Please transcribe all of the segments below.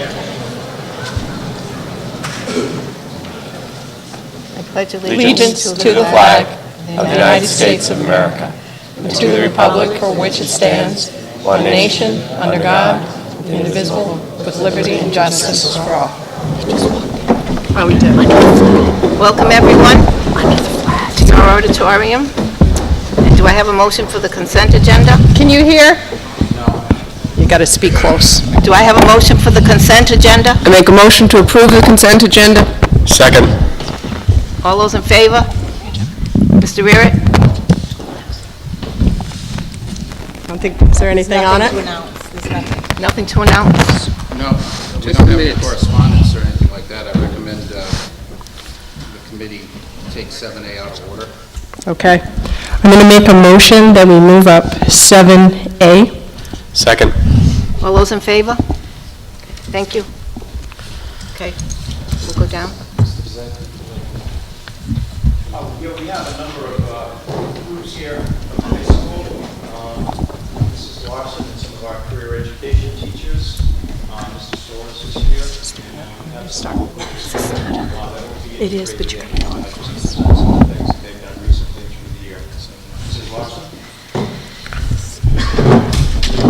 I pledge allegiance to the flag of the United States of America and to the republic for which it stands, one nation, under God, indivisible, with liberty and justice for all. Oh, we did. Welcome, everyone, to our auditorium. And do I have a motion for the consent agenda? Can you hear? No. You got to speak close. Do I have a motion for the consent agenda? I make a motion to approve the consent agenda. Second. All those in favor? Mr. Rearitt? I don't think, is there anything on it? Nothing to announce? No, we don't have any correspondence or anything like that. I recommend the committee take 7A out of order. Okay. I'm going to make a motion that we move up 7A. Second. All those in favor? Thank you. Okay, we'll go down. We have a number of groups here from high school. Mrs. Larson and some of our career education teachers. Mr. Soros is here. It is, but you're going to some of the things that they've done recently through the year. So, Mrs. Larson?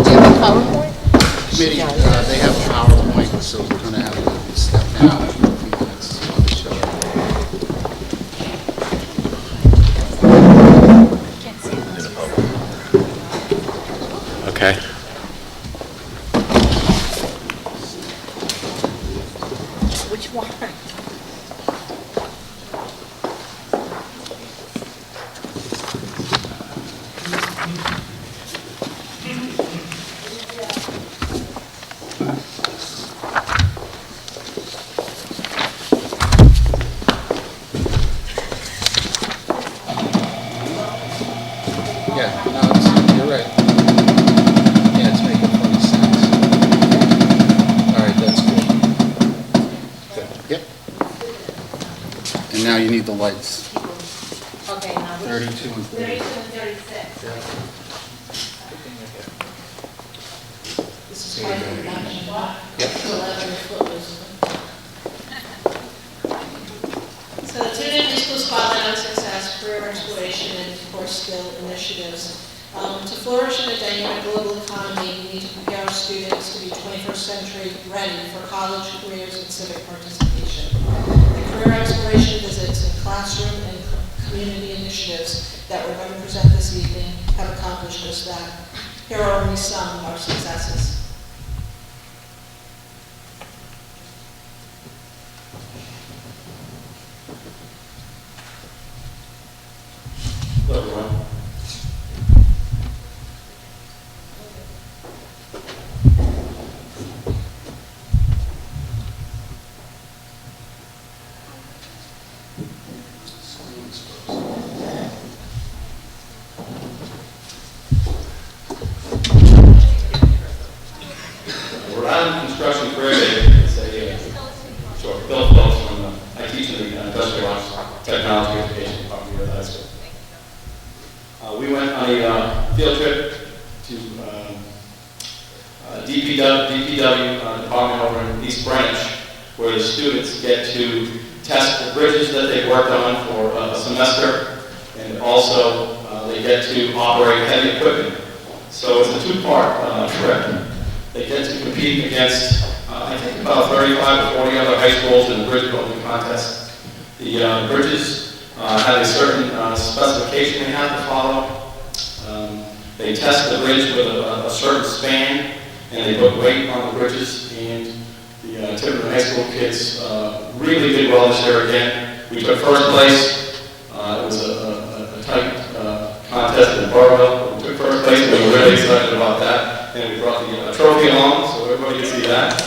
Do you have a PowerPoint? Committee, they have a PowerPoint, so we're going to have to step down for a few minutes on the show. Okay. Which one? Yeah, no, you're right. Yeah, it's making funny sounds. All right, that's good. Good. Yep. And now you need the lights. Okay, now 32 and 30. 32 and 36. This is quite an introduction. Yep. To 11 footloose. So the Tiverton High School Spotlight on Success, Career Exploration, and Core Skill Initiatives. To flourish in a dynamic global economy, we need to prepare our students to be 21st century ready for college, careers, and civic participation. The career exploration visits and classroom and community initiatives that we're going to present this evening have accomplished just that. Here are only some of our successes. Hello, everyone. Rhode Island Construction Career Day is a short. Bill Phillips from I teach in the Industrial Technology Education Department here at high school. We went on a field trip to DPW department over in East Branch, where the students get to test the bridges that they've worked on for a semester, and also they get to operate heavy equipment. So it's a two-part trip. They get to compete against, I think, about 35 or 40 other high schools in the bridge building contest. The bridges have a certain specification they have to follow. They test the bridge with a certain span, and they put weight on the bridges, and the Tiverton High School kids really did well this year again. We took first place. It was a tight contest in Burwell. We took first place, and we were really excited about that. And we brought the trophy along, so everybody can see that.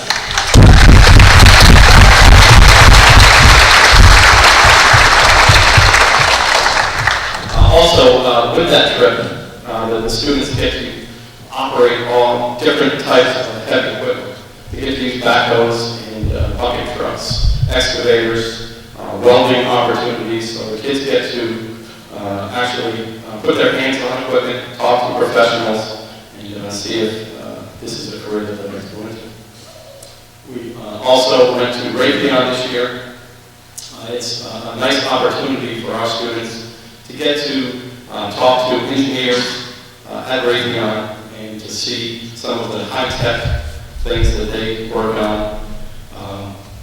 Also, with that trip, the students get to operate all different types of heavy equipment. They get to use backhoes and bucket trucks, excavators, welding opportunities. So the kids get to actually put their hands on equipment, talk to professionals, and see if this is a career that they'd like to go into. We also went to Raytheon this year. It's a nice opportunity for our students to get to talk to engineers at Raytheon and to see some of the high-tech things that they work on.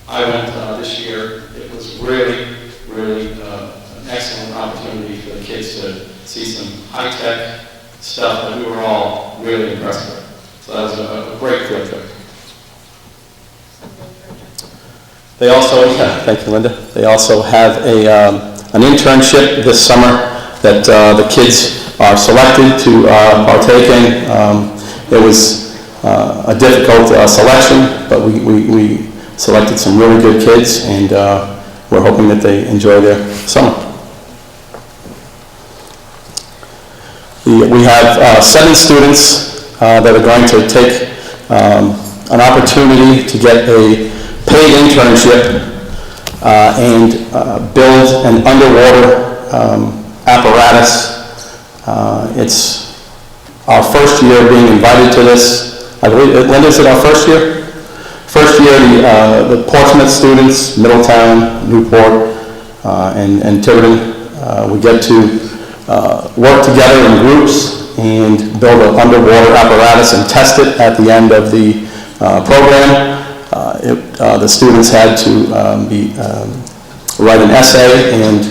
I went this year. It was really, really an excellent opportunity for the kids to see some high-tech stuff that we were all really impressed with. So that was a great field trip. They also, thank you, Linda. They also have an internship this summer that the kids are selected to partake in. It was a difficult selection, but we selected some really good kids, and we're hoping that they enjoy their summer. We have 7 students that are going to take an opportunity to get a paid internship and build an underwater apparatus. It's our first year being invited to this. I believe, Linda, is it our first year? First year, the Portsmouth students, Middletown, Newport, and Tiverton, we get to work together in groups and build an underwater apparatus and test it at the end of the program. The students had to write an essay, and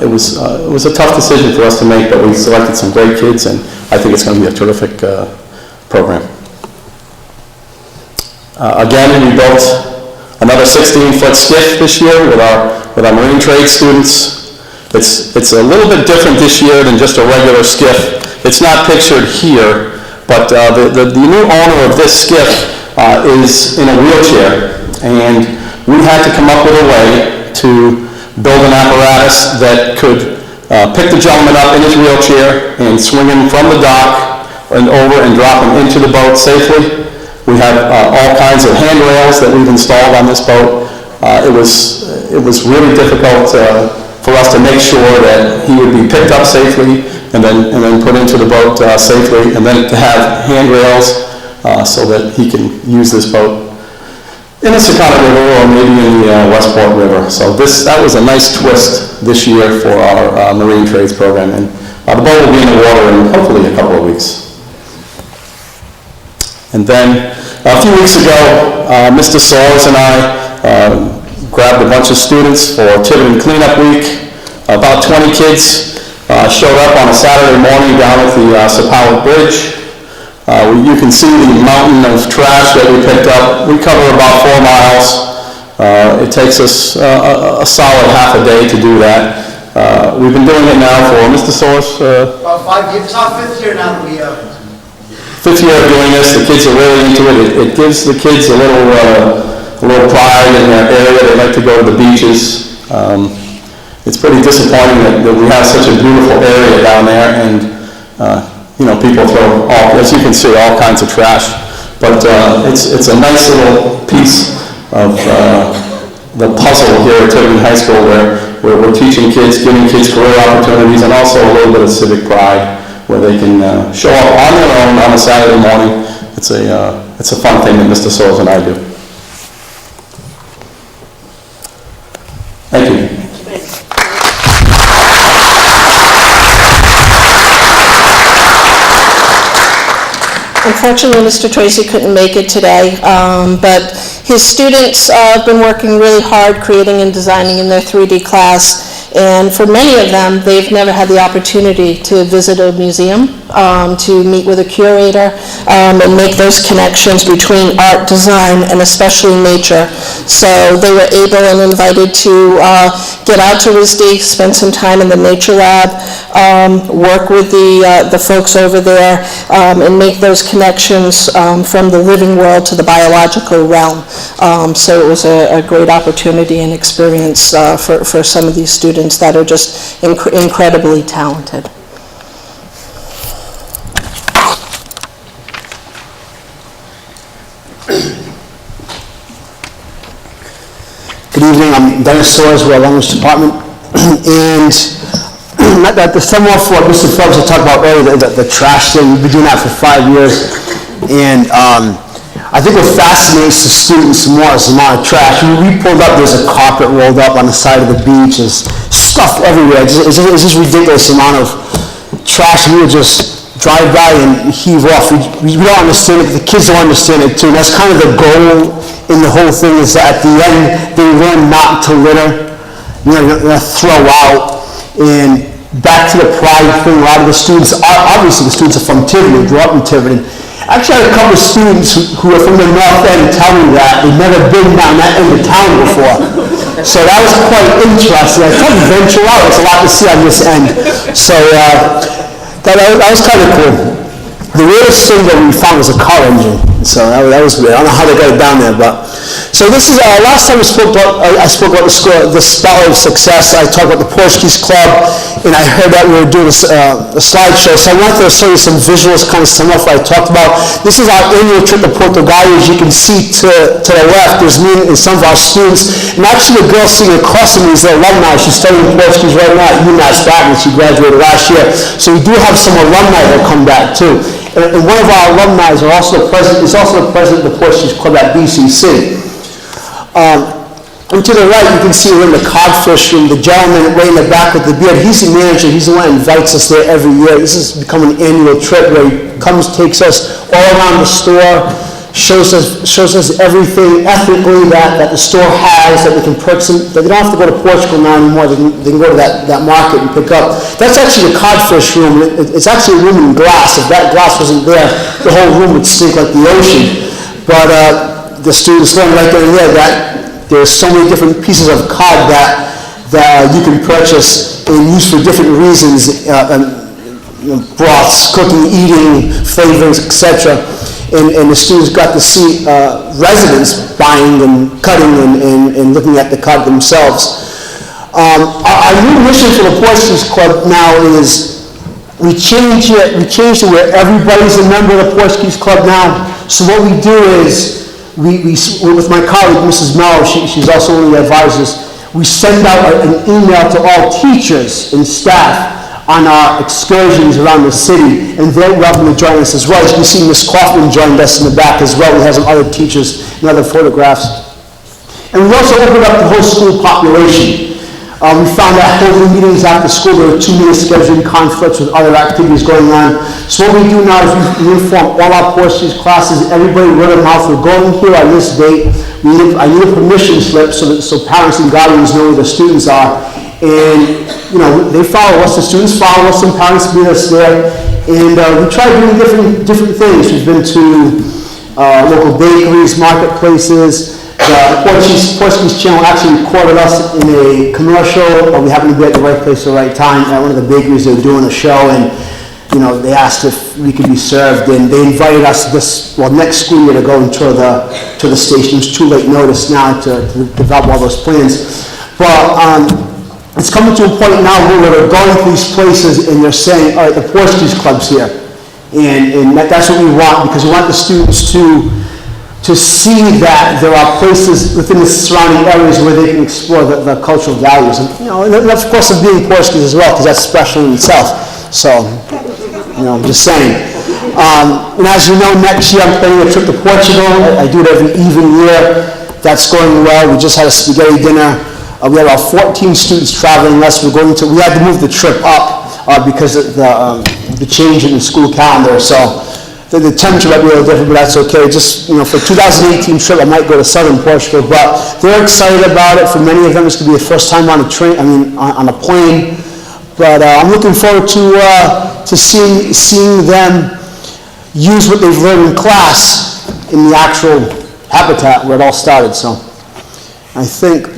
it was a tough decision for us to make, but we selected some great kids, and I think it's going to be a terrific program. Again, we built another 16-foot skiff this year with our marine trade students. It's a little bit different this year than just a regular skiff. It's not pictured here, but the new owner of this skiff is in a wheelchair, and we had to come up with a way to build an apparatus that could pick the gentleman up in his wheelchair and swing him from the dock and over and drop him into the boat safely. We have all kinds of handrails that we've installed on this boat. It was really difficult for us to make sure that he would be picked up safely and then put into the boat safely, and then to have handrails so that he can use this boat in the Secana River or maybe in the Westport River. So that was a nice twist this year for our marine trades program, and the boat will be in the water in hopefully a couple of weeks. And then a few weeks ago, Mr. Soares and I grabbed a bunch of students for Tiverton Cleanup Week. About 20 kids showed up on a Saturday morning down at the Sepauwett Bridge. You can see the mountain of trash that we picked up. We cover about 4 miles. It takes us a solid half a day to do that. We've been doing it now for, Mr. Soares? About 5 years. It's our 5th year now that we 5th year of doing this. The kids are really into it. It gives the kids a little pride in their area. They like to go to the beaches. It's pretty disappointing that we have such a beautiful area down there, and people throw, as you can see, all kinds of trash. But it's a nice little piece of the puzzle here at Tiverton High School, where we're teaching kids, giving kids career opportunities, and also a little bit of civic pride, where they can show up on their own on a Saturday morning. It's a fun thing that Mr. Soares and I do. Thank you. Unfortunately, Mr. Tracy couldn't make it today, but his students have been working really hard creating and designing in their 3D class, and for many of them, they've never had the opportunity to visit a museum, to meet with a curator, and make those connections between art, design, and especially nature. So they were able and invited to get out to RISD, spend some time in the nature lab, work with the folks over there, and make those connections from the living world to the biological realm. So it was a great opportunity and experience for some of these students that are just incredibly talented. Good evening, I'm Dennis Soares with our language department, and to sum off what Mr. Phelps had talked about earlier, the trash thing, we've been doing that for 5 years, and I think what fascinates the students more is the amount of trash. We pulled up, there's a carpet rolled up on the side of the beach, there's stuff everywhere. It's just ridiculous amount of trash. We would just drive by and heave off. We don't understand it, the kids don't understand it too. And that's kind of the goal in the whole thing, is that at the end, they learn not to litter, throw out. And back to the pride thing, a lot of the students, obviously the students are from Tiverton, grew up in Tiverton. I actually had a couple of students who are from the North End tell me that they've never been down that end of town before. So that was quite interesting. I tried to venture out. There's a lot to see on this end. So that was kind of cool. The weirdest thing that we found was a car engine. So that was weird. I don't know how they got it down there, but. So this is, last time I spoke about the school, the Spell of Success. I talked about the Portuguese Club, and I heard that we were doing a slideshow. So I wanted to show you some visuals, kind of similar to what I talked about. This is our annual trip to Portugal. As you can see to the left, there's me and some of our students. And actually the girl sitting across from me is the alumni. She's studying Portuguese right now at UMass Baton. She graduated last year. So we do have some alumni that come back too. And one of our alumni is also the president of the Portuguese Club at BCC. And to the right, you can see we're in the codfish room. The gentleman right in the back with the beard, he's the manager. He's the one that invites us there every year. This has become an annual trip where he comes, takes us all around the store, shows us everything ethically that the store has, that we can purchase. That they don't have to go to Portugal now anymore. They can go to that market and pick up. That's actually the codfish room. It's actually a room in glass. If that glass wasn't there, the whole room would stink like the ocean. But the students learn right there and there that there's so many different pieces of cod that you can purchase and use for different reasons, broths, cooking, eating, flavorings, etc. And the students got to see residents buying and cutting and looking at the cod themselves. Our new mission for the Portuguese Club now is we changed it where everybody's a member of the Portuguese Club now. So what we do is, we with my colleague, Mrs. Mello, she's also one of the advisors, we send out an email to all teachers and staff on our excursions around the city, and they're welcome to join us as well. As you can see, Ms. Kaufman joined us in the back as well. We have some other teachers and other photographs. And we also opened up the whole school population. We found that holding meetings after school, there were too many scheduling conflicts with other activities going on. So what we do now is we inform all our Portuguese classes, everybody word of mouth, we're going here on this date. I need a permission slip so parents and guardians know where the students are. And, they follow us, the students follow us, and parents meet us there. And we try doing different things. We've been to local bakeries, marketplaces. The Portuguese channel actually recorded us in a commercial, but we happened to be at the right place at the right time. At one of the bakeries, they were doing a show, and they asked if we could be served, and they invited us next school year to go and tour the station. It's too late notice now to develop all those plans. But it's coming to a point now where we're going to these places, and they're saying, all right, the Portuguese Club's here. And that's what we want, because we want the students to see that there are places within the surrounding areas where they can explore the cultural values. And, and of course, of being Portuguese as well, because that's special in itself. So, I'm just saying. And as you know, next year I'm planning a trip to Portugal. I do it every even year. That's going well. We just had a spaghetti dinner. We had about 14 students traveling less. We had to move the trip up because of the change in the school calendar. So the temperature might be a little different, but that's okay. Just, for 2018 trip, I might go to southern Portugal, but they're excited about it. For many of them, it's going to be the first time on a plane. But I'm looking forward to seeing them use what they've learned in class in the actual habitat where it all started. So I think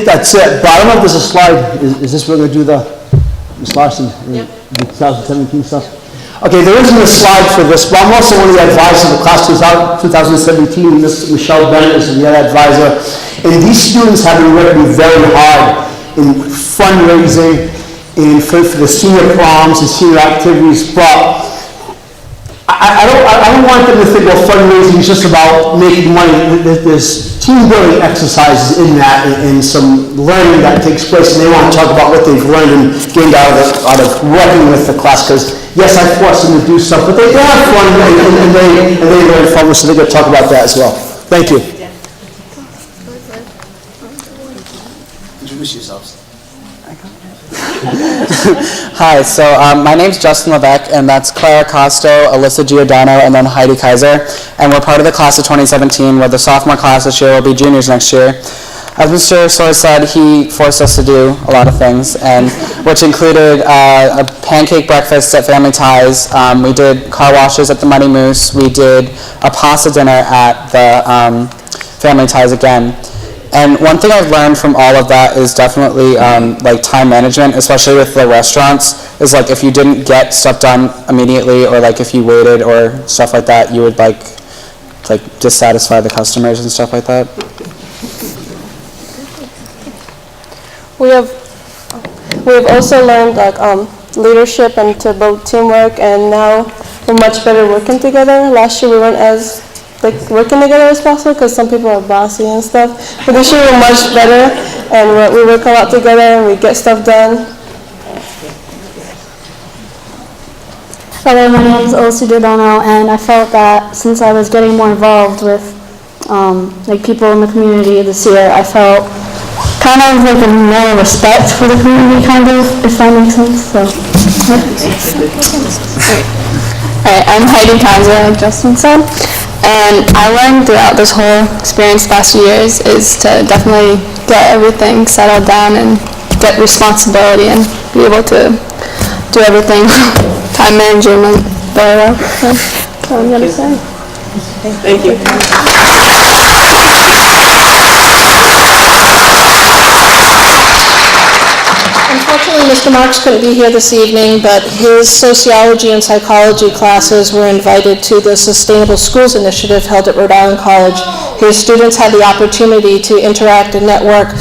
that's it. But I don't know if there's a slide. Is this where we're going to do Ms. Larson? Yep. The 2017 stuff? Okay, there isn't a slide for this, but I'm also one of the advisors of the class 2017. Ms. Michelle Bennett is the other advisor. And these students have been working very hard in fundraising and for the senior proms and senior activities, but I don't want them to think, fundraising is just about making money. There's team building exercises in that and some learning that takes place, and they want to talk about what they've learned and gained out of working with the class, because Yes, I force them to do stuff, but they have fun, and they learn from us, so they're going to talk about that as well. Thank you. Introduce yourselves. Hi, so my name's Justin Levesque, and that's Clara Costo, Alyssa Giordano, and then Heidi Kaiser. And we're part of the class of 2017, where the sophomore class this year will be juniors next year. As Mr. Soar said, he forced us to do a lot of things, and which included a pancake breakfast at Family Ties. We did car washes at the Muddy Moose. We did a pasta dinner at the Family Ties again. And one thing I've learned from all of that is definitely like time management, especially with the restaurants, is like if you didn't get stuff done immediately, or like if you waited or stuff like that, you would like dissatisfy the customers and stuff like that. We have also learned like leadership and to build teamwork, and now we're much better working together. Last year we weren't as working together as possible because some people are bossy and stuff. But this year we're much better, and we work a lot together and we get stuff done. Hello, my name is Alyssa Giordano, and I felt that since I was getting more involved with like people in the community this year, I felt kind of like a more respect for the community, kind of, if that makes sense. So, Alright, I'm Heidi Kaiser, like Justin said, and I learned throughout this whole experience the past few years is to definitely get everything settled down and get responsibility and be able to do everything, time management very well. So that's what I'm going to say. Thank you. Unfortunately, Mr. Marks couldn't be here this evening, but his sociology and psychology classes were invited to the Sustainable Schools Initiative held at Rhode Island College. His students had the opportunity to interact and network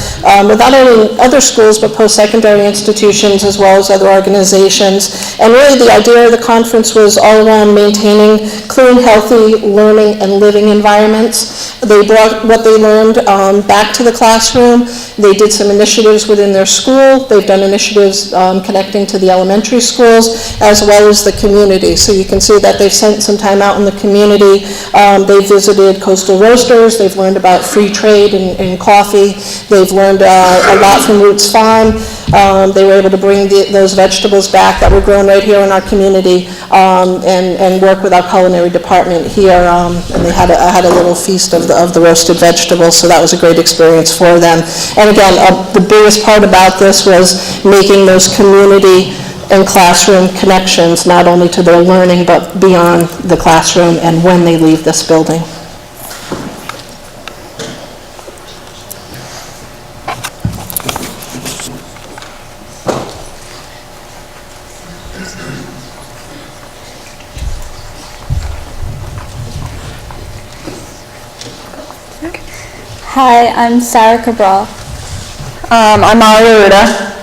with not only other schools, but post-secondary institutions as well as other organizations. And really the idea of the conference was all around maintaining clean, healthy learning and living environments. They brought what they learned back to the classroom. They did some initiatives within their school. They've done initiatives connecting to the elementary schools as well as the community. So you can see that they've spent some time out in the community. They visited coastal roasters. They've learned about free trade in coffee. They've learned a lot from Roots Farm. They were able to bring those vegetables back that were grown right here in our community and work with our culinary department here. And they had a little feast of the roasted vegetables, so that was a great experience for them. And again, the biggest part about this was making those community and classroom connections, not only to their learning, but beyond the classroom and when they leave this building. Hi, I'm Sarah Cabral. I'm Maria Ruda.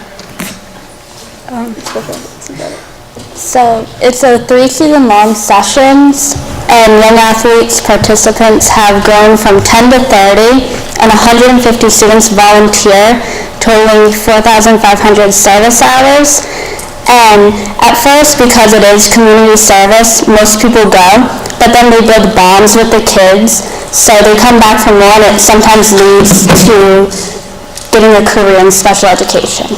So it's a 3-season-long sessions, and young athletes participants have grown from 10 to 30, and 150 students volunteer, totaling 4,500 service hours. And at first, because it is community service, most people go, but then they build bonds with the kids, so they come back for more, and it sometimes leads to getting a career in special education.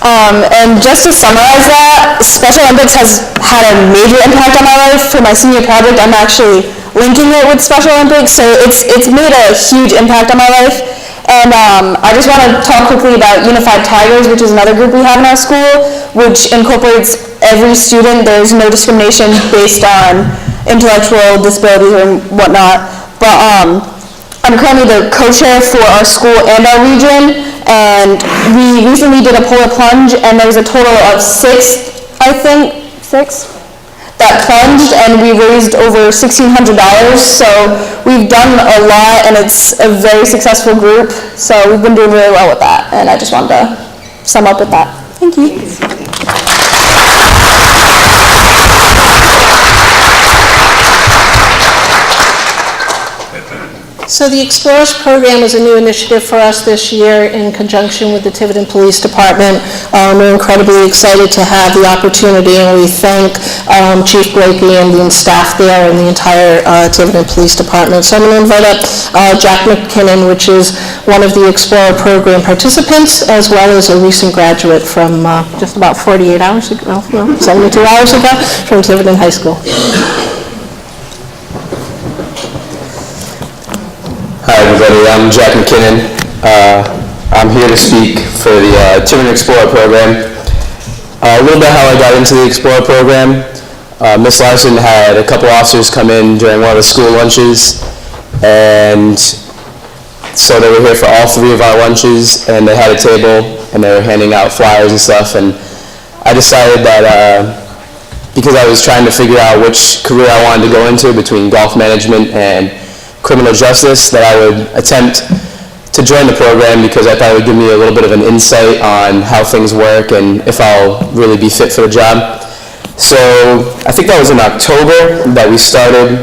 And just to summarize that, Special Olympics has had a major impact on my life. For my senior project, I'm actually linking it with Special Olympics, so it's made a huge impact on my life. And I just want to talk quickly about Unified Tigers, which is another group we have in our school, which incorporates every student. There's no discrimination based on intellectual disabilities or whatnot. But I'm currently the co-chair for our school and our region, and we recently did a polar plunge, and there was a total of six that plunged, and we raised over $1,600, so we've done a lot, and it's a very successful group, so we've been doing really well with that, and I just wanted to sum up with that. Thank you. So the Explorers program is a new initiative for us this year in conjunction with the Tiverton Police Department. We're incredibly excited to have the opportunity, and we thank Chief Blakey and the staff there and the entire Tiverton Police Department. So I'm going to invite up Jack McKinnon, which is one of the Explorer program participants, as well as a recent graduate from just about 48 hours ago, well, 72 hours ago, from Tiverton High School. Hi everybody, I'm Jack McKinnon. I'm here to speak for the Tiverton Explorer program. A little bit how I got into the Explorer program. Miss Larson had a couple officers come in during one of the school lunches, and so they were here for all 3 of our lunches, and they had a table and they were handing out flyers and stuff, and I decided that because I was trying to figure out which career I wanted to go into between golf management and criminal justice, that I would attempt to join the program because I thought it would give me a little bit of an insight on how things work and if I'll really be fit for the job. So I think that was in October that we started.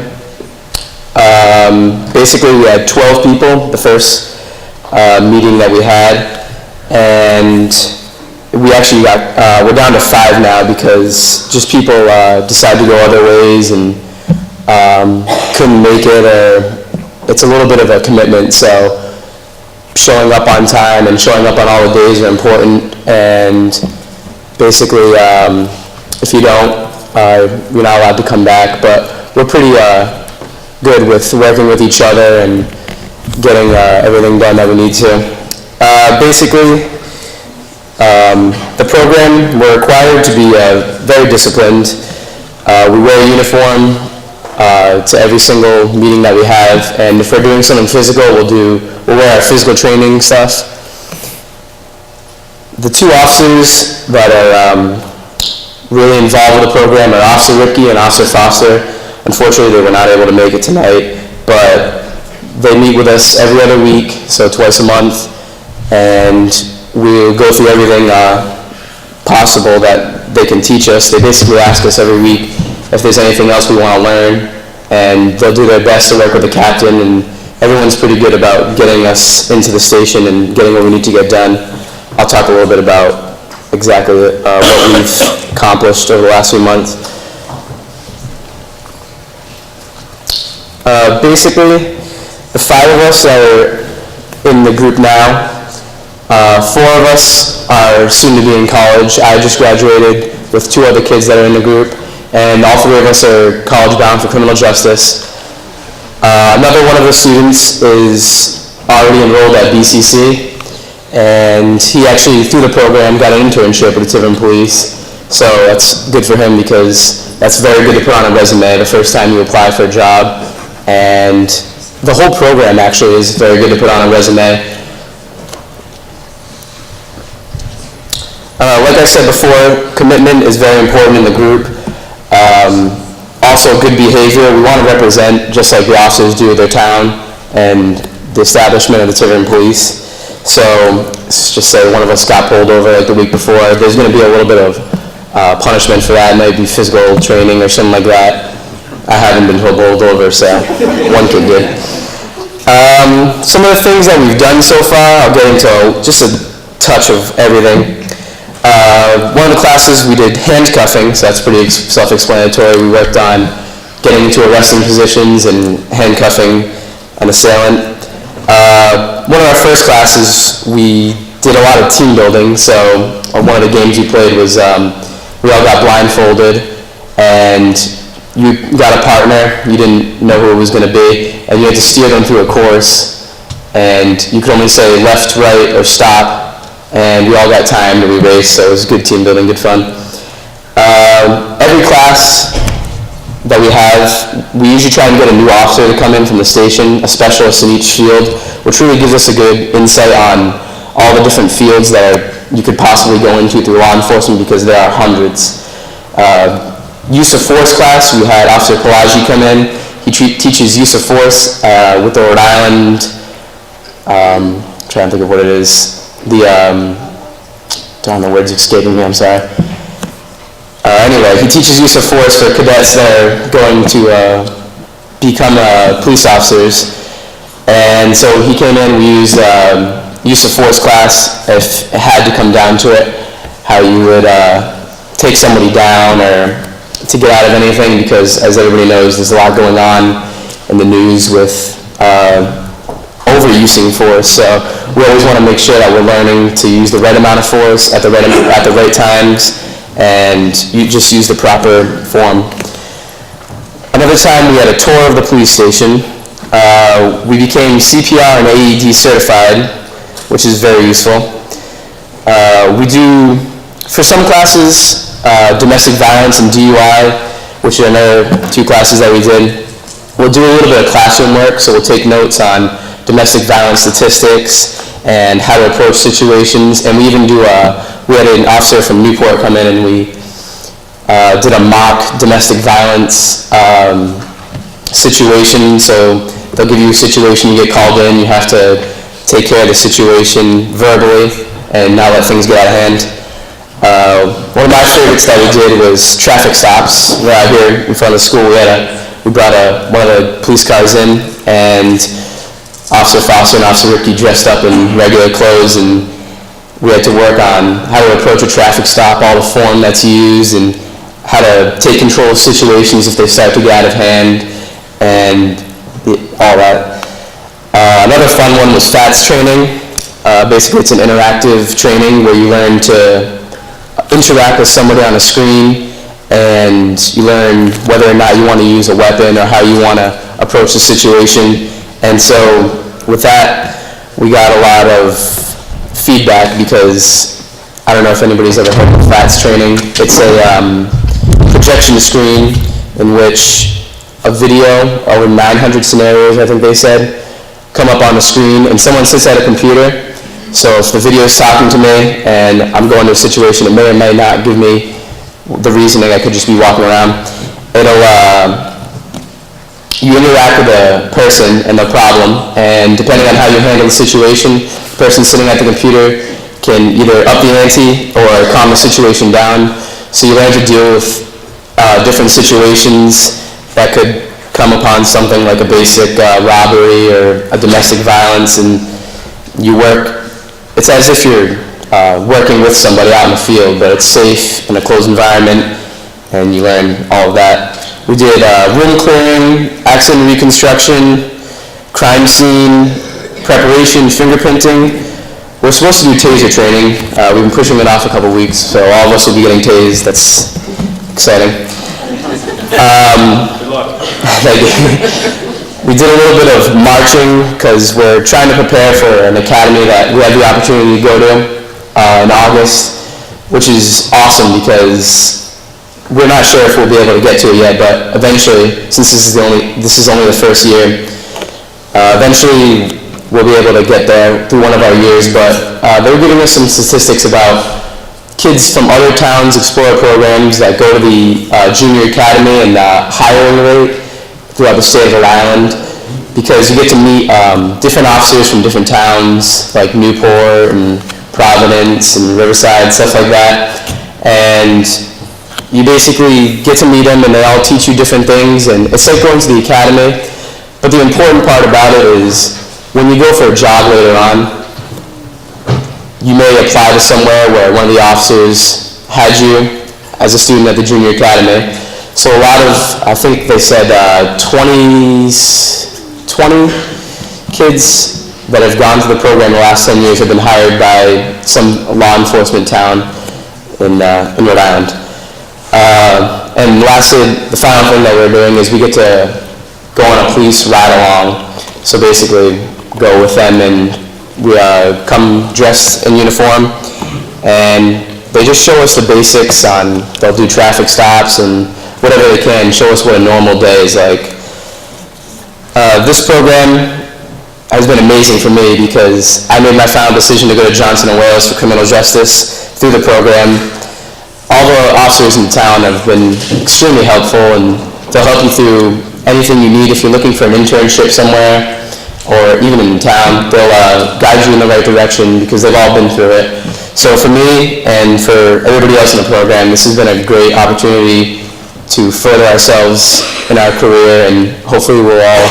Basically we had 12 people the first meeting that we had, and we actually we're down to 5 now because just people decided to go other ways and couldn't make it, or it's a little bit of a commitment, so showing up on time and showing up on all the days are important, and basically if you don't, you're not allowed to come back, but we're pretty good with working with each other and getting everything done that we need to. Basically, the program, we're required to be very disciplined. We wear a uniform to every single meeting that we have, and if we're doing something physical, we'll wear our physical training stuff. The 2 officers that are really involved with the program are Officer Ripke and Officer Foster. Unfortunately, they were not able to make it tonight, but they meet with us every other week, so twice a month, and we'll go through everything possible that they can teach us. They basically ask us every week if there's anything else we want to learn, and they'll do their best to work with the captain, and everyone's pretty good about getting us into the station and getting what we need to get done. I'll talk a little bit about exactly what we've accomplished over the last few months. Basically, the 5 of us that are in the group now, 4 of us are soon to be in college. I just graduated with 2 other kids that are in the group, and all 3 of us are college bound for criminal justice. Another one of the students is already enrolled at BCC, and he actually, through the program, got an internship with the Tiverton Police, so that's good for him because that's very good to put on a resume the first time you apply for a job, and the whole program actually is very good to put on a resume. Like I said before, commitment is very important in the group. Also good behavior. We want to represent, just like the officers do, their town and the establishment of the Tiverton Police. So let's just say one of us got pulled over like the week before. There's going to be a little bit of punishment for that. It might be physical training or something like that. I haven't been pulled over, so one kid did. Some of the things that we've done so far, I'll get into just a touch of everything. One of the classes we did handcuffing, so that's pretty self-explanatory. We worked on getting into arresting positions and handcuffing an assailant. One of our first classes, we did a lot of team building, so one of the games we played was we all got blindfolded, and you got a partner, you didn't know who it was going to be, and you had to steer them through a course, and you could only say left, right, or stop, and we all got timed and we raced, so it was good team building, good fun. Every class that we have, we usually try and get a new officer to come in from the station, a specialist in each field, which really gives us a good insight on all the different fields that you could possibly go into through law enforcement, because there are hundreds. Use of force class, we had Officer Pelagi come in. He teaches use of force with the Rhode Island, trying to think of what it is. Darn, the word's escaping me, I'm sorry. Anyway, he teaches use of force for cadets that are going to become police officers. And so he came in, we used use of force class, if it had to come down to it, how you would take somebody down or to get out of anything, because as everybody knows, there's a lot going on in the news with overusing force. So we always want to make sure that we're learning to use the right amount of force at the right times, and you just use the proper form. Another time we had a tour of the police station. We became CPR and AED certified, which is very useful. We do, for some classes, domestic violence and DUI, which are another 2 classes that we did. We'll do a little bit of classroom work, so we'll take notes on domestic violence statistics and how to approach situations. And we even do we had an officer from Newport come in, and we did a mock domestic violence situation. So they'll give you a situation, you get called in, you have to take care of the situation verbally and not let things get out of hand. One of my favorites that we did was traffic stops. We're out here in front of the school. We brought one of the police cars in, and Officer Foster and Officer Ricky dressed up in regular clothes, and we had to work on how to approach a traffic stop, all the form that's used, and how to take control of situations if they start to get out of hand, and all that. Another fun one was FATS training. Basically, it's an interactive training where you learn to interact with somebody on a screen, and you learn whether or not you want to use a weapon or how you want to approach the situation. And so with that, we got a lot of feedback, because I don't know if anybody's ever heard of FATS training. It's a projection screen in which a video, over 900 scenarios, I think they said, come up on the screen, and someone sits at a computer. So if the video is talking to me and I'm going to a situation, it may or may not give me the reasoning. I could just be walking around. You interact with a person and the problem, and depending on how you handle the situation, the person sitting at the computer can either up the ante or calm the situation down. So you learn to deal with different situations that could come upon something like a basic robbery or a domestic violence, and you work. It's as if you're working with somebody out in the field, but it's safe in a closed environment, and you learn all of that. We did room clearing, accident reconstruction, crime scene preparation, fingerprinting. We're supposed to do taser training. We've been pushing it off a couple weeks, so all of us will be getting tased. That's exciting. Good luck. Thank you. We did a little bit of marching, because we're trying to prepare for an academy that we had the opportunity to go to in August, which is awesome, because we're not sure if we'll be able to get to it yet, but eventually, since this is only the first year, eventually we'll be able to get there through one of our years. But they were giving us some statistics about kids from other towns' Explorer programs that go to the junior academy, and the hiring rate throughout the state of Rhode Island, because you get to meet different officers from different towns, like Newport and Providence and Riverside, stuff like that. And you basically get to meet them, and they all teach you different things, and it's like going to the academy. But the important part about it is, when you go for a job later on, you may apply to somewhere where one of the officers had you as a student at the junior academy. So a lot of, I think they said 20 kids that have gone through the program the last 10 years have been hired by some law enforcement town in Rhode Island. And lastly, the final thing that we're doing is we get to go on a police ride-along. So basically, go with them, and we come dressed in uniform, and they just show us the basics on, they'll do traffic stops and whatever they can, show us what a normal day is like. This program has been amazing for me, because I made my final decision to go to Johnson & Wales for criminal justice through the program. All the officers in town have been extremely helpful, and they'll help you through anything you need. If you're looking for an internship somewhere, or even in town, they'll guide you in the right direction, because they've all been through it. So for me, and for everybody else in the program, this has been a great opportunity to further ourselves in our career, and hopefully we'll all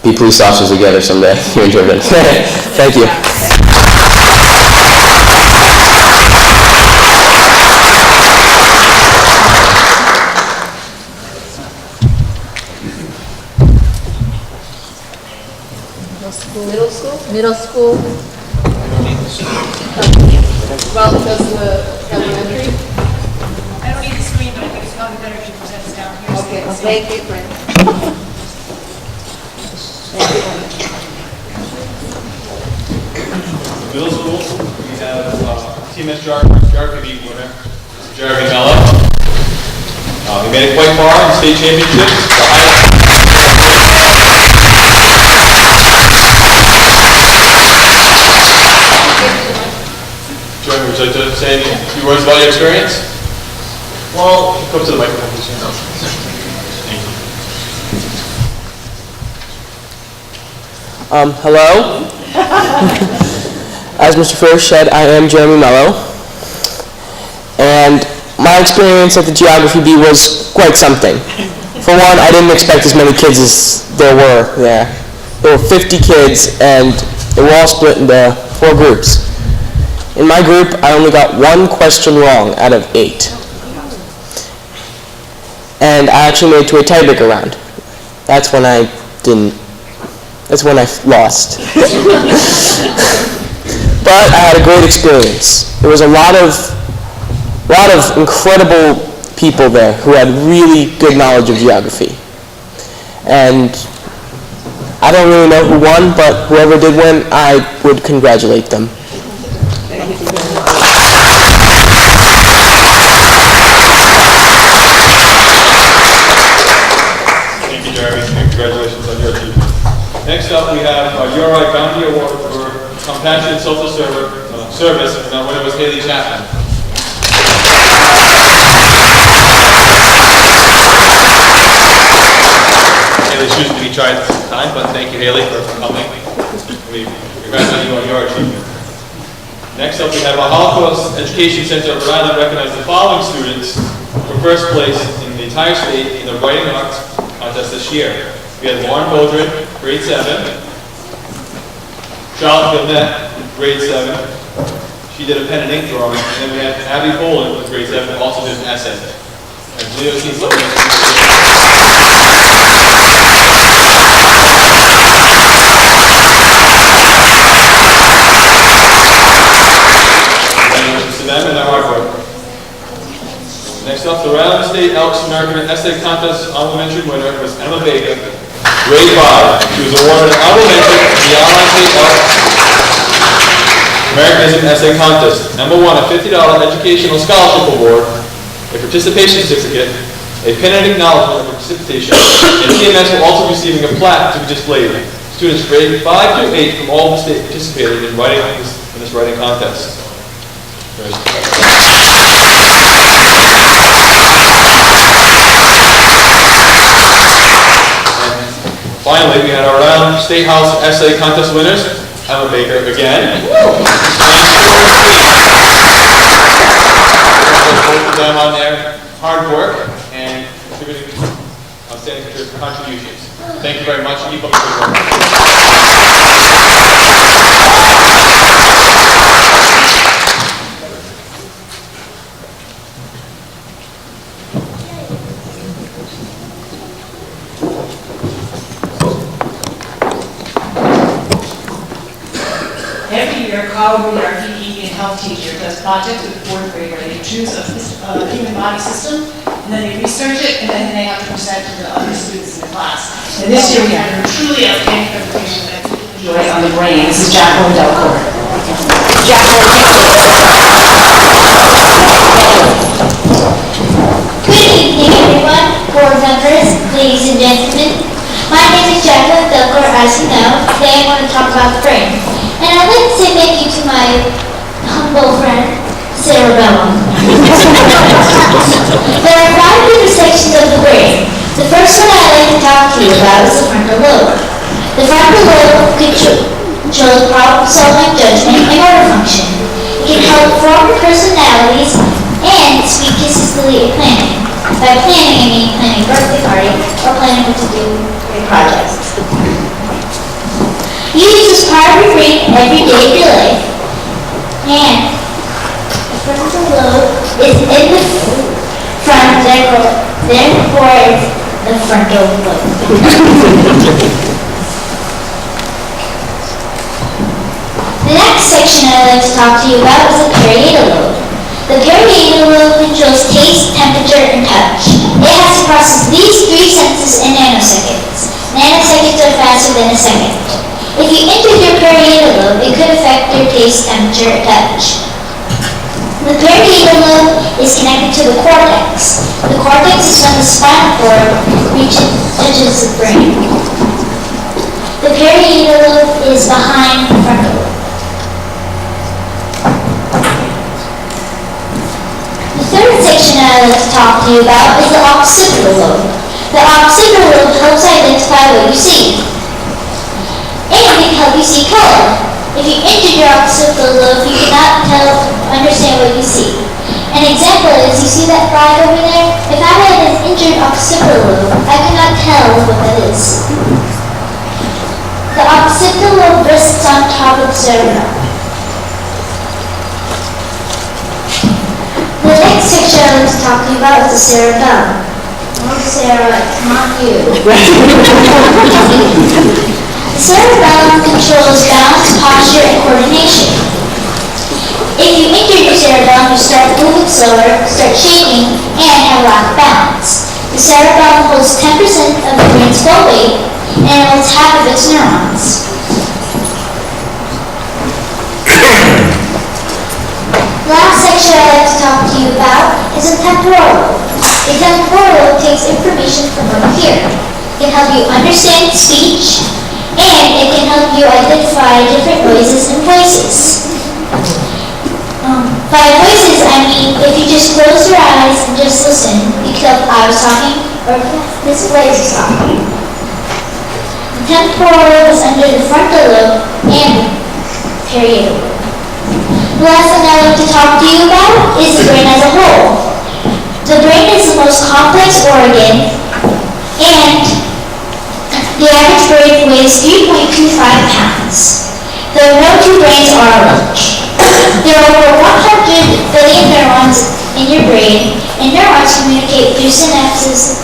be police officers together someday here in Tiverton. Thank you. Middle school? Well, does the elementary? I don't need the screen, but I think it's probably better if she presents down here. Okay, thank you, Brent. Middle school, we have TMS Geography winner, Mr. Jeremy Mello. He made it quite far in the state championships. Jeremy, would you like to say a few words about your experience? Well, come to the microphone, please. Thank you. Hello. As Mr. First said, I am Jeremy Mello, and my experience at the Geography Bee was quite something. For one, I didn't expect as many kids as there were there. There were 50 kids, and they were all split into 4 groups. In my group, I only got 1 question wrong out of 8. And I actually made it to a tiebreaker round. That's when I lost. But I had a great experience. There was a lot of incredible people there who had really good knowledge of geography. And I don't really know who won, but whoever did win, I would congratulate them. Thank you, Jeremy. Congratulations on your achievement. Next up, we have URI Bounty Award for Compassionate Social Service, and our winner was Haley Chapman. Haley's shoes to be tried this time, but thank you, Haley, for coming. We congratulate you on your achievement. Next up, we have our Holocaust Education Center of Rhode Island recognized the following students for first place in the entire state in the Writing Arts contest this year. We had Lauren Bowdred, grade 7. Charlotte Gilnett, grade 7. She did a pen and ink drawing. And then we had Abby Poland, with grade 7, who also did an essay. And Leo seen some of those. To them and their hard work. Next up, the Rhode Island State Elks American Essay Contest honorable mention winner was Emma Baker, grade 5. She was awarded an honorable mention in the Online State Elks Americanism Essay Contest. Emma won a $50 educational scholarship award, a participation certificate, a pen and acknowledgement of participation, and TMS will also be receiving a plaque to be displayed. Students grade 5 through 8 from all of the state participated in this writing contest. Finally, we had our Rhode Island State House Essay Contest winners, Emma Baker again. Both of them on their hard work and contributing outstanding contributions. Thank you very much. Keep up the good work. Every year, Carl Reed, our PE and health teacher, does projects with 4th grader. They choose a human body system, and then they research it, and then they have to present to the other students in the class. And this year, we had a truly outstanding presentation that you enjoy on the brain. This is Jacqueline Delcourt. Good evening, everyone, board members, ladies and gentlemen. My name is Jacqueline Delcourt, as you know. Today I want to talk about the brain. And I'd like to say thank you to my humble friend, Sarah Bella. There are 5 different sections of the brain. The first one I'd like to talk to you about is the frontal lobe. The frontal lobe controls problem-solving, judgment, and motor function. It can help form personalities and speed consistently in planning. By planning, I mean planning a birthday party or planning what to do in projects. every day of your life. And the frontal lobe is in the front, therefore it's the frontal lobe. The next section I'd like to talk to you about is the parietal lobe. The parietal lobe controls taste, temperature, and touch. It has to process these three senses in nanoseconds. Nanoseconds are faster than a second. If you injure your parietal lobe, it could affect your taste, temperature, or touch. The parietal lobe is connected to the cortex. The cortex is when the spinal cord touches the brain. The parietal lobe is behind the frontal lobe. The third section I'd like to talk to you about is the occipital lobe. The occipital lobe helps identify what you see. And it can help you see color. If you injure your occipital lobe, you cannot understand what you see. An example is, you see that flag over there? If I had an injured occipital lobe, I cannot tell what that is. The occipital lobe rests on top of the cerebellum. The next section I want to talk to you about is the cerebellum. Oh, Sarah, come on you. The cerebellum controls balance, posture, and coordination. If you injure your cerebellum, you start moving slower, start shaking, and have lack of balance. The cerebellum holds 10% of the brain's full weight and holds half of its neurons. The last section I'd like to talk to you about is the temporal lobe. The temporal lobe takes information from what you hear. It can help you understand speech, and it can help you identify different noises and voices. By voices, I mean if you just close your eyes and just listen, you can tell if I was talking or if this place is talking. The temporal lobe is under the frontal lobe and the parietal lobe. The last thing I'd like to talk to you about is the brain as a whole. The brain is the most complex organ, and the average brain weighs 3.25 pounds. Though no two brains are alike. There are over 100 billion neurons in your brain, and neurons communicate through synapses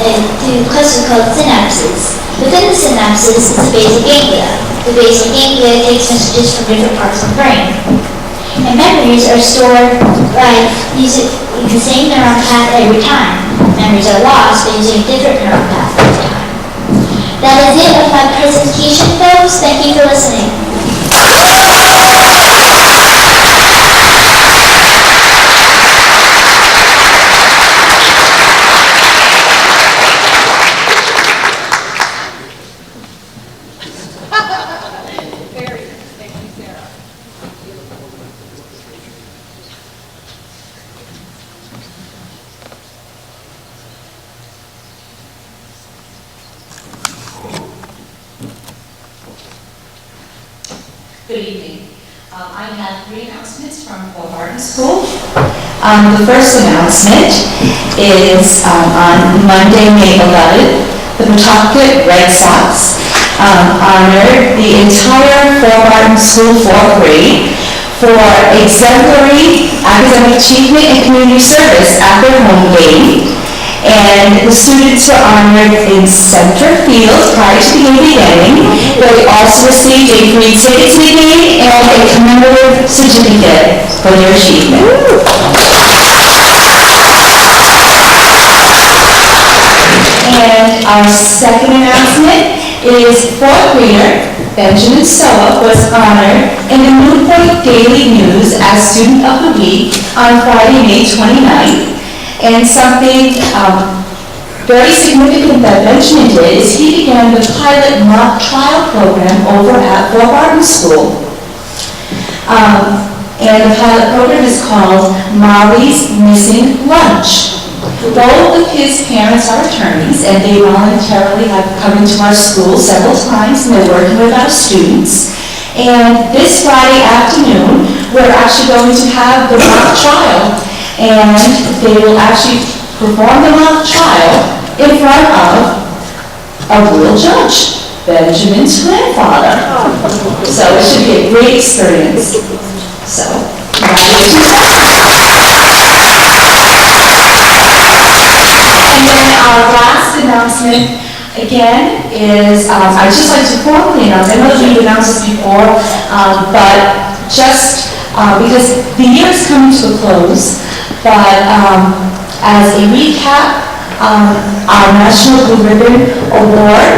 and through clusters called synapses. Within the synapses is the basal ganglia. The basal ganglia takes messages from different parts of the brain. And memories are stored by using the same neuron path every time. Memories are lost by using a different neuron path every time. That is it of my presentation, folks. Thank you for listening. Good evening. I have three announcements from Tiverton School. The first announcement is on Monday, May 11th, the Pawtucket Red Sox honored the entire Tiverton School 4th grade for exemplary academic achievement and community service at their home game. And the students were honored in center field prior to the game beginning. They also received a free ticket to the game and a commemorative certificate for their achievement. And our second announcement is 4th grader Benjamin Soa was honored in the Newport Daily News as Student of the Week on Friday, May 29th. And something very significant that Benjamin did is he began the pilot mock trial program over at Tiverton School. And the pilot program is called Molly's Missing Lunch. Both of his parents are attorneys, and they voluntarily have come into our school several times, and they're working with our students. And this Friday afternoon, we're actually going to have the mock trial. And they will actually perform the mock trial in front of a real judge, Benjamin's grandfather. So it should be a great experience. So, congratulations. And then our last announcement, again, is I'd just like to formally announce, I know that we've announced this before, but just because the year is coming to a close, but as a recap, our National Blue Ribbon Award,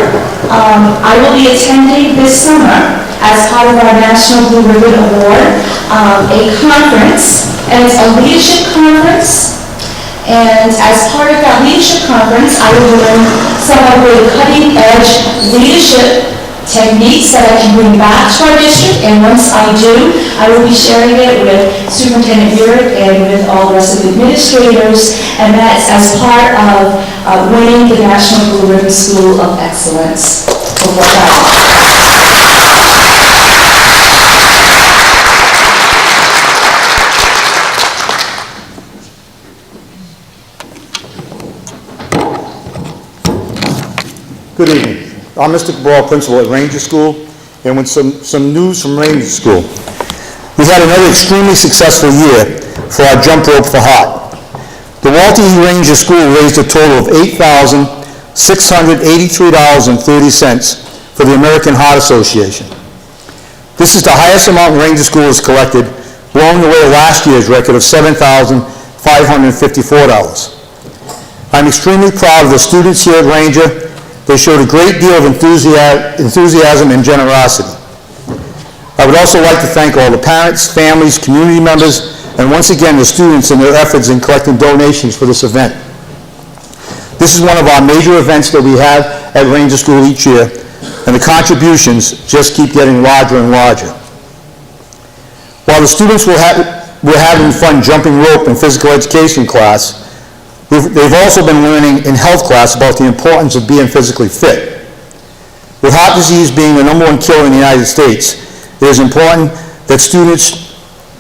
I will be attending this summer as part of our National Blue Ribbon Award, a conference, and it's a leadership conference. And as part of that leadership conference, I will learn some of the cutting-edge leadership techniques that I can bring back to our district, and once I do, I will be sharing it with Superintendent Burek and with all the rest of the administrators, and that's as part of winning the National Blue Ribbon School of Excellence. Good evening. I'm Mr. Cabral, principal at Ranger School, and with some news from Ranger School. We had another extremely successful year for our jump rope for heart. The Walter E. Ranger School raised a total of $8,683.30 for the American Heart Association. This is the highest amount Ranger School has collected, blowing away last year's record of $7,554. I'm extremely proud of the students here at Ranger. They showed a great deal of enthusiasm and generosity. I would also like to thank all the parents, families, community members, and once again the students in their efforts in collecting donations for this event. This is one of our major events that we have at Ranger School each year, and the contributions just keep getting larger and larger. While the students were having fun jumping rope in physical education class, they've also been learning in health class about the importance of being physically fit. With heart disease being the #1 killer in the United States, it is important that students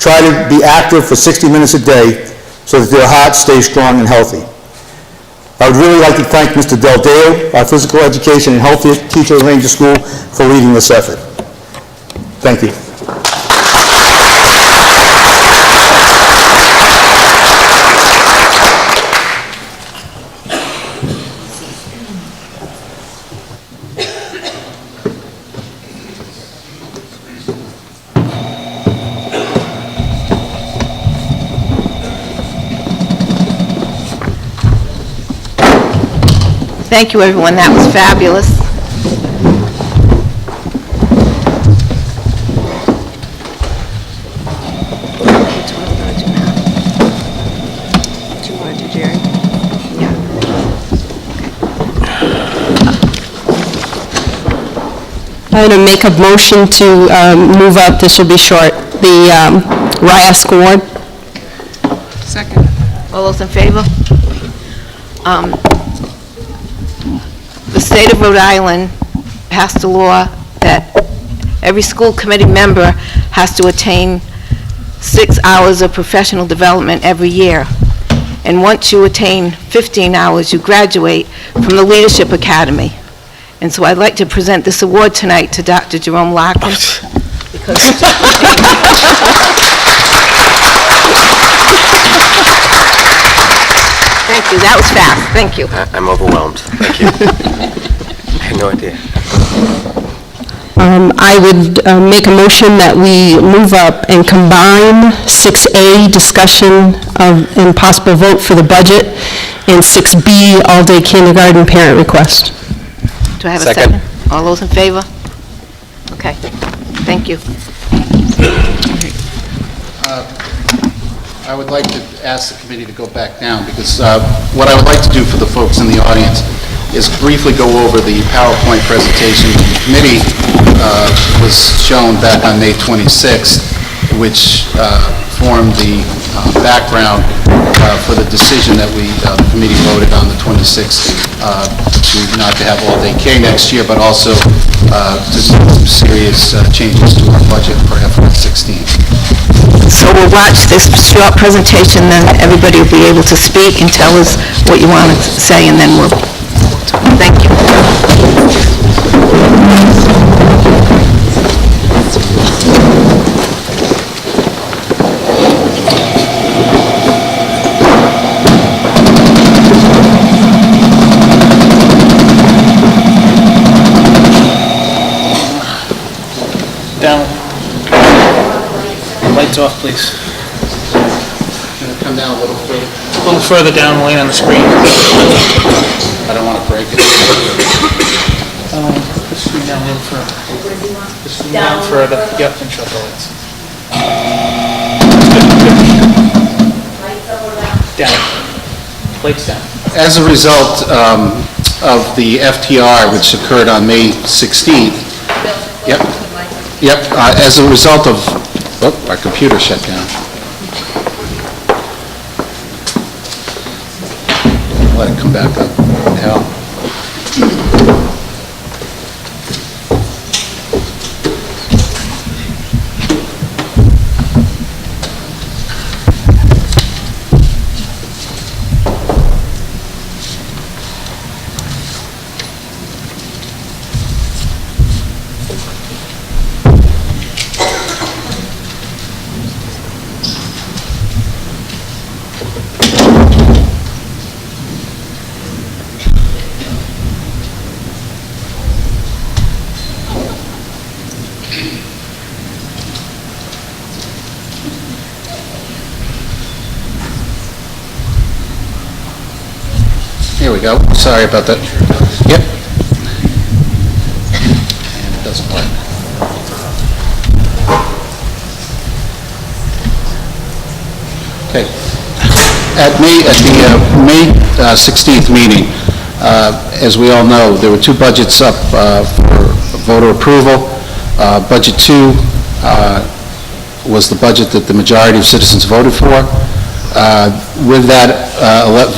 try to be active for 60 minutes a day so that their heart stays strong and healthy. I would really like to thank Mr. Del Deo, our physical education and health teacher at Ranger School, for leading this effort. Thank you. Thank you, everyone. That was fabulous. I'm going to make a motion to move up, this will be short, the RIASC award. Second. All those in favor? The state of Rhode Island passed a law that every school committee member has to attain 6 hours of professional development every year. And once you attain 15 hours, you graduate from the Leadership Academy. And so I'd like to present this award tonight to Dr. Jerome Larkin. Because thank you, that was fast, thank you. I'm overwhelmed, thank you. I had no idea. I would make a motion that we move up and combine 6A, discussion of and possible vote for the budget, and 6B, all-day kindergarten parent request. Do I have a second? All those in favor? Okay, thank you. I would like to ask the committee to go back down, because what I would like to do for the folks in the audience is briefly go over the PowerPoint presentation. The committee was shown back on May 26th, which formed the background for the decision that the committee voted on the 26th not to have all-day K next year, but also to make some serious changes to our budget for FY16. So we'll watch this short presentation, then everybody will be able to speak and tell us what you want to say, and then we'll, thank you. down. Lights off, please. Gonna come down a little further. A little further down the lane on the screen. I don't want to break it. The screen down a little further. The screen down further. Yep, and shut the lights. Down. Lights down. As a result of the FTR, which occurred on May 16th, as a result of, our computer shut down. Let it come back up. Hell. Here we go. Sorry about that. Yep. And it doesn't work. Okay. At the May 16th meeting, as we all know, there were two budgets up for voter approval. Budget 2 was the budget that the majority of citizens voted for. With that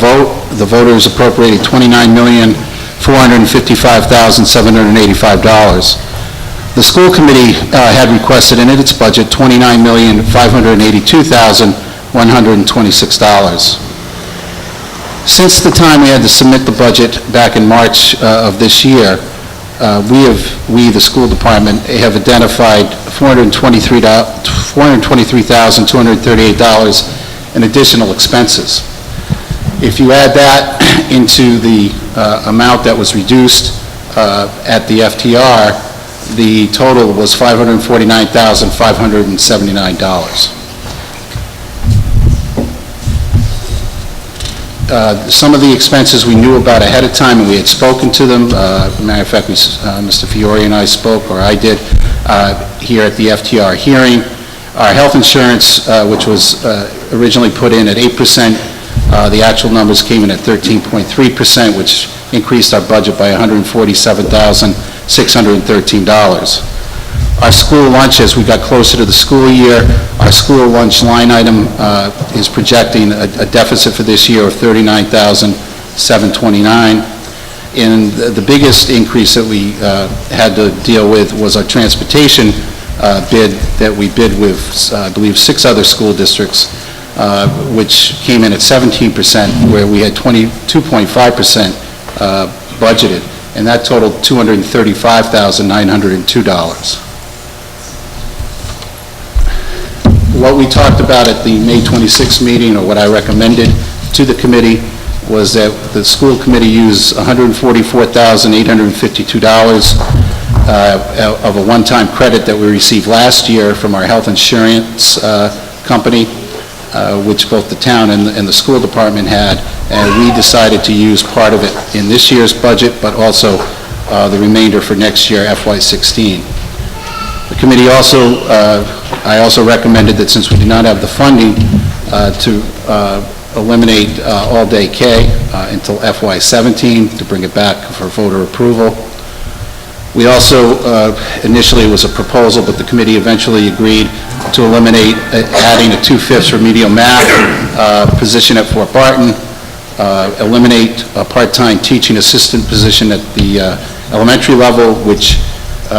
vote, the voters appropriated $29,455,785. The school committee had requested in its budget $29,582,126. Since the time we had to submit the budget back in March of this year, we, the school department, have identified $423,238 in additional expenses. If you add that into the amount that was reduced at the FTR, the total was $549,579. Some of the expenses we knew about ahead of time, and we had spoken to them. Matter of fact, Mr. Fiore and I spoke, or I did, here at the FTR hearing. Our health insurance, which was originally put in at 8%, the actual numbers came in at 13.3%, which increased our budget by $147,613. Our school lunch, as we got closer to the school year, our school lunch line item is projecting a deficit for this year of $39,729. And the biggest increase that we had to deal with was our transportation bid that we bid with, I believe, 6 other school districts, which came in at 17%, where we had 22.5% budgeted, and that totaled $235,902. What we talked about at the May 26th meeting, or what I recommended to the committee, was that the school committee use $144,852 of a one-time credit that we received last year from our health insurance company, which both the town and the school department had, and we decided to use part of it in this year's budget, but also the remainder for next year, FY16. The committee also, I also recommended that since we did not have the funding to eliminate all-day K until FY17, to bring it back for voter approval. We also, initially it was a proposal, but the committee eventually agreed to eliminate adding a 2/5 remedial math position at Fort Barton, eliminate a part-time teaching assistant position at the elementary level, which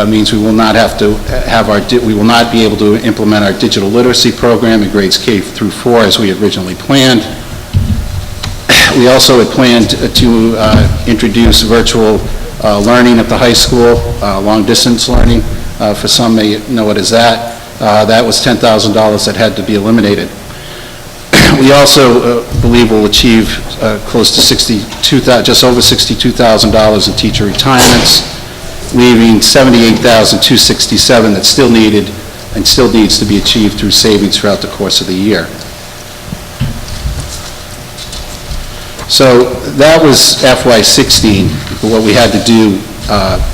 means we will not have to have we will not be able to implement our digital literacy program in grades K through 4 as we originally planned. We also had planned to introduce virtual learning at the high school, long-distance learning. For some may know it as that. That was $10,000 that had to be eliminated. We also believe we'll achieve close to just over $62,000 in teacher retirements. leaving $78,267 that's still needed and still needs to be achieved through savings throughout the course of the year. So that was FY16, what we had to do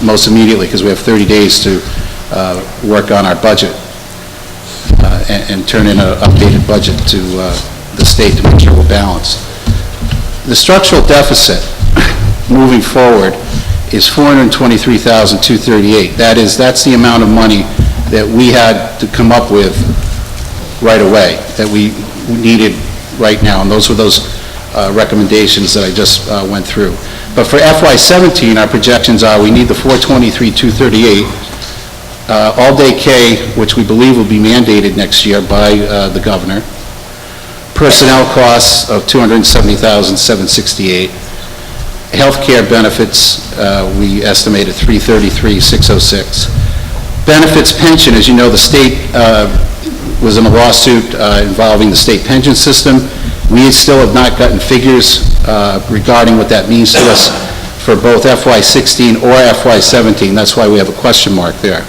most immediately, because we have 30 days to work on our budget and turn in an updated budget to the state to make sure we're balanced. The structural deficit moving forward is $423,238. That's the amount of money that we had to come up with right away, that we needed right now, and those were those recommendations that I just went through. But for FY17, our projections are we need the $423,238, all-day K, which we believe will be mandated next year by the governor, personnel costs of $270,768, health care benefits, we estimate at $333,606. Benefits pension, as you know, the state was in a lawsuit involving the state pension system. We still have not gotten figures regarding what that means to us for both FY16 or FY17. That's why we have a question mark there.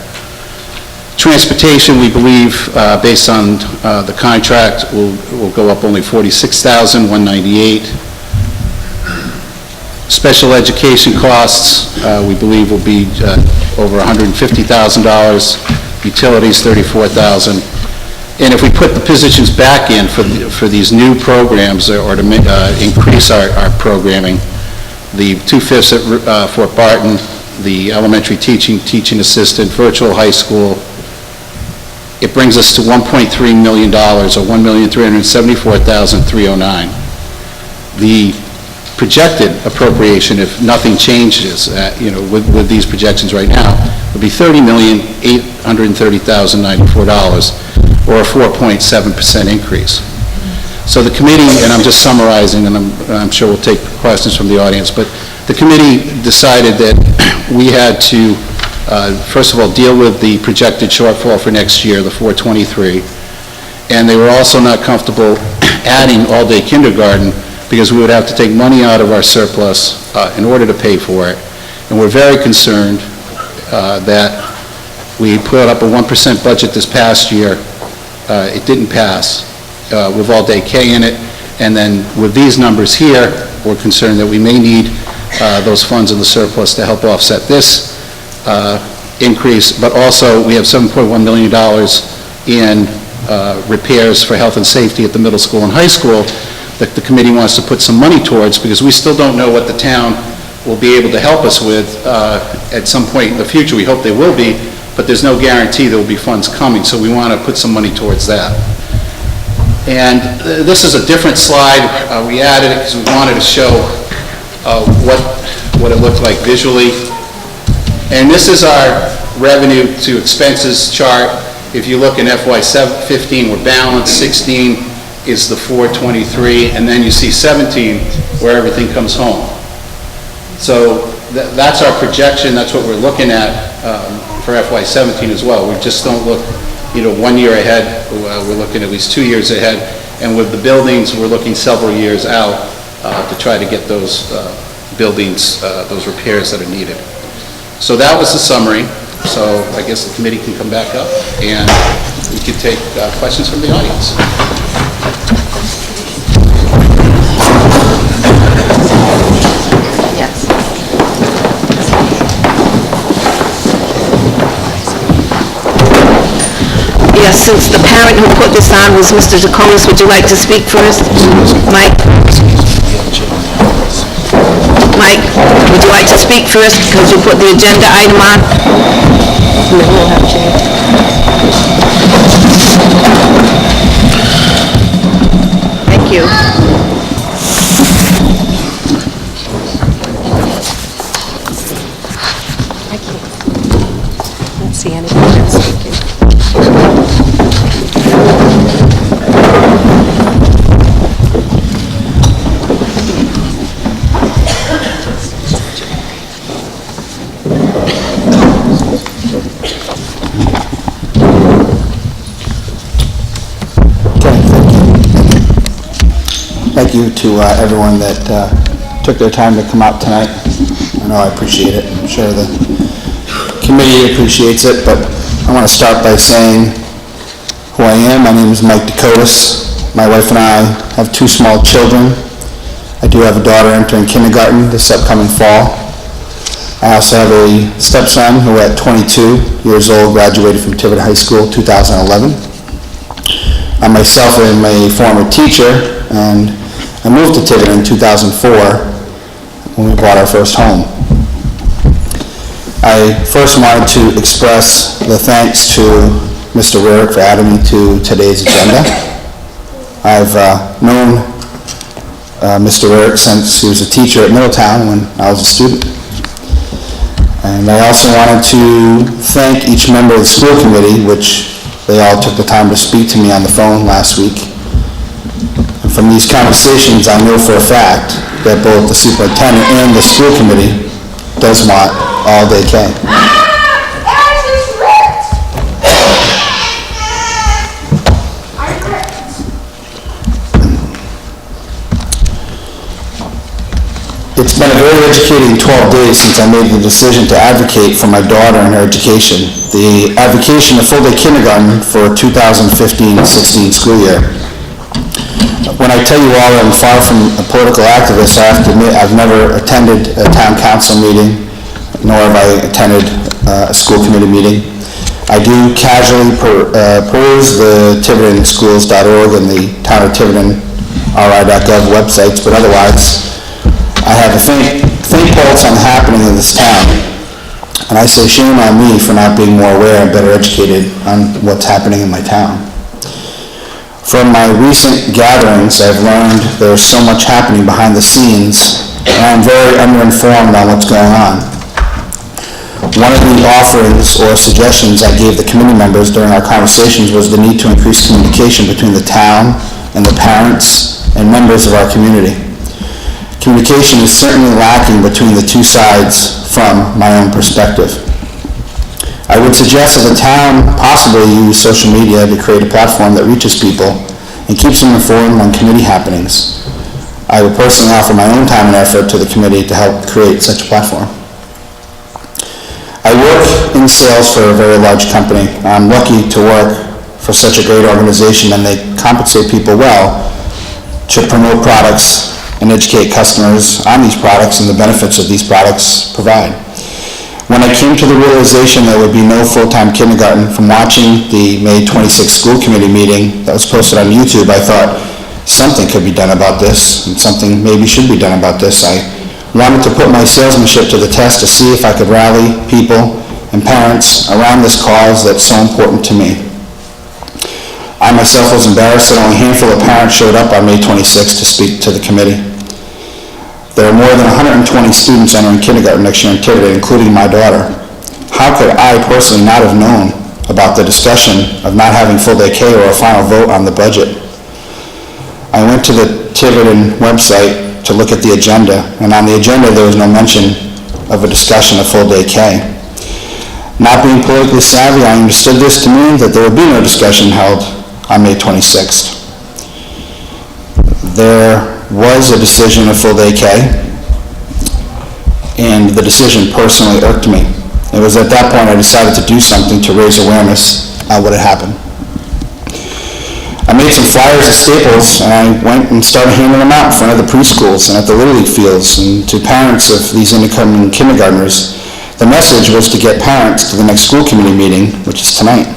Transportation, we believe, based on the contract, will go up only $46,198. Special education costs, we believe, will be over $150,000. Utilities, $34,000. And if we put the positions back in for these new programs or to increase our programming, the 2/5 at Fort Barton, the elementary teaching assistant, virtual high school, it brings us to $1.3 million, or $1,374,309. The projected appropriation, if nothing changes, with these projections right now, would be $30,830,094, or a 4.7% increase. So the committee, and I'm just summarizing, and I'm sure we'll take questions from the audience, but the committee decided that we had to, first of all, deal with the projected shortfall for next year, the 423, and they were also not comfortable adding all-day kindergarten because we would have to take money out of our surplus in order to pay for it. And we're very concerned that we put up a 1% budget this past year. It didn't pass with all-day K in it, and then with these numbers here, we're concerned that we may need those funds in the surplus to help offset this increase, but also we have $7.1 million in repairs for health and safety at the middle school and high school that the committee wants to put some money towards, because we still don't know what the town will be able to help us with at some point in the future. We hope they will be, but there's no guarantee there will be funds coming, so we want to put some money towards that. And this is a different slide. We added it because we wanted to show what it looked like visually. And this is our revenue to expenses chart. If you look in FY15, we're balanced. 16 is the 423, and then you see 17 where everything comes home. So that's our projection. That's what we're looking at for FY17 as well. We just don't look 1 year ahead. We're looking at least 2 years ahead, and with the buildings, we're looking several years out to try to get those buildings, those repairs that are needed. So that was the summary. So I guess the committee can come back up, and we can take questions from the audience. Yes. Yes, since the parent who put this on was Mr. Jacobus, would you like to speak first? Mike? Mike, would you like to speak first because you put the agenda item on? And then we'll have change. Thank you. I can't see anything else. Thank you. Thank you to everyone that took their time to come out tonight. I know I appreciate it. I'm sure the committee appreciates it, but I want to start by saying who I am. My name is Mike Dakotas. My wife and I have 2 small children. I do have a daughter entering kindergarten this upcoming fall. I also have a stepson who at 22 years old graduated from Tiverton High School 2011. I myself am a former teacher, and I moved to Tiverton in 2004 when we bought our first home. I first wanted to express the thanks to Mr. Rarick for adding me to today's agenda. I've known Mr. Rarick since he was a teacher at Middletown when I was a student. And I also wanted to thank each member of the school committee, which they all took the time to speak to me on the phone last week. And from these conversations, I know for a fact that both the superintendent and the school committee does want all-day K. It's been a very educating 12 days since I made the decision to advocate for my daughter and her education. The advocacy of full-day kindergarten for 2015-16 school year. When I tell you all I'm far from a political activist, I have to admit I've never attended a town council meeting, nor have I attended a school committee meeting. I do casually peruse the TivertonSchools.org and the Town of Tiverton RI.gov websites, but otherwise I have a faint pulse on the happening in this town. And I say shame on me for not being more aware and better educated on what's happening in my town. From my recent gatherings, I've learned there's so much happening behind the scenes, and I'm very underinformed on what's going on. One of the offerings or suggestions I gave the committee members during our conversations was the need to increase communication between the town and the parents and members of our community. Communication is certainly lacking between the two sides from my own perspective. I would suggest that the town possibly use social media to create a platform that reaches people and keeps them informed on committee happenings. I would personally offer my own time and effort to the committee to help create such a platform. I work in sales for a very large company. I'm lucky to work for such a great organization, and they compensate people well to promote products and educate customers on these products and the benefits that these products provide. When I came to the realization there would be no full-time kindergarten from watching the May 26th school committee meeting that was posted on YouTube, I thought something could be done about this, and something maybe should be done about this. I wanted to put my salesmanship to the test to see if I could rally people and parents around this cause that's so important to me. I myself was embarrassed that only a handful of parents showed up on May 26th to speak to the committee. There are more than 120 students entering kindergarten next year in Tiverton, including my daughter. How could I personally not have known about the discussion of not having full-day K or a final vote on the budget? I went to the Tiverton website to look at the agenda, and on the agenda there was no mention of a discussion of full-day K. Not being politically savvy, I understood this to mean that there would be no discussion held on May 26th. There was a decision of full-day K, and the decision personally irked me. It was at that point I decided to do something to raise awareness on what had happened. I made some flyers at Staples, and I went and started handing them out in front of the preschools and at the Little League fields and to parents of these incoming kindergartners. The message was to get parents to the next school committee meeting, which is tonight.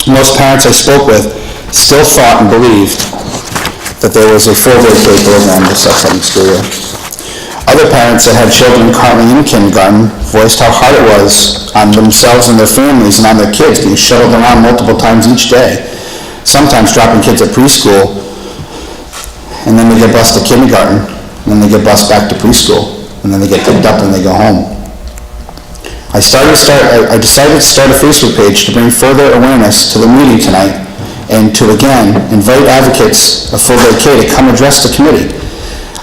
Most parents I spoke with still thought and believed that there was a full-day K program this upcoming school year. Other parents that had children currently in kindergarten voiced how hard it was on themselves and their families and on their kids being shuttled around multiple times each day, sometimes dropping kids at preschool, and then they get bused to kindergarten, and then they get bused back to preschool, and then they get picked up and they go home. I decided to start a Facebook page to bring further awareness to the meeting tonight and to again invite advocates of full-day K to come address the committee.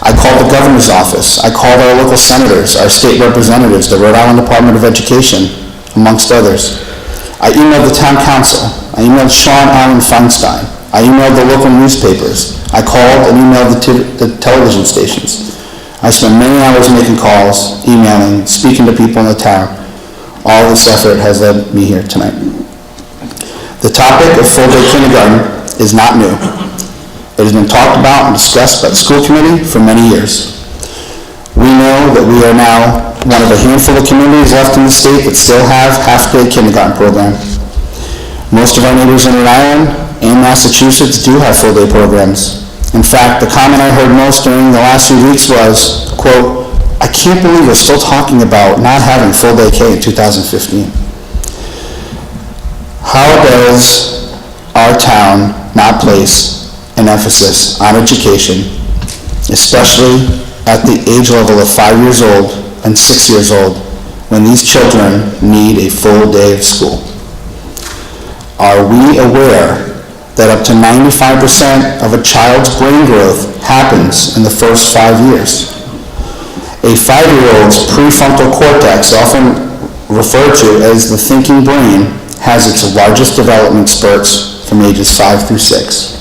I called the governor's office. I called our local senators, our state representatives, the Rhode Island Department of Education, amongst others. I emailed the town council. I emailed Sean Allen Feinstein. I emailed the local newspapers. I called and emailed the television stations. I spent many hours making calls, emailing, speaking to people in the town, All this effort has led me here tonight. The topic of full-day kindergarten is not new. It has been talked about and discussed by the school committee for many years. We know that we are now one of a handful of communities left in the state that still have half-day kindergarten program. Most of our neighbors in Rhode Island and Massachusetts do have full-day programs. In fact, the comment I heard most during the last few weeks was, quote, "I can't believe we're still talking about not having full-day K in 2015. How does our town not place an emphasis on education, especially at the age level of 5 years old and 6 years old, when these children need a full day of school? Are we aware that up to 95% of a child's brain growth happens in the first 5 years? A 5-year-old's prefrontal cortex, often referred to as the thinking brain, has its largest development spurts from ages 5 through 6.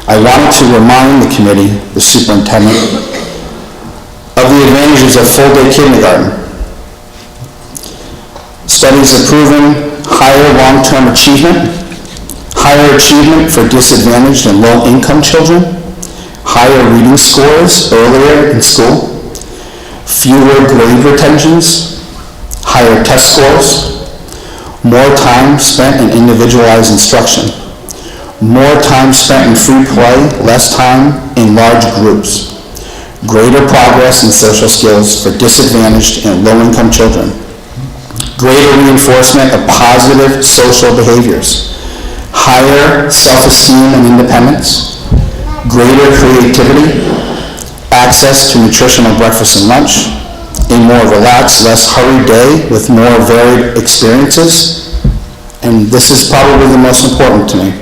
I wanted to remind the committee, the superintendent, of the advantages of full-day kindergarten. Studies have proven higher long-term achievement, higher achievement for disadvantaged and low-income children, higher reading scores earlier in school, fewer grade retentions, higher test scores, more time spent in individualized instruction, more time spent in free play, less time in large groups, greater progress in social skills for disadvantaged and low-income children, greater reinforcement of positive social behaviors, higher self-esteem and independence, greater creativity, access to nutritional breakfast and lunch, a more relaxed, less hurried day with more varied experiences, and this is probably the most important to me,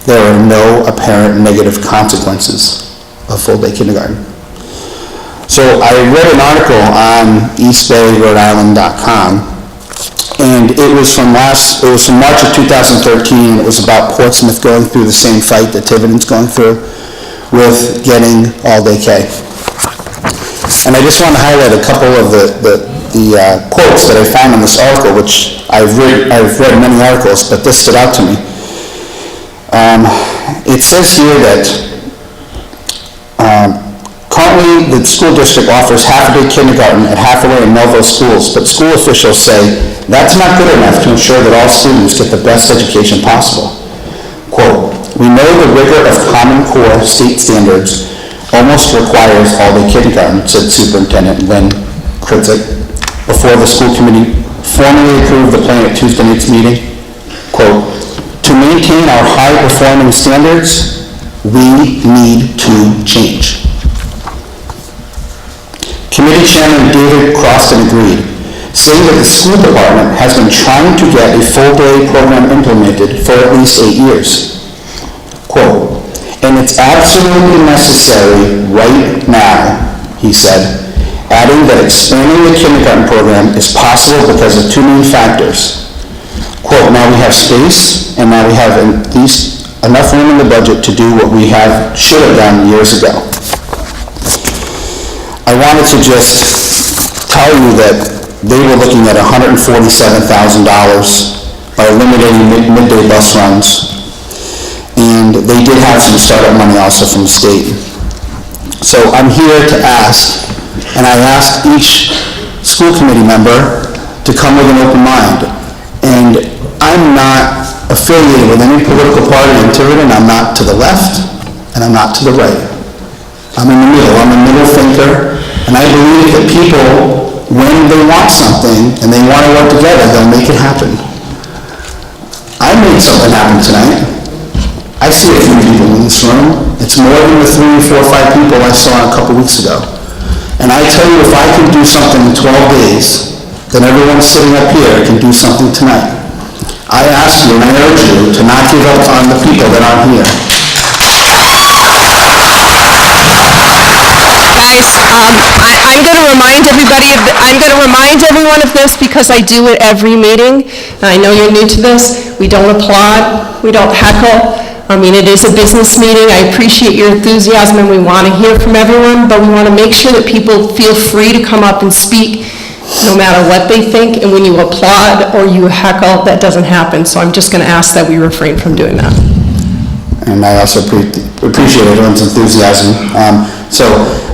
there are no apparent negative consequences of full-day kindergarten. So I read an article on eastbayrhodeisland.com, and it was from March of 2013, and it was about Portsmouth going through the same fight that Tiverton's going through with getting all-day K. And I just want to highlight a couple of the quotes that I found in this article, which I've read many articles, but this stood out to me. It says here that currently the school district offers half-a-day kindergarten at Hathaway and Melville schools, but school officials say that's not good enough to ensure that all students get the best education possible. Quote, "We know the rigor of Common Core state standards almost requires all-day kindergarten," said Superintendent Lynn Kritzik before the school committee formally approved the plan at Tuesday night's meeting. Quote, "To maintain our high-performing standards, we need to change." Committee Chairman David Croston agreed, saying that the school department has been trying to get a full-day program implemented for at least 8 years. Quote, "And it's absolutely necessary right now," he said, adding that expanding the kindergarten program is possible because of two main factors. Quote, "Now we have space, and now we have at least enough room in the budget to do what we should have done years ago." I wanted to just tell you that they were looking at $147,000 by eliminating midday bus runs, and they did have some startup money also from the state. So I'm here to ask, and I ask each school committee member to come with an open mind. And I'm not affiliated with any political party in Tiverton. I'm not to the left, and I'm not to the right. I'm in the middle. I'm a middle thinker, and I believe that people, when they want something and they want to work together, they'll make it happen. I made something happen tonight. I see a few people in this room. It's more than the 3, 4, 5 people I saw a couple weeks ago. And I tell you, if I can do something in 12 days, then everyone sitting up here can do something tonight. I ask you and I urge you to not give up on the people that aren't here. Guys, I'm going to remind everyone of this because I do it every meeting. I know you're new to this. We don't applaud. We don't heckle. I mean, it is a business meeting. I appreciate your enthusiasm and we want to hear from everyone, but we want to make sure that people feel free to come up and speak no matter what they think, and when you applaud or you heckle, that doesn't happen. So I'm just going to ask that we refrain from doing that. And I also appreciate everyone's enthusiasm. So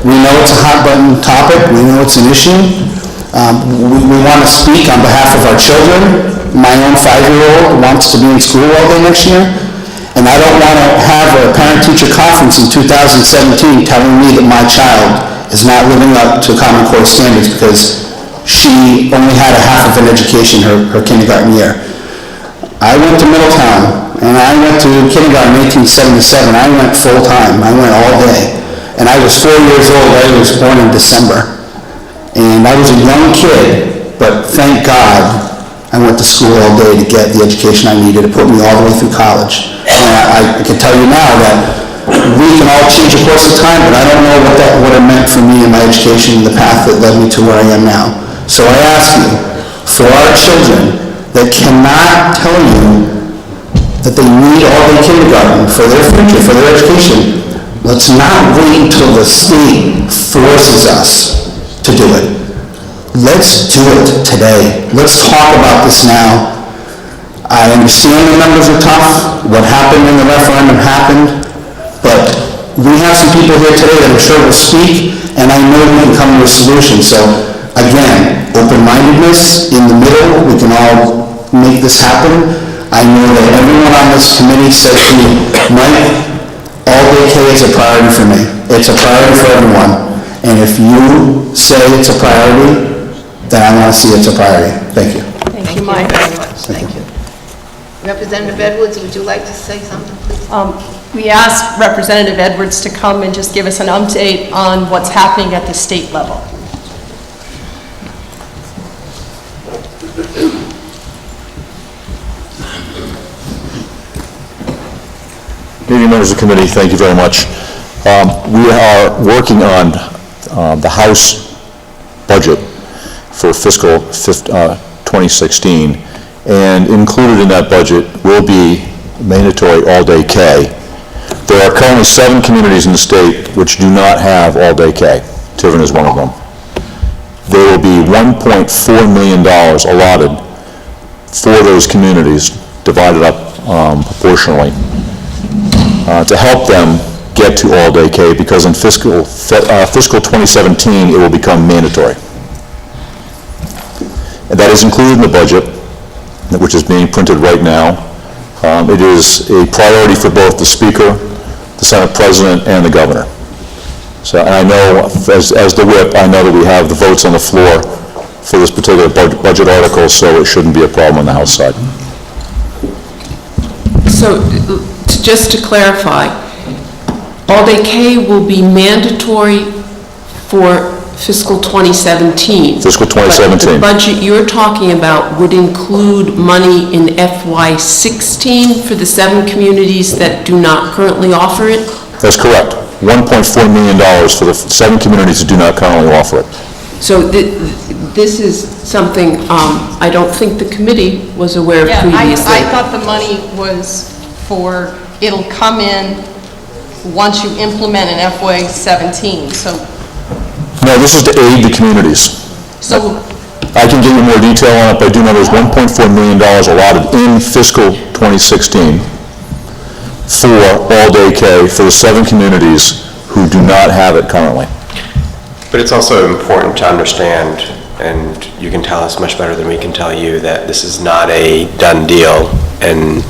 we know it's a hot button topic, we know it's an issue. We want to speak on behalf of our children. My own 5-year-old wants to be in school all day next year, and I don't want to have a parent-teacher conference in 2017 telling me that my child is not living up to Common Core standards because she only had a half of an education her kindergarten year. I went to Middletown, and I went to kindergarten in 1877. I went full-time. I went all day. And I was 4 years old. I was born in December. And I was a young kid, but thank God I went to school all day to get the education I needed to put me all the way through college. And I can tell you now that we can all change the course of time, but I don't know what it meant for me in my education and the path that led me to where I am now. So I ask you, for our children that cannot tell you that they need all-day kindergarten for their future, for their education, let's not wait until the state forces us to do it. Let's do it today. Let's talk about this now. I understand the numbers are tough. What happened in the referendum happened. But we have some people here today that I'm sure will speak, and I know we can come to a solution. So, again, open-mindedness in the middle. We can all make this happen. I know that everyone on this committee said to me, Mike, all-day K is a priority for me. It's a priority for everyone. And if you say it's a priority, then I want to see it's a priority. Thank you. Thank you, Mike. Very much. Thank you. Representative Edwards, would you like to say something, please? We asked Representative Edwards to come and just give us an update on what's happening at the state level. Meeting members of the committee, thank you very much. We are working on the House budget for fiscal 2016, and included in that budget will be mandatory all-day K. There are currently 7 communities in the state which do not have all-day K. Tiverton is one of them. There will be $1.4 million allotted for those communities, divided up proportionally, to help them get to all-day K, because in fiscal 2017 it will become mandatory. And that is included in the budget, which is being printed right now. It is a priority for both the Speaker, the Senate President, and the Governor. So, and I know, as the whip, I know that we have the votes on the floor for this particular budget article, so it shouldn't be a problem on the House side. So, just to clarify, all-day K will be mandatory for fiscal 2017. Fiscal 2017. But the budget you're talking about would include money in FY16 for the 7 communities that do not currently offer it? That's correct. $1.4 million for the 7 communities that do not currently offer it. So this is something I don't think the committee was aware of previously. I thought the money was for, it'll come in once you implement an FY17, so. No, this is to aid the communities. So I can give you more detail on it, but I do know there's $1.4 million allotted in fiscal 2016 for all-day K for the 7 communities who do not have it currently. But it's also important to understand, and you can tell us much better than we can tell you, that this is not a done deal. And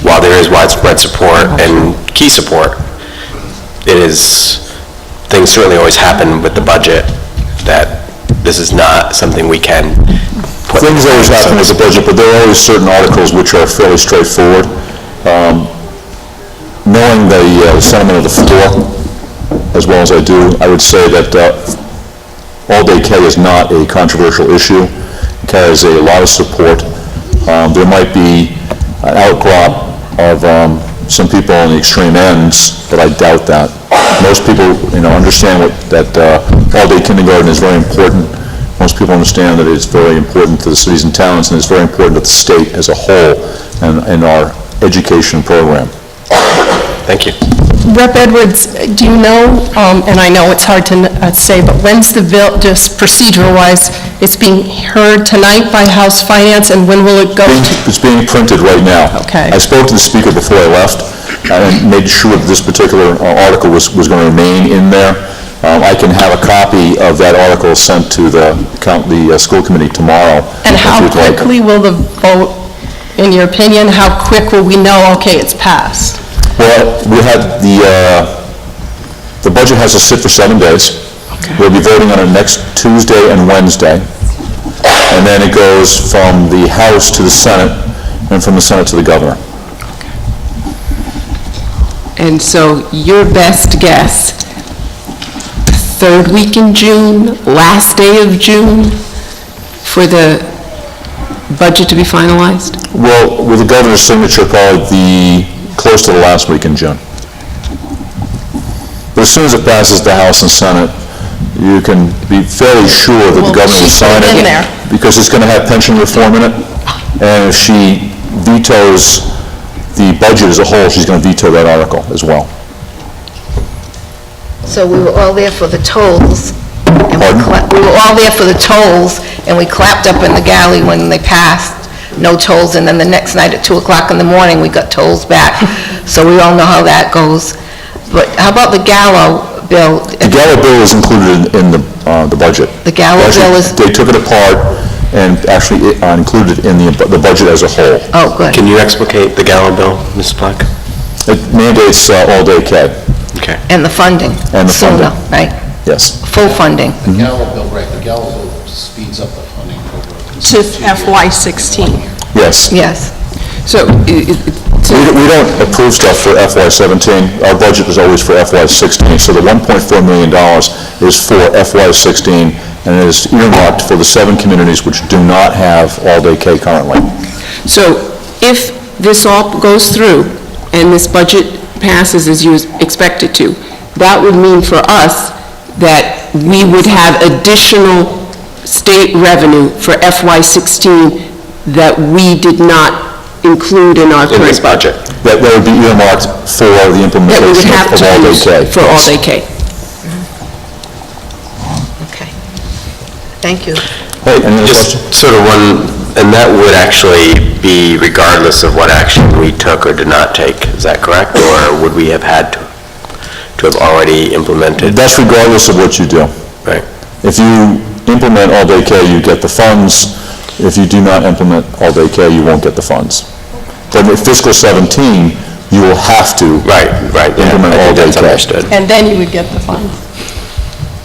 while there is widespread support and key support, it is, things certainly always happen with the budget, that this is not something we can put. Things always happen with the budget, but there are always certain articles which are fairly straightforward. Knowing the sentiment of the floor, as well as I do, I would say that all-day K is not a controversial issue. It carries a lot of support. There might be an outcrop of some people on the extreme ends, but I doubt that. Most people, understand that all-day kindergarten is very important. Most people understand that it's very important to the cities and towns, and it's very important to the state as a whole and our education program. Thank you. Rep. Edwards, do you know, and I know it's hard to say, but when's the bill, just procedural-wise, It's being heard tonight by House Finance, and when will it go to? It's being printed right now. Okay. I spoke to the speaker before I left, and made sure that this particular article was going to remain in there. I can have a copy of that article sent to the school committee tomorrow. And how quickly will the vote, in your opinion, how quick will we know, okay, it's passed? Well, we had the budget has to sit for 7 days. Okay. We'll be voting on it next Tuesday and Wednesday. And then it goes from the House to the Senate, and from the Senate to the governor. And so your best guess, third week in June, last day of June, for the budget to be finalized? Well, with the governor's signature, probably close to the last week in June. But as soon as it passes the House and Senate, you can be fairly sure that the governor will sign it, because it's going to have pension reform in it, and if she vetoes the budget as a whole, she's going to veto that article as well. So we were all there for the tolls, and we were all there for the tolls, and we clapped up in the galley when they passed no tolls, and then the next night at 2 o'clock in the morning, we got tolls back. So we all know how that goes. But how about the Gallo bill? The Gallo bill is included in the budget. The Gallo bill is... They took it apart and actually included it in the budget as a whole. Oh, good. Can you explicate the Gallo bill, Ms. Black? It mandates all-day K. Okay. And the funding. And the funding. Right? Yes. Full funding. The Gallo bill, right, the Gallo bill speeds up the funding program. To FY16. Yes. Yes. So... We don't approve stuff for FY17. Our budget is always for FY16. So the $1.4 million is for FY16, and it is earmarked for the 7 communities which do not have all-day K currently. So if this all goes through, and this budget passes as you expect it to, that would mean for us that we would have additional state revenue for FY16 that we did not include in our current budget. That would be earmarked for the implementation of all-day K. For all-day K. Okay. Thank you. Hey, any other Just questions? sort of one, and that would actually be regardless of what action we took or did not take, is that correct? Or would we have had to have already implemented? That's regardless of what you do. Right. If you implement all-day K, you get the funds. If you do not implement all-day K, you won't get the funds. But in fiscal 17, you will have to implement all-day K. Understood. And then you would get the funds.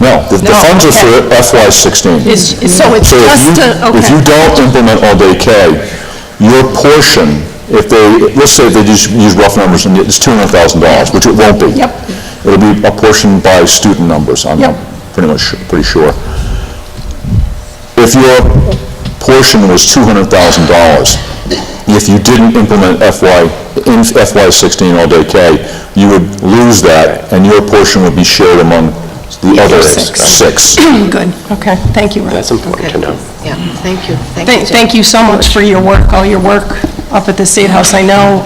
No, the funds are for FY16. So it's just If you don't implement all-day K, your portion, let's say they just use rough numbers and it's $200,000, which it won't be. Yep. It'll be apportioned by student numbers, I'm pretty sure. If your portion was $200,000, if you didn't implement FY16 all-day K, you would lose that, and your portion would be shared among the other six. Good, okay, thank you, Ron. That's important to know. Yeah, thank you. Thank you so much for your work, all your work up at the State House. I know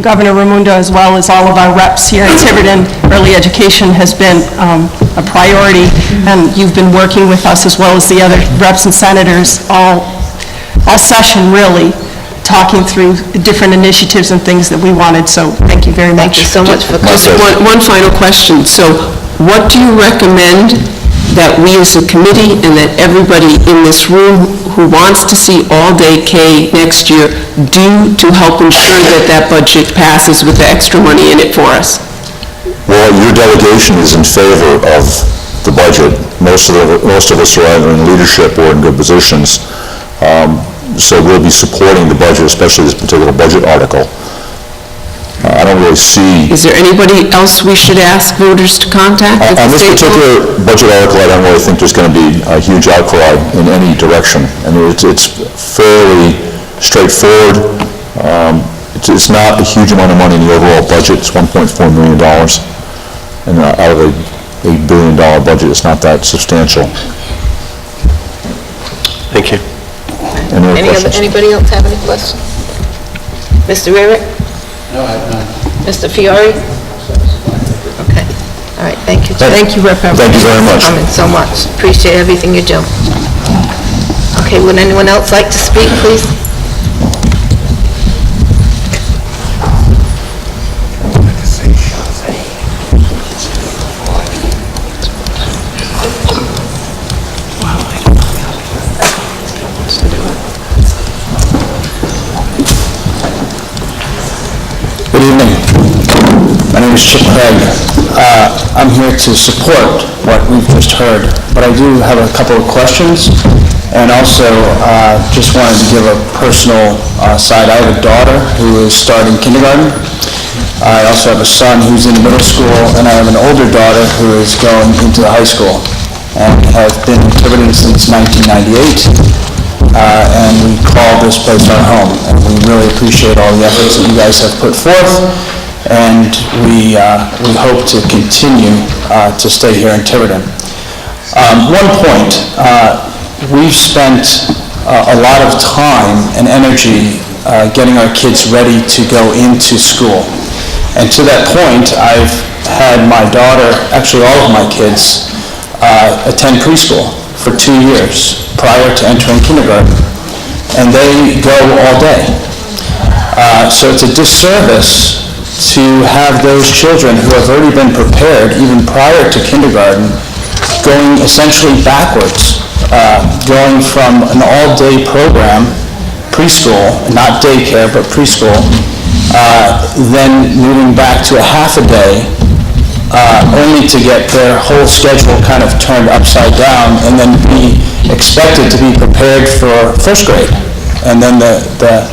Governor Raimundo, as well as all of our reps here in Tiverton, early education has been a priority, and you've been working with us as well as the other reps and senators all session, really, talking through the different initiatives and things that we wanted, so thank you very much. Thank you so much for coming. Just one final question. So what do you recommend that we as a committee and that everybody in this room who wants to see all-day K next year do to help ensure that that budget passes with the extra money in it for us? Well, your delegation is in favor of the budget. Most of us are either in leadership or in good positions. So we'll be supporting the budget, especially this particular budget article. I don't really see... Is there anybody else we should ask voters to contact? On this particular budget article, I don't really think there's going to be a huge outcry in any direction. I mean, it's fairly straightforward. It's not a huge amount of money in the overall budget. It's $1.4 million. And out of a $8 billion budget, it's not that substantial. Thank you. Anybody else have any questions? Mr. Rarick? No, I have none. Mr. Fiore? Okay. All right, thank you. Thank you, Rep. Thank you very much. Coming so much. Appreciate everything you do. Okay, would anyone else like to speak, please? Good evening. My name is Chip Craig. I'm here to support what we've just heard, but I do have a couple of questions, and also just wanted to give a personal side. I have a daughter who is starting kindergarten. I also have a son who's in middle school, and I have an older daughter who is going into high school, and have been in Tiverton since 1998. And we call this place our home, and we really appreciate all the efforts that you guys have put forth, and we hope to continue to stay here in Tiverton. One point, we've spent a lot of time and energy getting our kids ready to go into school, and to that point, I've had my daughter, actually all of my kids, attend preschool for 2 years prior to entering kindergarten, and they go all day. So it's a disservice to have those children who have already been prepared even prior to kindergarten going essentially backwards, going from an all-day program, preschool, not daycare, but preschool, then moving back to a half a day, only to get their whole schedule kind of turned upside down and then be expected to be prepared for first grade and then the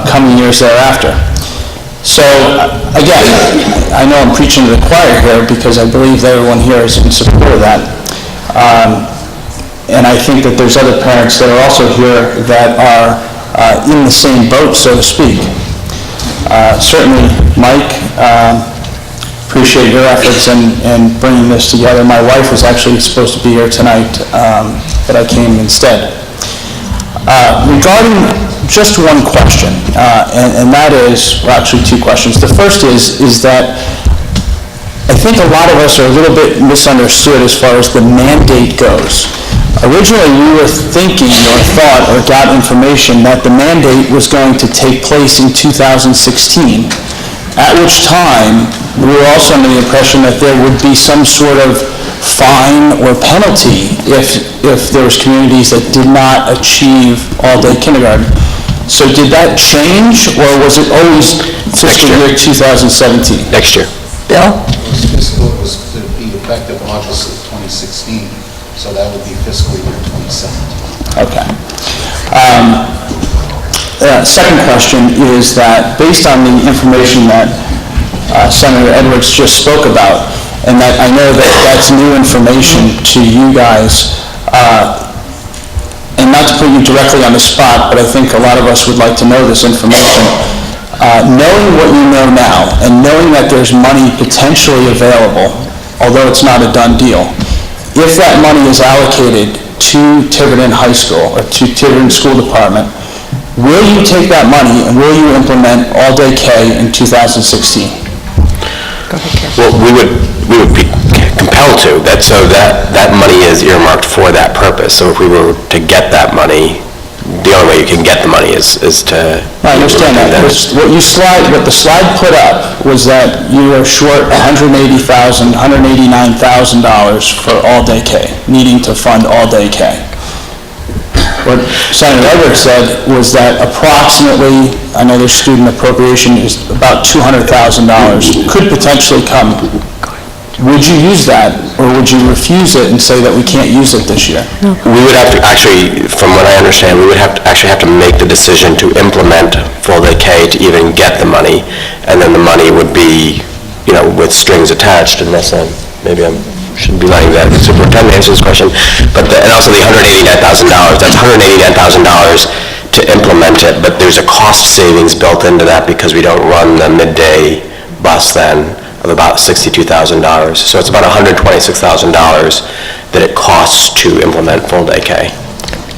coming years thereafter. So again, I know I'm preaching to the choir here because I believe that everyone here is in support of that. And I think that there's other parents that are also here that are in the same boat, so to speak. Certainly, Mike, appreciate your efforts in bringing this together. My wife was actually supposed to be here tonight, but I came instead. Regarding just one question, and that is, well, actually two questions. The first is that I think a lot of us are a little bit misunderstood as far as the mandate goes. Originally, we were thinking or thought or got information that the mandate was going to take place in 2016, at which time we were also under the impression that there would be some sort of fine or penalty if there was communities that did not achieve all-day kindergarten. So did that change, or was it always fiscal year 2017? Next year. Bill? Fiscal was to be effective August of 2016, so that would be fiscal year 2017. Okay. Second question is that, based on the information that Senator Edwards just spoke about, and that I know that that's new information to you guys, and not to put you directly on the spot, but I think a lot of us would like to know this information. Knowing what you know now, and knowing that there's money potentially available, although it's not a done deal, if that money is allocated to Tiverton High School or to Tiverton School Department, will you take that money and will you implement all-day K in 2016? Well, we would be compelled to. That money is earmarked for that purpose. So if we were to get that money, the only way you can get the money is to... I understand that. What the slide put up was that you are short $189,000 for all-day K, needing to fund all-day K. What Senator Edwards said was that approximately, I know their student appropriation is about $200,000, could potentially come. Would you use that, or would you refuse it and say that we can't use it this year? We would have to actually, from what I understand, we would have to make the decision to implement full-day K to even get the money, and then the money would be, with strings attached, and that's maybe I shouldn't be letting that superintendent answer this question, but and also the $189,000, that's $189,000 to implement it, but there's a cost savings built into that because we don't run the midday bus then, of about $62,000. So it's about $126,000 that it costs to implement full-day K.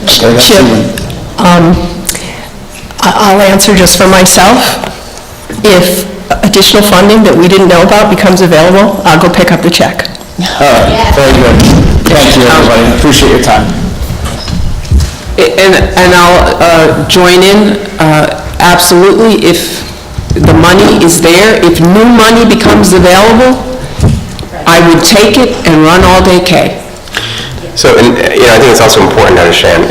Chip, I'll answer just for myself. If additional funding that we didn't know about becomes available, I'll go pick up the check. All right, very good. Thank you, everybody. Appreciate your time. And I'll join in, absolutely, if the money is there, if new money becomes available, I would take it and run all-day K. So, and, I think it's also important to understand,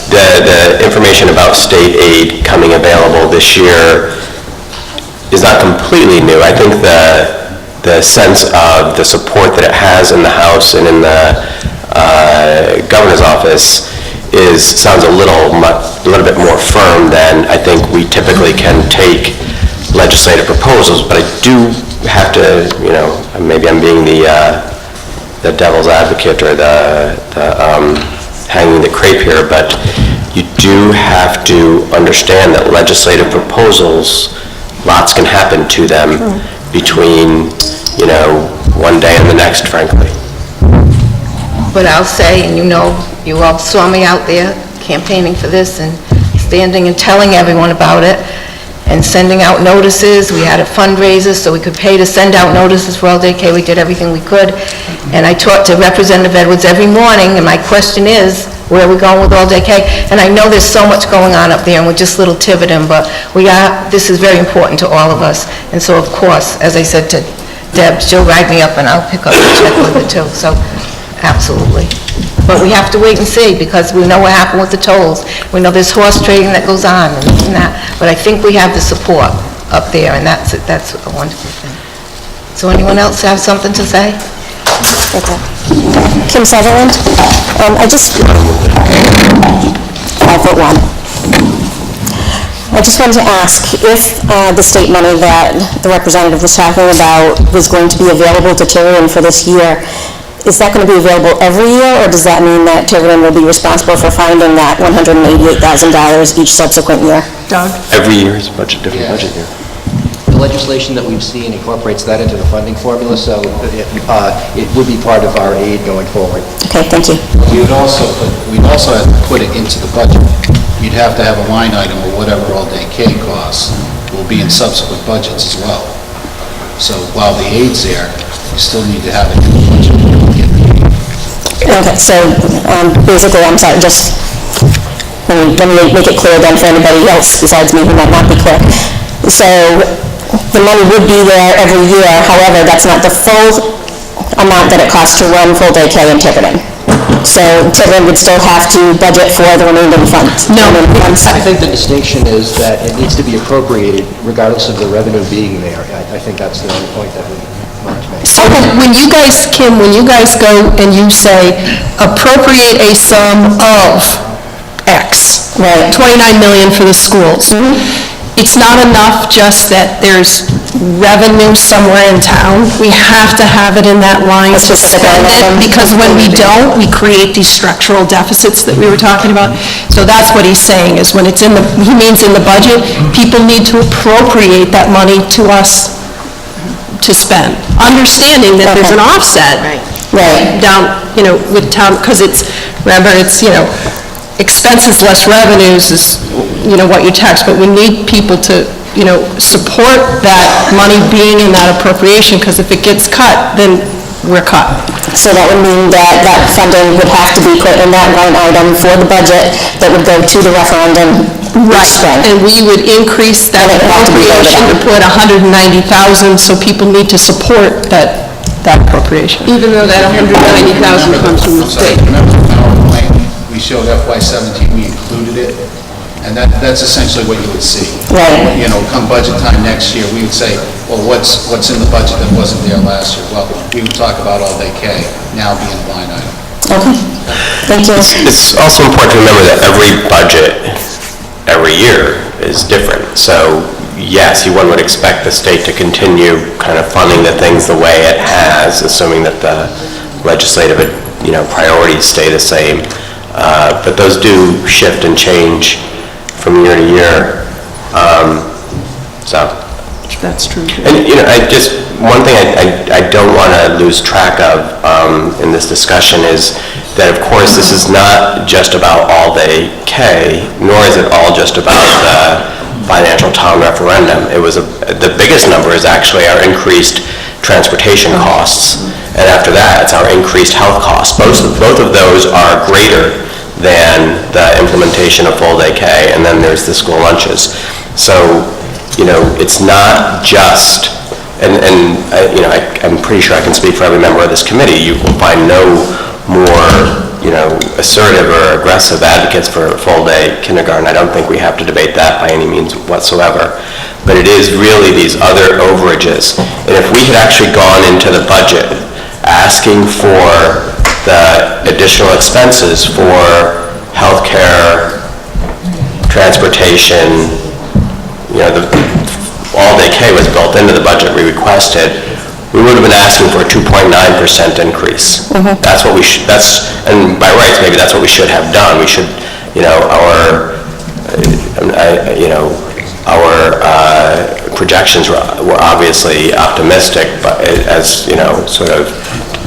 the information about state aid coming available this year is not completely new. I think the sense of the support that it has in the House and in the governor's office sounds a little bit more firm than I think we typically can take legislative proposals. But I do have to, maybe I'm being the devil's advocate or the hanging the crepe here, but you do have to understand that legislative proposals, lots can happen to them between, one day and the next, frankly. But I'll say, and you all saw me out there campaigning for this and standing and telling everyone about it and sending out notices. We had a fundraiser so we could pay to send out notices for all day K. We did everything we could. And I talked to Representative Edwards every morning, and my question is, where are we going with all day K? And I know there's so much going on up there, and we're just little Tiverton, but this is very important to all of us. And so, of course, as I said to Deb, she'll write me up and I'll pick up the check with it too. So, absolutely. But we have to wait and see, because we know what happened with the tolls. We know there's horse trading that goes on and this and that. But I think we have the support up there, and that's a wonderful thing. So anyone else have something to say? Okay. Kim Sutherland. I just wanted to ask if the state money that the representative was talking about was going to be available to Tiverton for this year. Is that going to be available every year, or does that mean that Tiverton will be responsible for finding that $188,000 each subsequent year? Doug? Every year is a different budget year. The legislation that we've seen incorporates that into the funding formula, so it would be part of our aid going forward. Okay, thank you. We'd also have to put it into the budget. You'd have to have a line item of whatever all-day K costs will be in subsequent budgets as well. So while the aid's there, you still need to have it in the budget. Okay, so basically, I'm sorry, just let me make it clear then for anybody else besides me who might not be clear. So the money would be there every year, however, that's not the full amount that it costs to run full-day K in Tiverton. So Tiverton would still have to budget for the remaining funds. No, I think the distinction is that it needs to be appropriated regardless of the revenue being there. I think that's the only point that we want to make. So when you guys go and you say, appropriate a sum of X, right. 29 million for the schools, it's not enough just that there's revenue somewhere in town. We have to have it in that line to spend it, because when we don't, we create these structural deficits that we were talking about. So that's what he's saying, is when it's he means in the budget, people need to appropriate that money to us to spend, understanding that there's an offset down, with town, because remember, expenses less revenues is, what you tax, but we need people to, support that money being in that appropriation, because if it gets cut, then we're cut. So that would mean that funding would have to be put in that line item for the budget that would go to the referendum. Right, and we would increase that appropriation to put $190,000, so people need to support that appropriation. Even though that $190,000 comes from the state. Remember in our plan, we showed FY17, we included it, and that's essentially what you would see. Right. Come budget time next year, we would say, well, what's in the budget that wasn't there last year? Well, we would talk about all-day K, now being a line item. Okay, thank you. It's also important to remember that every budget, every year, is different. So, yes, one would expect the state to continue kind of funding the things the way it has, assuming that the legislative, priorities stay the same. But those do shift and change from year to year. That's true. And, one thing I don't want to lose track of in this discussion is that, of course, this is not just about all-day K, nor is it all just about the financial town referendum. The biggest number is actually our increased transportation costs, and after that, it's our increased health costs. Both of those are greater than the implementation of full-day K, and then there's the school lunches. So, it's not just, I'm pretty sure I can speak for every member of this committee, you will find no more, assertive or aggressive advocates for full-day kindergarten. I don't think we have to debate that by any means whatsoever. But it is really these other overages. And if we had actually gone into the budget asking for the additional expenses for healthcare, transportation, the all-day K was built into the budget we requested, we would have been asking for a 2.9% increase. That's what we should, and by rights, maybe that's what we should have done. We should, our projections were obviously optimistic, but as, sort of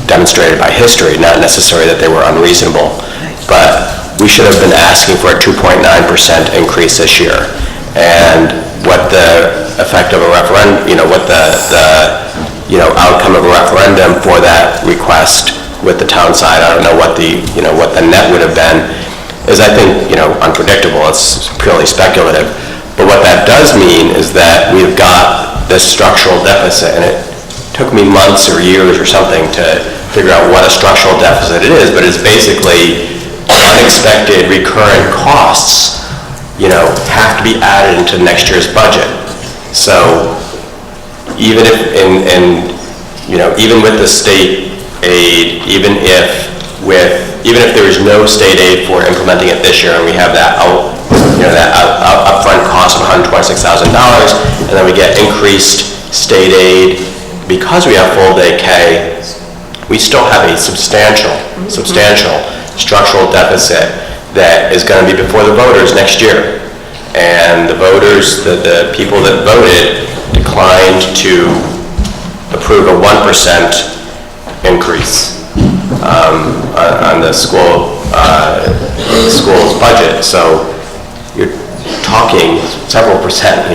demonstrated by history, not necessarily that they were unreasonable, but we should have been asking for a 2.9% increase this year. And what the effect of a referendum, what the outcome of a referendum for that request with the town side, I don't know what the, what the net would have been, is I think, unpredictable. It's purely speculative. But what that does mean is that we've got this structural deficit, and it took me months or years or something to figure out what a structural deficit it is, but it's basically unexpected recurrent costs, have to be added into next year's budget. So even if, even with the state aid, even if there is no state aid for implementing it this year, and we have that upfront cost of $126,000, and then we get increased state aid because we have full-day K, we still have a substantial structural deficit that is going to be before the voters next year. And the voters, the people that voted, declined to approve a 1% increase on the school's budget. So you're talking several percent,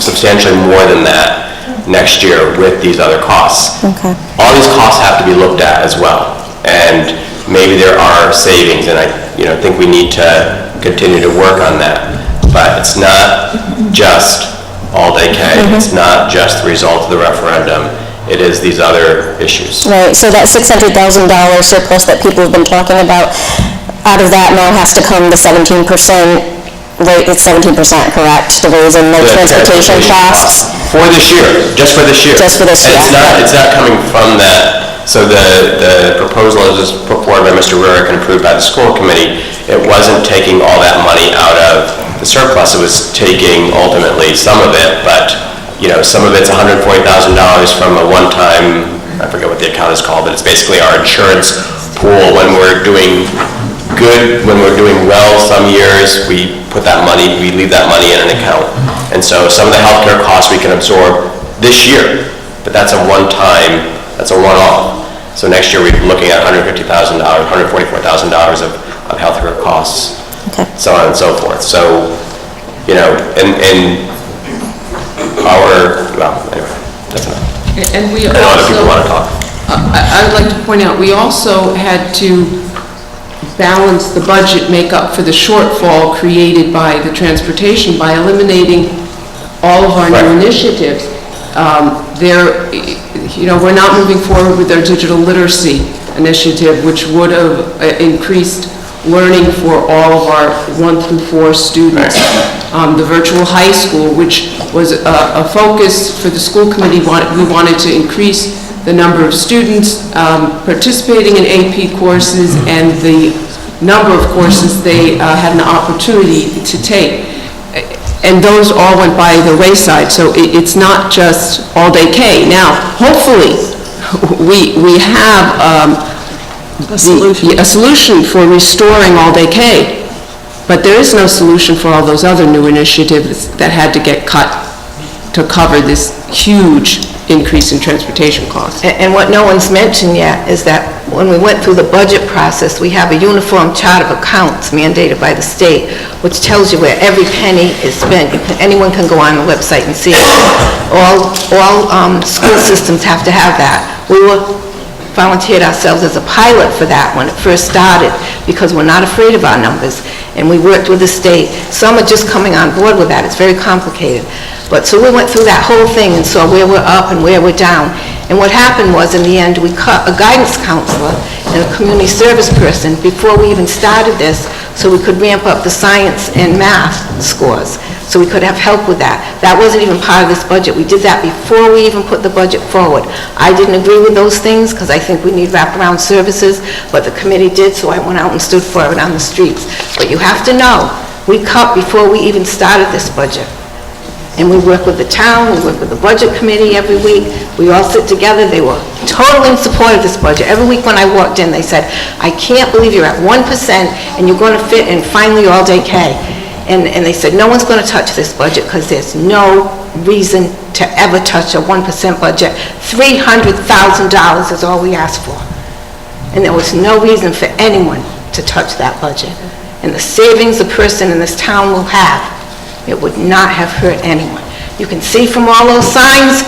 substantially more than that next year with these other costs. All these costs have to be looked at as well. And maybe there are savings, and I think we need to continue to work on that. But it's not just all-day K. It's not just the result of the referendum. It is these other issues. Right, so that $600,000 surplus that people have been talking about, out of that now has to come the 17% rate. It's 17%, correct? The raise in the transportation costs? For this year, just for this year. Just for this year. It's not coming from that. So the proposal is put forward by Mr. Rurick and approved by the school committee. It wasn't taking all that money out of the surplus. It was taking ultimately some of it, but some of it's $140,000 from a one-time, I forget what the account is called, but it's basically our insurance pool. When we're doing good, when we're doing well some years, we put that money, we leave that money in an account. And so some of the healthcare costs we can absorb this year, but that's a one-time, that's a one-off. So next year we're looking at $150,000, $144,000 of healthcare costs, so on and so forth. So, and anyway, that's enough. And we I know other people want to talk. I'd like to point out, we also had to balance the budget, make up for the shortfall created by the transportation by eliminating all of our new initiatives. We're not moving forward with our digital literacy initiative, which would have increased learning for all of our 1 through 4 students. The virtual high school, which was a focus for the school committee, we wanted to increase the number of students participating in AP courses and the number of courses they had an opportunity to take. And those all went by the wayside, so it's not just all-day K. Now, hopefully, we have a solution for restoring all-day K, but there is no solution for all those other new initiatives that had to get cut to cover this huge increase in transportation costs. And what no one's mentioned yet is that when we went through the budget process, we have a uniform chart of accounts mandated by the state, which tells you where every penny is spent. Anyone can go on the website and see it. All school systems have to have that. We were volunteered ourselves as a pilot for that when it first started, because we're not afraid of our numbers. And we worked with the state. Some are just coming on board with that. It's very complicated. But so we went through that whole thing and saw where we're up and where we're down. And what happened was, in the end, we cut a guidance counselor and a community service person before we even started this, so we could ramp up the science and math scores, so we could have help with that. That wasn't even part of this budget. We did that before we even put the budget forward. I didn't agree with those things, because I think we need wraparound services, but the committee did, so I went out and stood for it on the streets. But you have to know, we cut before we even started this budget. And we work with the town, we work with the budget committee every week. We all sit together. They were totally in support of this budget. Every week when I walked in, they said, I can't believe you're at 1% and you're going to fit in finally all-day K. And they said, no one's going to touch this budget because there's no reason to ever touch a 1% budget. $300,000 is all we asked for. And there was no reason for anyone to touch that budget. And the savings a person in this town will have, it would not have hurt anyone. You can see from all those signs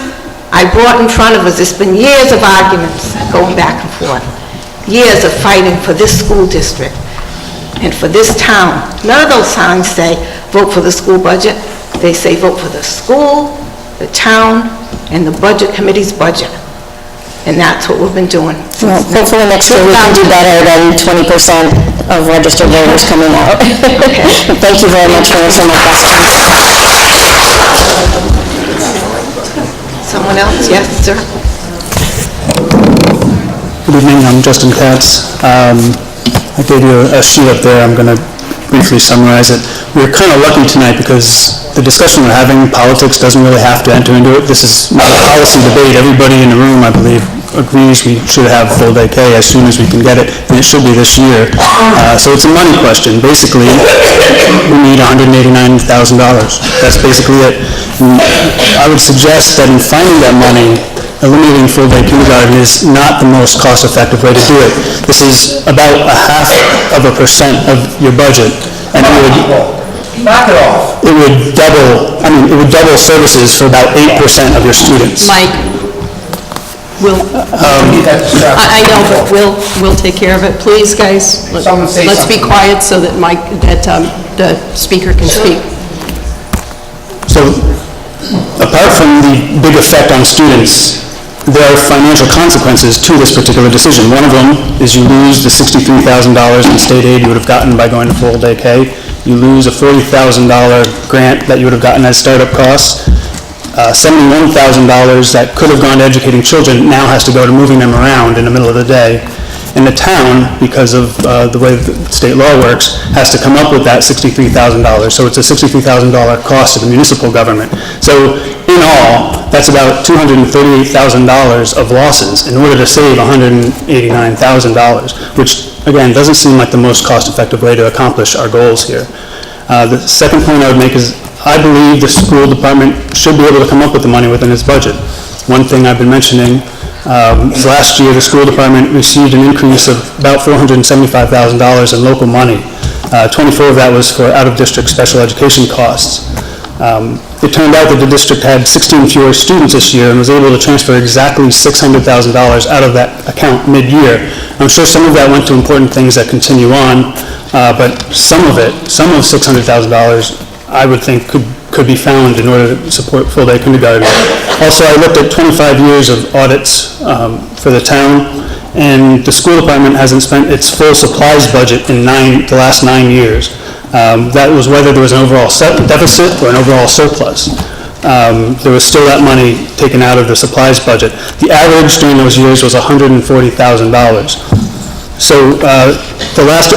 I brought in front of us, it's been years of arguments going back and forth, years of fighting for this school district and for this town. None of those signs say vote for the school budget. They say vote for the school, the town, and the budget committee's budget. And that's what we've been doing. Well, hopefully next year we can do better than 20% of registered voters coming out. Thank you very much for answering my questions. Someone else? Yes, sir. Good evening, I'm Justin Katz. I gave you a sheet up there. I'm going to briefly summarize it. We're kind of lucky tonight because the discussion we're having, politics doesn't really have to enter into it. This is not a policy debate. Everybody in the room, I believe, agrees we should have full-day K as soon as we can get it, and it should be this year. So it's a money question. Basically, we need $189,000. That's basically it. And I would suggest that in finding that money, eliminating full-day kindergarten is not the most cost-effective way to do it. This is about 0.5% of your budget, and it would knock it off. It would double. I mean, it would double services for about 8% of your students. Mike, I know, but we'll take care of it. Please, guys, let's be quiet so that the speaker can speak. So, apart from the big effect on students, there are financial consequences to this particular decision. One of them is you lose the $63,000 in state aid you would have gotten by going to full-day K. You lose a $40,000 grant that you would have gotten as startup costs. $71,000 that could have gone to educating children now has to go to moving them around in the middle of the day. And the town, because of the way the state law works, has to come up with that $63,000. So it's a $63,000 cost to the municipal government. So in all, that's about $238,000 of losses in order to save $189,000, which, again, doesn't seem like the most cost-effective way to accomplish our goals here. The second point I would make is I believe the school department should be able to come up with the money within its budget. One thing I've been mentioning last year, the school department received an increase of about $475,000 in local money. 24 of that was for out-of-district special education costs. It turned out that the district had 16 fewer students this year and was able to transfer exactly $600,000 out of that account mid-year. I'm sure some of that went to important things that continue on, but some of $600,000, I would think could be found in order to support full-day kindergarten. Also, I looked at 25 years of audits for the town, and the school department hasn't spent its full supplies budget in the last 9 years. That was whether there was an overall deficit or an overall surplus. There was still that money taken out of the supplies budget. The average during those years was $140,000. So the last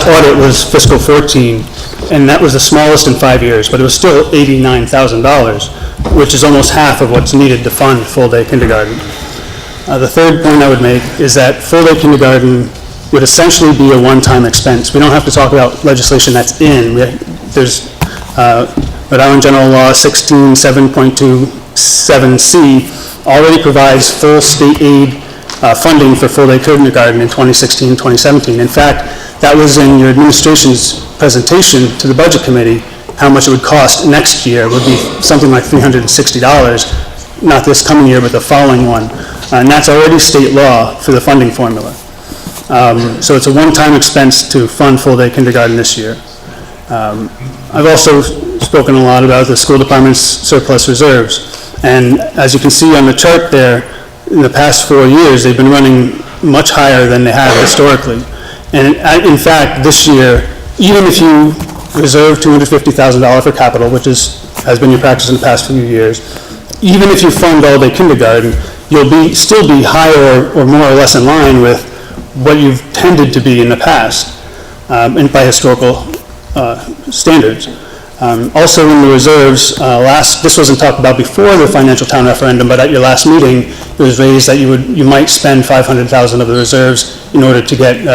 audit was fiscal 14, and that was the smallest in 5 years, but it was still $89,000, which is almost half of what's needed to fund full-day kindergarten. The third point I would make is that full-day kindergarten would essentially be a one-time expense. We don't have to talk about legislation that's in. There's Rhode Island General Law 16.727C already provides full state aid funding for full-day kindergarten in 2016-2017. In fact, that was in your administration's presentation to the budget committee. How much it would cost next year would be something like $360, not this coming year, but the following one. and that's already state law for the funding formula. So it's a one-time expense to fund full-day kindergarten this year. I've also spoken a lot about the school department's surplus reserves, and as you can see on the chart there, in the past 4 years, they've been running much higher than they have historically. And in fact, this year, even if you reserve $250,000 for capital, which has been your practice in the past few years, even if you fund all-day kindergarten, you'll still be higher or more or less in line with what you've tended to be in the past, and by historical standards. Also in the reserves, this wasn't talked about before the financial town referendum, but at your last meeting, it was raised that you might spend $500,000 of the reserves in order to get,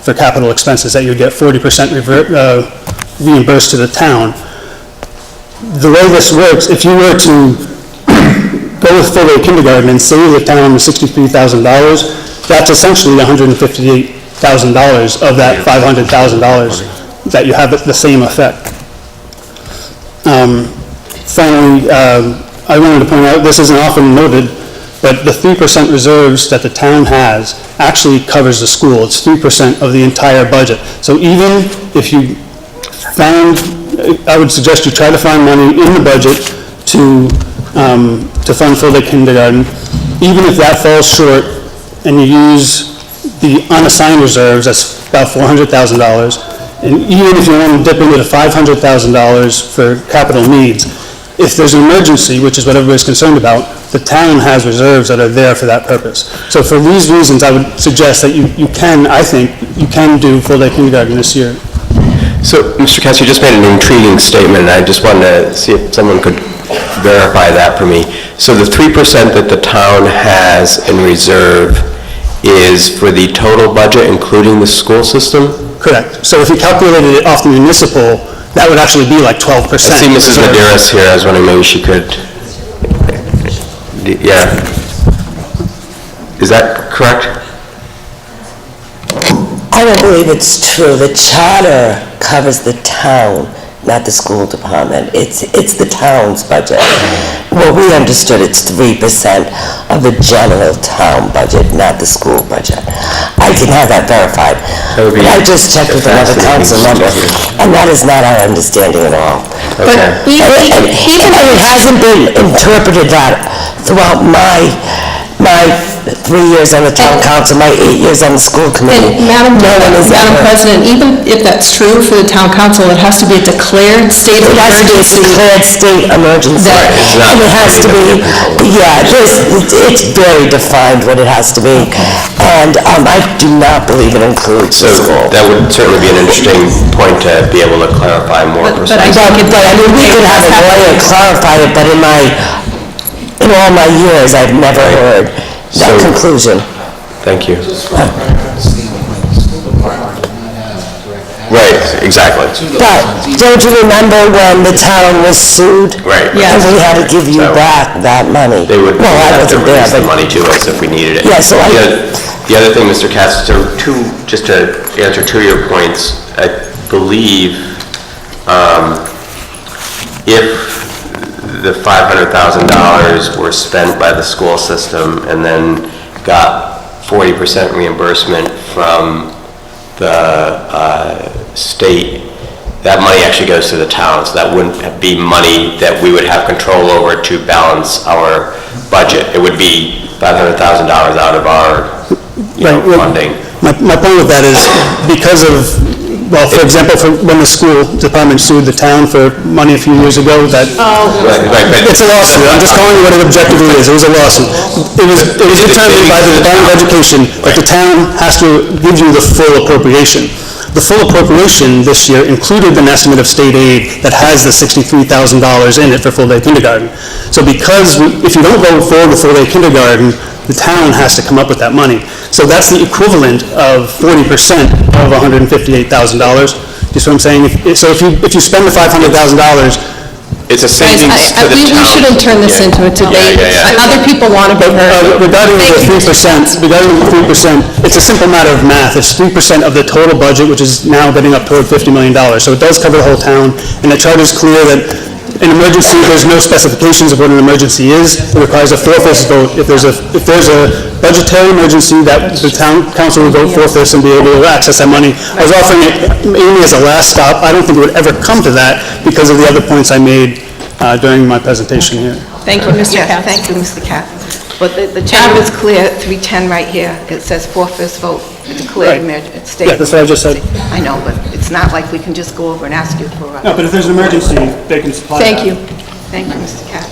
for capital expenses, that you would get 40% reimbursed to the town. The way this works, if you were to go with full-day kindergarten and save the town the $63,000, that's essentially $158,000 of that $500,000 that you have the same effect. Finally, I wanted to point out, this isn't often noted, but the 3% reserves that the town has actually covers the school. It's 3% of the entire budget. So even if you I would suggest you try to find money in the budget to fund full-day kindergarten. Even if that falls short and you use the unassigned reserves, that's about $400,000. And even if you want to dip into the $500,000 for capital needs, if there's an emergency, which is what everybody's concerned about, the town has reserves that are there for that purpose. So for these reasons, I would suggest that I think you can do full-day kindergarten this year. So, Mr. Katz, you just made an intriguing statement, and I just wanted to see if someone could verify that for me. So the 3% that the town has in reserve is for the total budget, including the school system? Correct. So if you calculated it off the municipal, that would actually be like 12%. I see Mrs. Medeiros here. I was wondering maybe she could, yeah. Is that correct? I don't believe it's true. The charter covers the town, not the school department. It's the town's budget. Well, we understood it's 3% of the general town budget, not the school budget. I can have that verified. But I just checked with another council member, and that is not our understanding at all. Okay. And it hasn't been interpreted that throughout my 3 years on the town council, my 8 years on the school committee. And Madam President, even if that's true for the town council, it has to be a declared state of emergency. It has to be a declared state emergency. And it has to be, it's very defined what it has to be. And I do not believe it includes the school. That would certainly be an interesting point to be able to clarify more precisely. But I mean, we could have a lawyer clarify it, but in all my years, I've never heard that conclusion. Thank you. Right, exactly. But don't you remember when the town was sued? Right. And we had to give you back that money. They would have to release the money to us if we needed it. Yeah, so the other thing, Mr. Katz, just to answer two of your points, I believe if the $500,000 were spent by the school system and then got 40% reimbursement from the state, that money actually goes to the town, so that wouldn't be money that we would have control over to balance our budget. It would be $500,000 out of our funding. My point with that is because of, well, for example, when the school department sued the town for money a few years ago, that it's a lawsuit. I'm just calling it what it objectively is. It was a lawsuit. It was determined by the Department of Education that the town has to give you the full appropriation. The full appropriation this year included an estimate of state aid that has the $63,000 in it for full-day kindergarten. So because if you don't go forward with full-day kindergarten, the town has to come up with that money. So that's the equivalent of 40% of $158,000. Do you see what I'm saying? So if you spend the $500,000, it's a savings to the town. We shouldn't turn this into a debate. Other people want to be heard. Regarding the 3%, it's a simple matter of math. It's 3% of the total budget, which is now getting up toward $50 million. So it does cover the whole town, and the chart is clear that an emergency, there's no specifications of what an emergency is. It requires a four-fifths vote. If there's a budgetary emergency, that the town council will vote four-fifths and be able to access that money. I was offering it mainly as a last stop. I don't think it would ever come to that because of the other points I made during my presentation here. Thank you, Mr. Katz. Thank you, Mr. Katz. But the chamber is clear, 310 right here, it says four-fifths vote, declared emergency. Yeah, that's what I just said. I know, but it's not like we can just go over and ask you for... No, but if there's an emergency, they can supply that. Thank you. Thank you, Mr. Katz.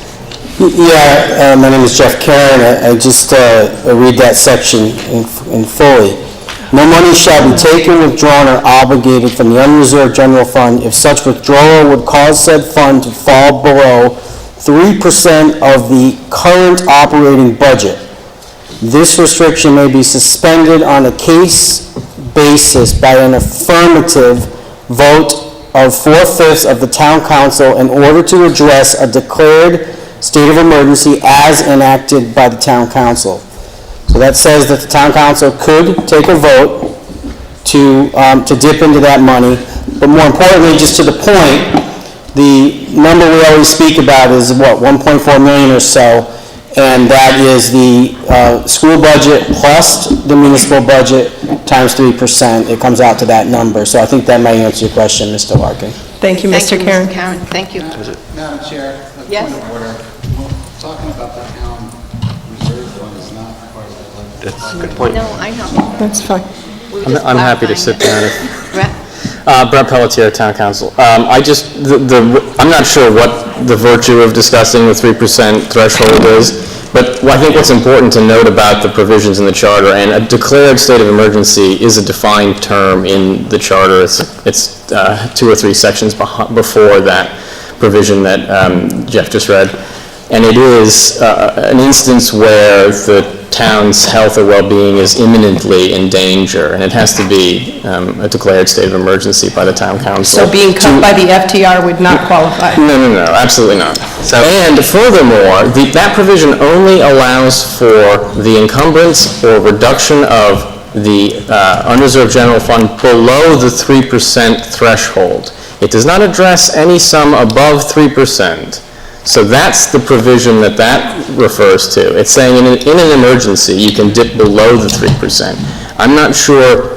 Yeah, my name is Jeff Karen. I just read that section in fully. No money shall be taken, withdrawn, or obligated from the unreserved general fund if such withdrawal would cause said fund to fall below 3% of the current operating budget. This restriction may be suspended on a case basis by an affirmative vote of 4/5 of the town council in order to address a declared state of emergency as enacted by the town council. So that says that the town council could take a vote to dip into that money, but more importantly, just to the point, the number we always speak about is what, 1.4 million or so, and that is the school budget plus the municipal budget times 3%. It comes out to that number. So I think that might answer your question, Mr. Larkin. Thank you, Mr. Karen. Thank you. Madam Chair, a Yes. point of order. Talking about the town reserve fund is not part of the budget. That's a good point. No, I know. That's fine. I'm happy to sit down. Brett? Brett Pelletier, Town Council. I'm not sure what the virtue of discussing the 3% threshold is, but I think what's important to note about the provisions in the charter, and a declared state of emergency is a defined term in the charter. It's 2 or 3 sections before that provision that Jeff just read. And it is an instance where the town's health or well-being is imminently in danger, and it has to be a declared state of emergency by the town council. So being cut by the FTR would not qualify? No, absolutely not. And furthermore, that provision only allows for the encumbrance or reduction of the unreserved general fund below the 3% threshold. It does not address any sum above 3%. So that's the provision that refers to. It's saying in an emergency, you can dip below the 3%. I'm not sure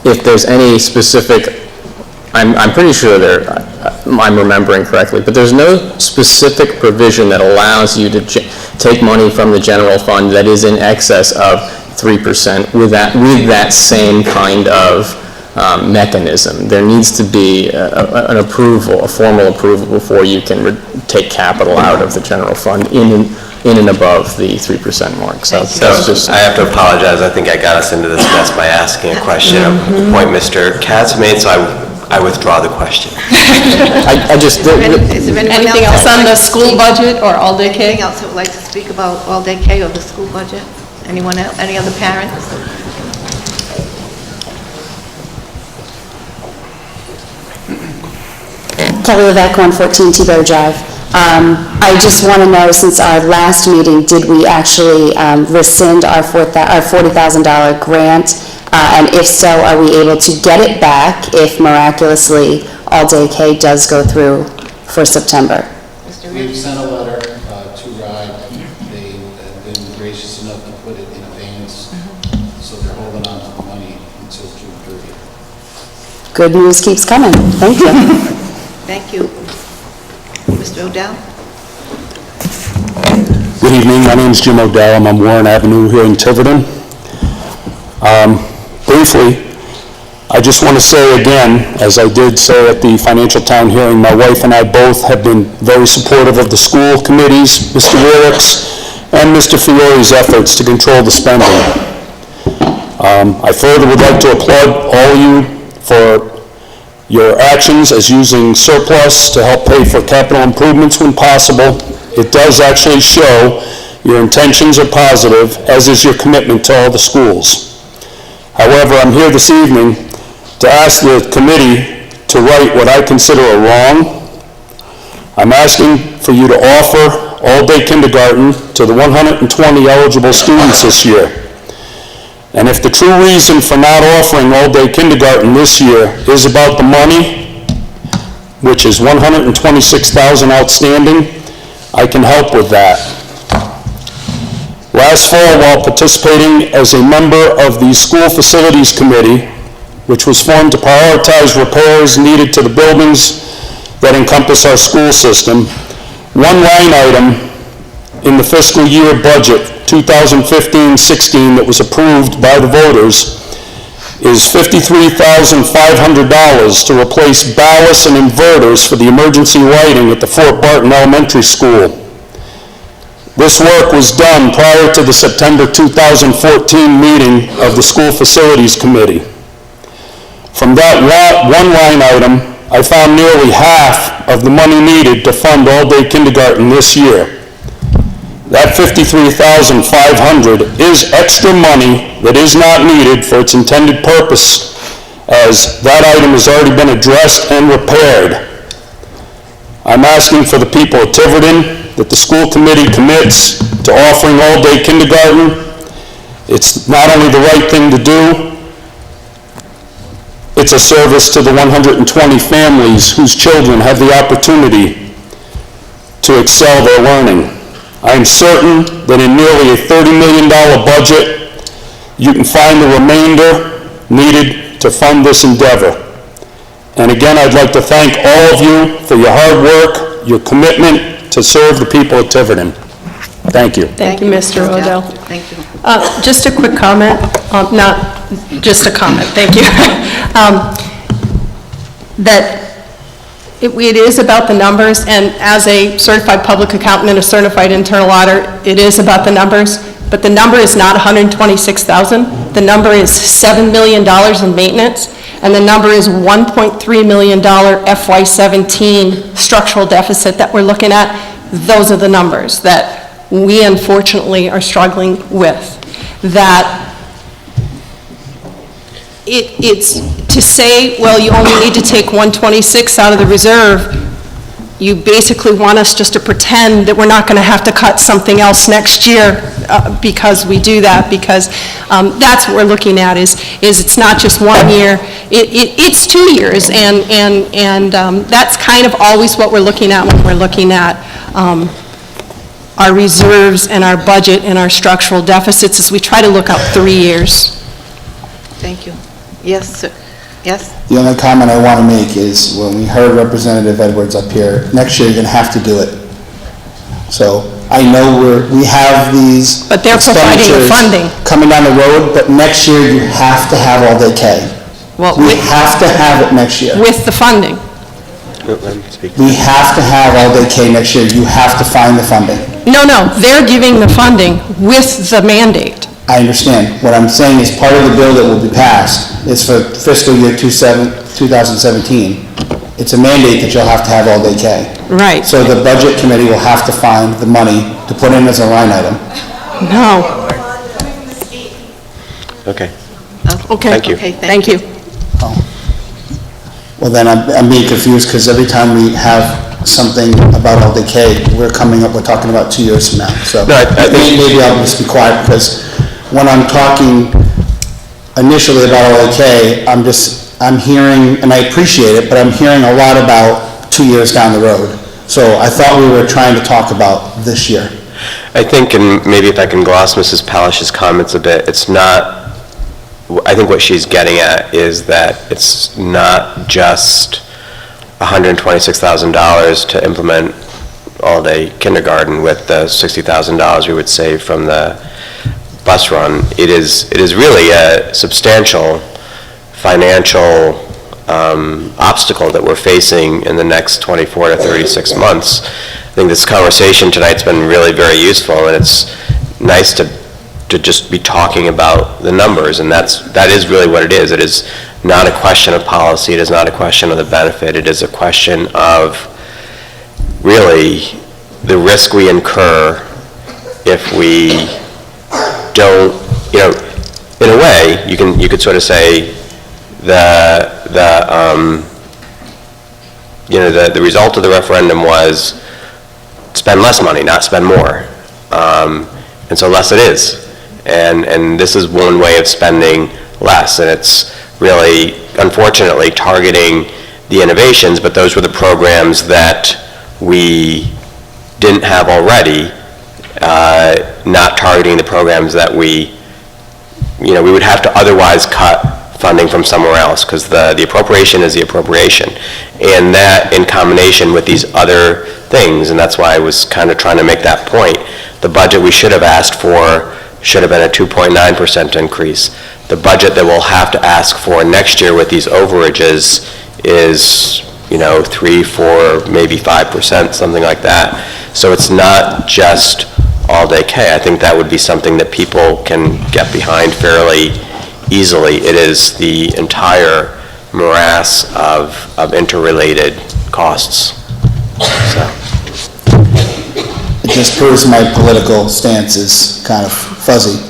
if there's any specific, I'm pretty sure I'm remembering correctly, but there's no specific provision that allows you to take money from the general fund that is in excess of 3% with that same kind of mechanism. There needs to be an approval, a formal approval, before you can take capital out of the general fund in and above the 3% mark. So that's just... I have to apologize. I think I got us into this mess by asking a question of the point Mr. Katz made, so I withdraw the question. Is there Anything else on the school budget or all-day K? Anything else that would like to speak about all-day K or the school budget? Anyone else, any other parents? Kelly Levesque, 114 Tiverton Drive. I just want to know, since our last meeting, did we actually rescind our $40,000 grant? And if so, are we able to get it back if miraculously all-day K does go through for September? We've sent a letter to RIDE. They've been gracious enough to put it in advance, so they're holding on to the money until June 30th. Good news keeps coming. Thank you. Thank you. Mr. O'Dell? Good evening, my name is Jim O'Dell. I'm on Warren Avenue here in Tiverton. Briefly, I just want to say again, as I did say at the Financial Town hearing, my wife and I both have been very supportive of the school committees, Mr. Willick's and Mr. Fiore's efforts to control the spending. I further would like to applaud all of you for your actions as using surplus to help pay for capital improvements when possible. It does actually show your intentions are positive, as is your commitment to all the schools. However, I'm here this evening to ask the committee to right what I consider a wrong. I'm asking for you to offer all-day kindergarten to the 120 eligible students this year. And if the true reason for not offering all-day kindergarten this year is about the money, which is $126,000 outstanding, I can help with that. Last fall, while participating as a member of the School Facilities Committee, which was formed to prioritize repairs needed to the buildings that encompass our school system, one line item in the fiscal year budget 2015-16 that was approved by the voters is $53,500 to replace ballasts and inverters for the emergency lighting at the Fort Barton Elementary School. This work was done prior to the September 2014 meeting of the School Facilities Committee. From that one line item, I found nearly half of the money needed to fund all-day kindergarten this year. That $53,500 is extra money that is not needed for its intended purpose, as that item has already been addressed and repaired. I'm asking for the people of Tiverton that the school committee commits to offering all-day kindergarten. It's not only the right thing to do, it's a service to the 120 families whose children have the opportunity to excel their learning. I am certain that in nearly a $30 million budget, you can find the remainder needed to fund this endeavor. And again, I'd like to thank all of you for your hard work, your commitment to serve the people of Tiverton. Thank you. Thank you, Mr. Odell. Thank you. Just a quick comment, not just a comment, thank you. That it is about the numbers, and as a certified public accountant and a certified internal auditor, it is about the numbers, but the number is not $126,000. The number is $7 million in maintenance, and the number is $1.3 million FY17 structural deficit that we're looking at. Those are the numbers that we unfortunately are struggling with. That it's to say, well, you only need to take 126 out of the reserve. You basically want us just to pretend that we're not going to have to cut something else next year because we do that, because that's what we're looking at is it's not just 1 year, it's 2 years, and that's kind of always what we're looking at when we're looking at our reserves and our budget and our structural deficits, is we try to look out 3 years. Thank you. Yes, sir. Yes? The only comment I want to make is, when we heard Representative Edwards up here, next year you're going to have to do it. So I know we have these But they're providing the funding. Coming down the road, but next year you have to have all-day K. Well, we have to have it next year. With the funding. We have to have all-day K next year. You have to find the funding. No, they're giving the funding with the mandate. I understand. What I'm saying is part of the bill that will be passed is for fiscal year 2017. It's a mandate that you'll have to have all-day K. Right. So the budget committee will have to find the money to put in as a line item. No. Okay. Okay. Thank you. Okay, Thank you. Well, then I'm being confused, because every time we have something about all-day K, we're talking about 2 years from now. So No, I think- maybe I'll just be quiet, because when I'm talking initially about all-day K, I'm hearing, and I appreciate it, but I'm hearing a lot about 2 years down the road. So I thought we were trying to talk about this year. I think, and maybe if I can gloss Mrs. Palish's comments a bit, it's not, I think what she's getting at is that it's not just $126,000 to implement all-day kindergarten with the $60,000 we would save from the bus run. It is really a substantial financial obstacle that we're facing in the next 24 to 36 months. I think this conversation tonight's been really very useful, and it's nice to just be talking about the numbers, and that is really what it is. It is not a question of policy, it is not a question of the benefit, it is a question of really the risk we incur if we don't, in a way, you could sort of say the result of the referendum was spend less money, not spend more. And so less it is. And this is one way of spending less, and it's really, unfortunately, targeting the innovations, but those were the programs that we didn't have already, not targeting the programs that we would have to otherwise cut funding from somewhere else, because the appropriation is the appropriation. And that in combination with these other things, and that's why I was kind of trying to make that point, the budget we should have asked for should have been a 2.9% increase. The budget that we'll have to ask for next year with these overages is, 3, 4, maybe 5%, something like that. So it's not just all-day K. I think that would be something that people can get behind fairly easily. It is the entire morass of interrelated costs. So. It just proves my political stance is kind of fuzzy.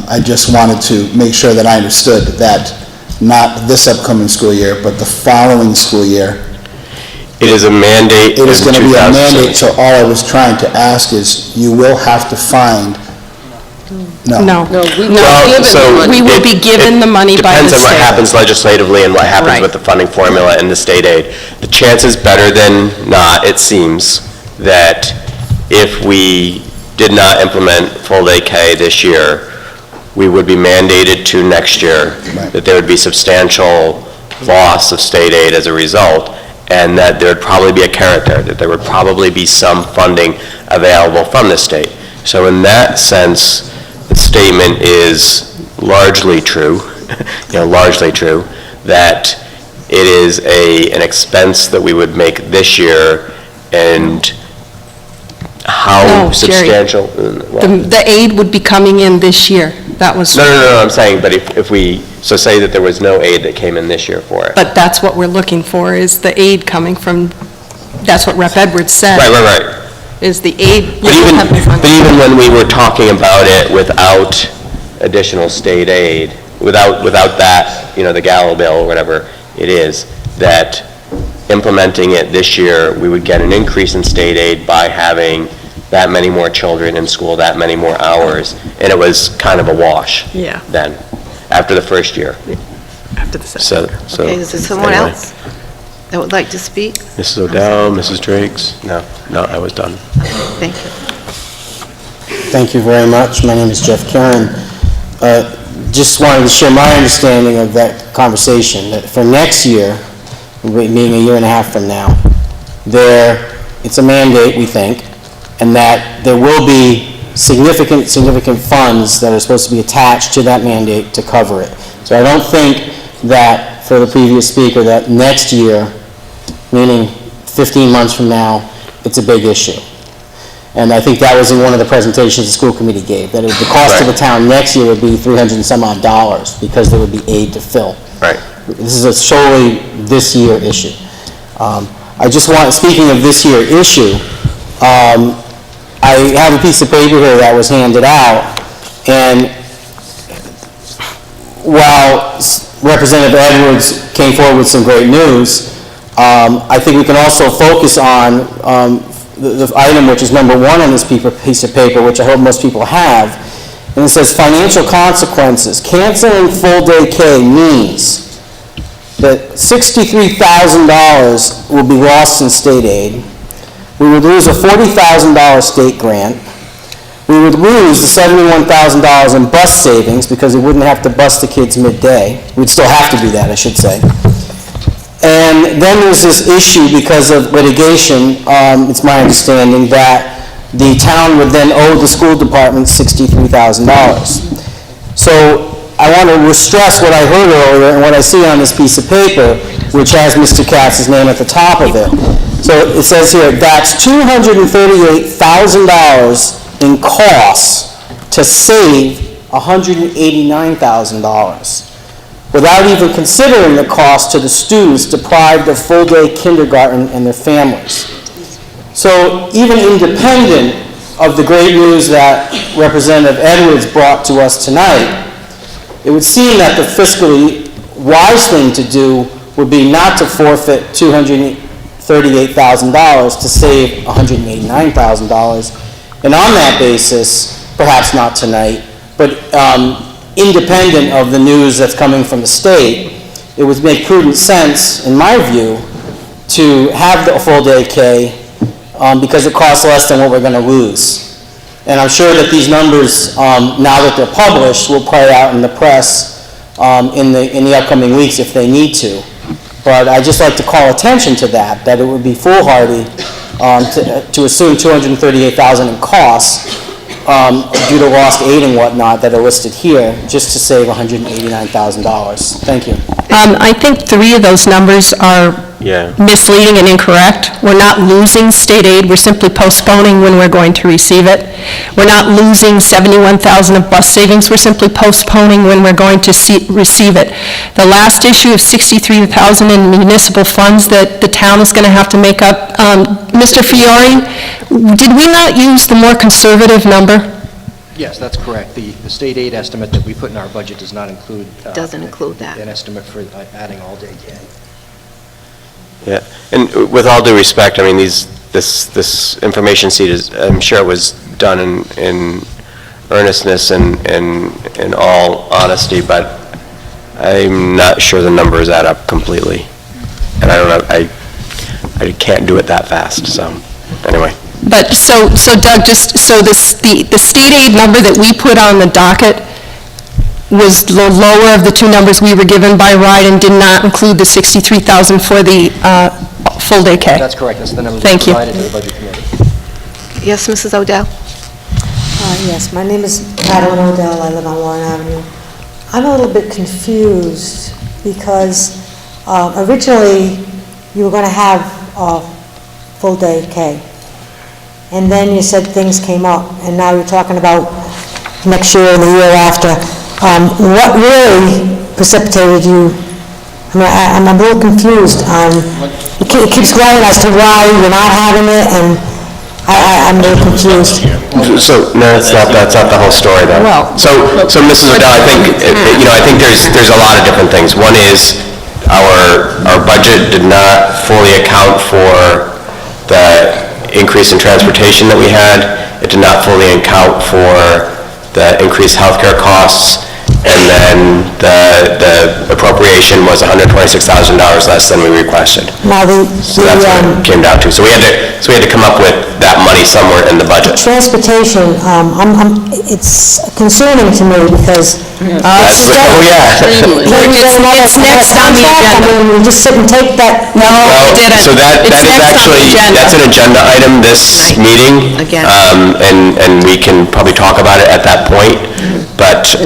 I just wanted to make sure that I understood that not this upcoming school year, but the following school year. It is a mandate. It is going to be a mandate, so all I was trying to ask is, you will have to find. No. We will be given the money by the Depends on what state. happens legislatively and what happens Right. with the funding formula and the state aid. The chance is better than not, it seems, that if we did not implement full-day K this year, we would be mandated to next year, that there would be substantial loss of state aid as a result, and that there would probably be a carrot there, that there would probably be some funding available from the state. So in that sense, the statement is largely true, largely true, that it is an expense that we would make this year, and how No, Jerry. substantial? The aid would be coming in this year. That was. No, I'm saying, but if we, so say that there was no aid that came in this year for it. But that's what we're looking for, is the aid coming from, that's what Rep. Edwards said. Right. Is the aid. But even when we were talking about it without additional state aid, without that, the Gallo bill, or whatever it is, that implementing it this year, we would get an increase in state aid by having that many more children in school, that many more hours, and it was kind of a wash. Yeah. Then, after the first year. After the second year. So Okay, is there someone anyway. else that would like to speak? Mrs. O'Dowd, Mrs. Drakes? No, I was done. Thank you. Thank you very much. My name is Jeff Karen. Just wanted to share my understanding of that conversation, that for next year, being a year and a half from now, it's a mandate, we think, and that there will be significant funds that are supposed to be attached to that mandate to cover it. So I don't think that, for the previous speaker, that next year, meaning 15 months from now, it's a big issue. And I think that was in one of the presentations the school committee gave, that the cost to the town next year would be $300 and some odd because there would be aid to fill. Right. This is a solely this year issue. I just want, speaking of this year issue, I have a piece of paper here that was handed out, and while Representative Edwards came forward with some great news, I think we can also focus on the item which is number 1 on this piece of paper, which I hope most people have, and it says financial consequences. Canceling full-day K means that $63,000 will be lost in state aid. We would lose a $40,000 state grant. We would lose the $71,000 in bus savings because we wouldn't have to bus the kids midday. We'd still have to do that, I should say. And then there's this issue because of litigation, it's my understanding, that the town would then owe the school department $63,000. So I want to stress what I heard earlier and what I see on this piece of paper, which has Mr. Katz's name at the top of it. So it says here, that's $238,000 in costs to save $189,000, without even considering the cost to the students deprived of full-day kindergarten and their families. So even independent of the great news that Representative Edwards brought to us tonight, it would seem that the fiscally wise thing to do would be not to forfeit $238,000 to save $189,000. And on that basis, perhaps not tonight, but independent of the news that's coming from the state, it would make prudent sense, in my view, to have the full day K because it costs less than what we're going to lose. And I'm sure that these numbers, now that they're published, will play out in the press in the upcoming weeks if they need to. But I'd just like to call attention to that it would be foolhardy to assume $238,000 in costs due to lost aid and whatnot that are listed here, just to save $189,000. Thank you. I think 3 of those numbers are misleading and incorrect. We're not losing state aid, we're simply postponing when we're going to receive it. We're not losing $71,000 of bus savings, we're simply postponing when we're going to receive it. The last issue of $63,000 in municipal funds that the town is going to have to make up. Mr. Fiore, did we not use the more conservative number? Yes, that's correct. The state aid estimate that we put in our budget does not include... Doesn't include that. An estimate for adding all-day K. Yeah, and with all due respect, I mean, this information sheet is, I'm sure it was done in earnestness and in all honesty, but I'm not sure the numbers add up completely. And I don't know, I can't do it that fast, so, anyway. But, so Doug, just, so the state aid number that we put on the docket was the lower of the 2 numbers we were given by RIDE and did not include the $63,000 for the full day K. That's correct. That's the number we Thank you. provided to the Budget Committee. Yes, Mrs. O'Dell? Yes, my name is Madeline O'Dell. I live on Warren Avenue. I'm a little bit confused because originally you were going to have a full day K. And then you said things came up, and now you're talking about next year and the year after. What really precipitated you? I mean, I'm a little confused. It keeps growing as to why you're not having it, and I'm a little confused. So, no, that's not the whole story, though. Well, so Mrs. O'Dell, I think, I think there's a lot of different things. One is our budget did not fully account for the increase in transportation that we had. It did not fully account for the increased healthcare costs, and then the appropriation was $126,000 less than we requested. So that's what it came down to. So we had to come up with that money somewhere in the budget. Transportation, it's concerning to me because It's next on the agenda. I mean, we just sit and take that. No, we didn't. So that is actually, that's an agenda item this meeting, and we can probably talk about it at that point. But,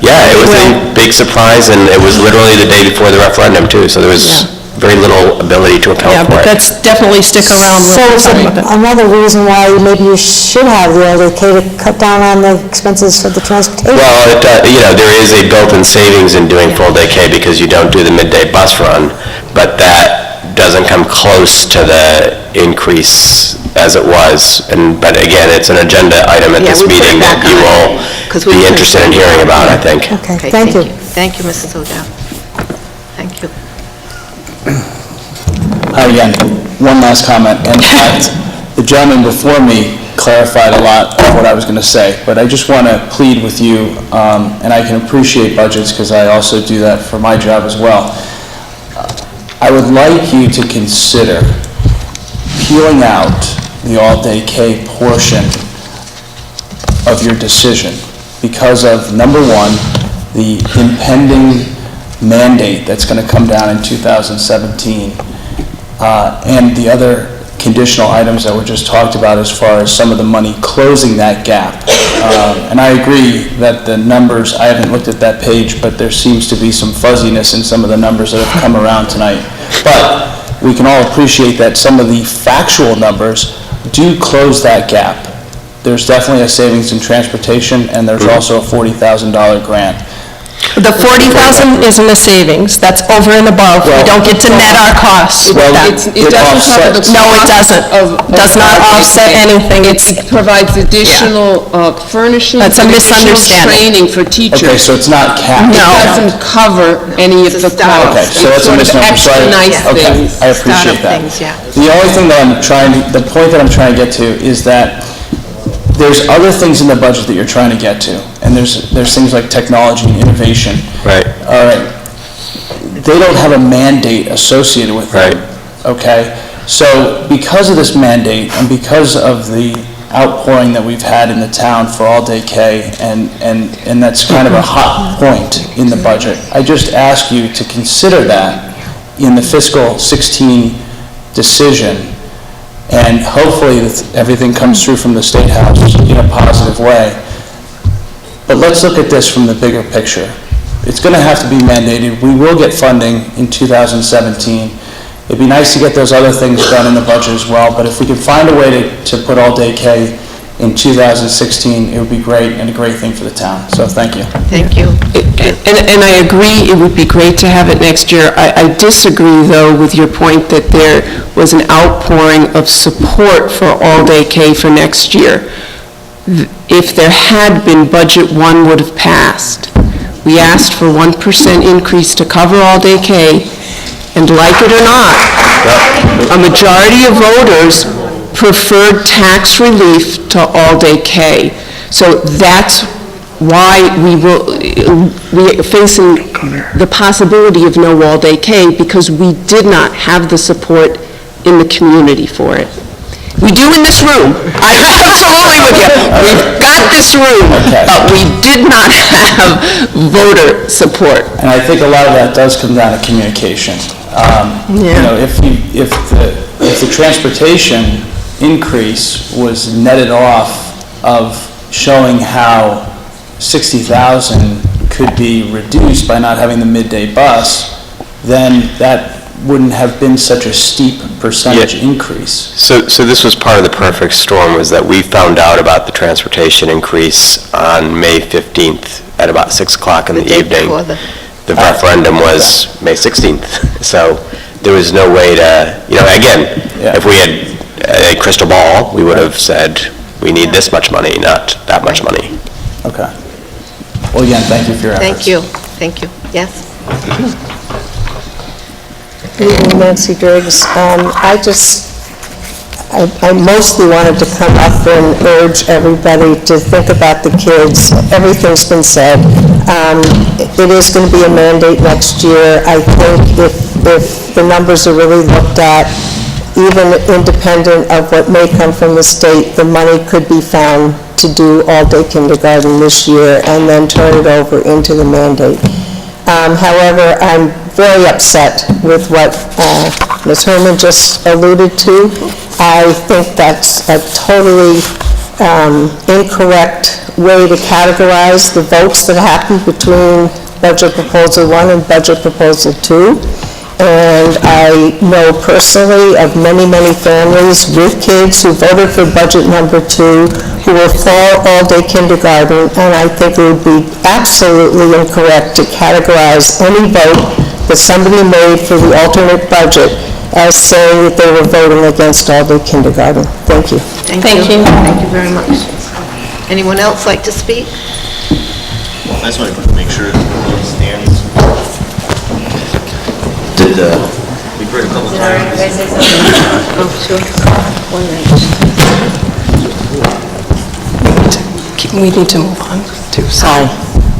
yeah, it was a big surprise, and it was literally the day before the referendum, too, so there was very little ability to account for it. Yeah, but let's definitely stick around. So is another reason why maybe you should have the LDK to cut down on the expenses for the transportation? Well, there is a built-in savings in doing full-day K because you don't do the midday bus run, but that doesn't come close to the increase as it was. But again, it's an agenda item at this meeting that you will be interested in hearing about, I think. Okay, thank you. Thank you, Mrs. O'Dell. Thank you. Hi again. One last comment. In fact, the gentleman before me clarified a lot of what I was going to say, but I just want to plead with you, and I can appreciate budgets because I also do that for my job as well. I would like you to consider peeling out the all-day K portion of your decision because of, number one, the impending mandate that's going to come down in 2017, and the other conditional items that were just talked about as far as some of the money closing that gap. And I agree that the numbers, I haven't looked at that page, but there seems to be some fuzziness in some of the numbers that have come around tonight. But we can all appreciate that some of the factual numbers do close that gap. There's definitely a savings in transportation, and there's also a $40,000 grant. The $40,000 isn't a savings, that's over and above. We don't get to net our costs with that. It doesn't cover the No, it doesn't. Does not offset anything. It provides additional furnishings. That's a and additional misunderstanding. training for teachers. Okay, so it's not capped. It doesn't cover any of the costs. Okay, so that's a misnomer. It's sort of extra nice Okay, things. I appreciate that. The only thing that the point that I'm trying to get to is that there's other things in the budget that you're trying to get to, and there's things like technology and innovation. Right. All right. They don't have a mandate associated with them. Right. okay? So because of this mandate and because of the outpouring that we've had in the town for all-day K, and that's kind of a hot point in the budget, I just ask you to consider that in the fiscal 16 decision, and hopefully everything comes through from the State House in a positive way. But let's look at this from the bigger picture. It's going to have to be mandated. We will get funding in 2017. It'd be nice to get those other things done in the budget as well, but if we could find a way to put all-day K in 2016, it would be great and a great thing for the town. So thank you. Thank you. And I agree, it would be great to have it next year. I disagree, though, with your point that there was an outpouring of support for all-day K for next year. If there had been, Budget 1 would have passed. We asked for 1% increase to cover all-day K, and like it or not, a majority of voters preferred tax relief to all-day K. So that's why we're facing the possibility of no all-day K, because we did not have the support in the community for it. We do in this room. I absolutely with you. We've got this room, but we did not have voter support. And I think a lot of that does come down to communication. You know, if the transportation increase was netted off of showing how 60,000 could be reduced by not having the midday bus, then that wouldn't have been such a steep percentage increase. So this was part of the perfect storm, was that we found out about the transportation increase on May 15th at about 6 o'clock in the evening. The referendum was May 16th. So there was no way to, you know, again, if we had a crystal ball, we would have said, we need this much money, not that much money. Okay. Well, again, thank you for your efforts. Thank you. Thank you. Yes? Nancy Driggs. I mostly wanted to come up and urge everybody to think about the kids. Everything's been said. It is going to be a mandate next year. I think if the numbers are really looked at, even independent of what may come from the state, the money could be found to do all-day kindergarten this year and then turn it over into the mandate. However, I'm very upset with what Ms. Herman just alluded to. I think that's a totally incorrect way to categorize the votes that happened between Budget Proposal 1 and Budget Proposal 2. And I know personally of many, many families with kids who voted for Budget Number 2 who will fall all-day kindergarten, and I think it would be absolutely incorrect to categorize any vote that somebody made for the alternate budget as saying that they were voting against all-day kindergarten. Thank you. Thank you. Thank you very much. Anyone else like to speak? I just wanted to make sure that the vote stands. We've heard a couple of times. Oh, sure. We need to move on to. Hi,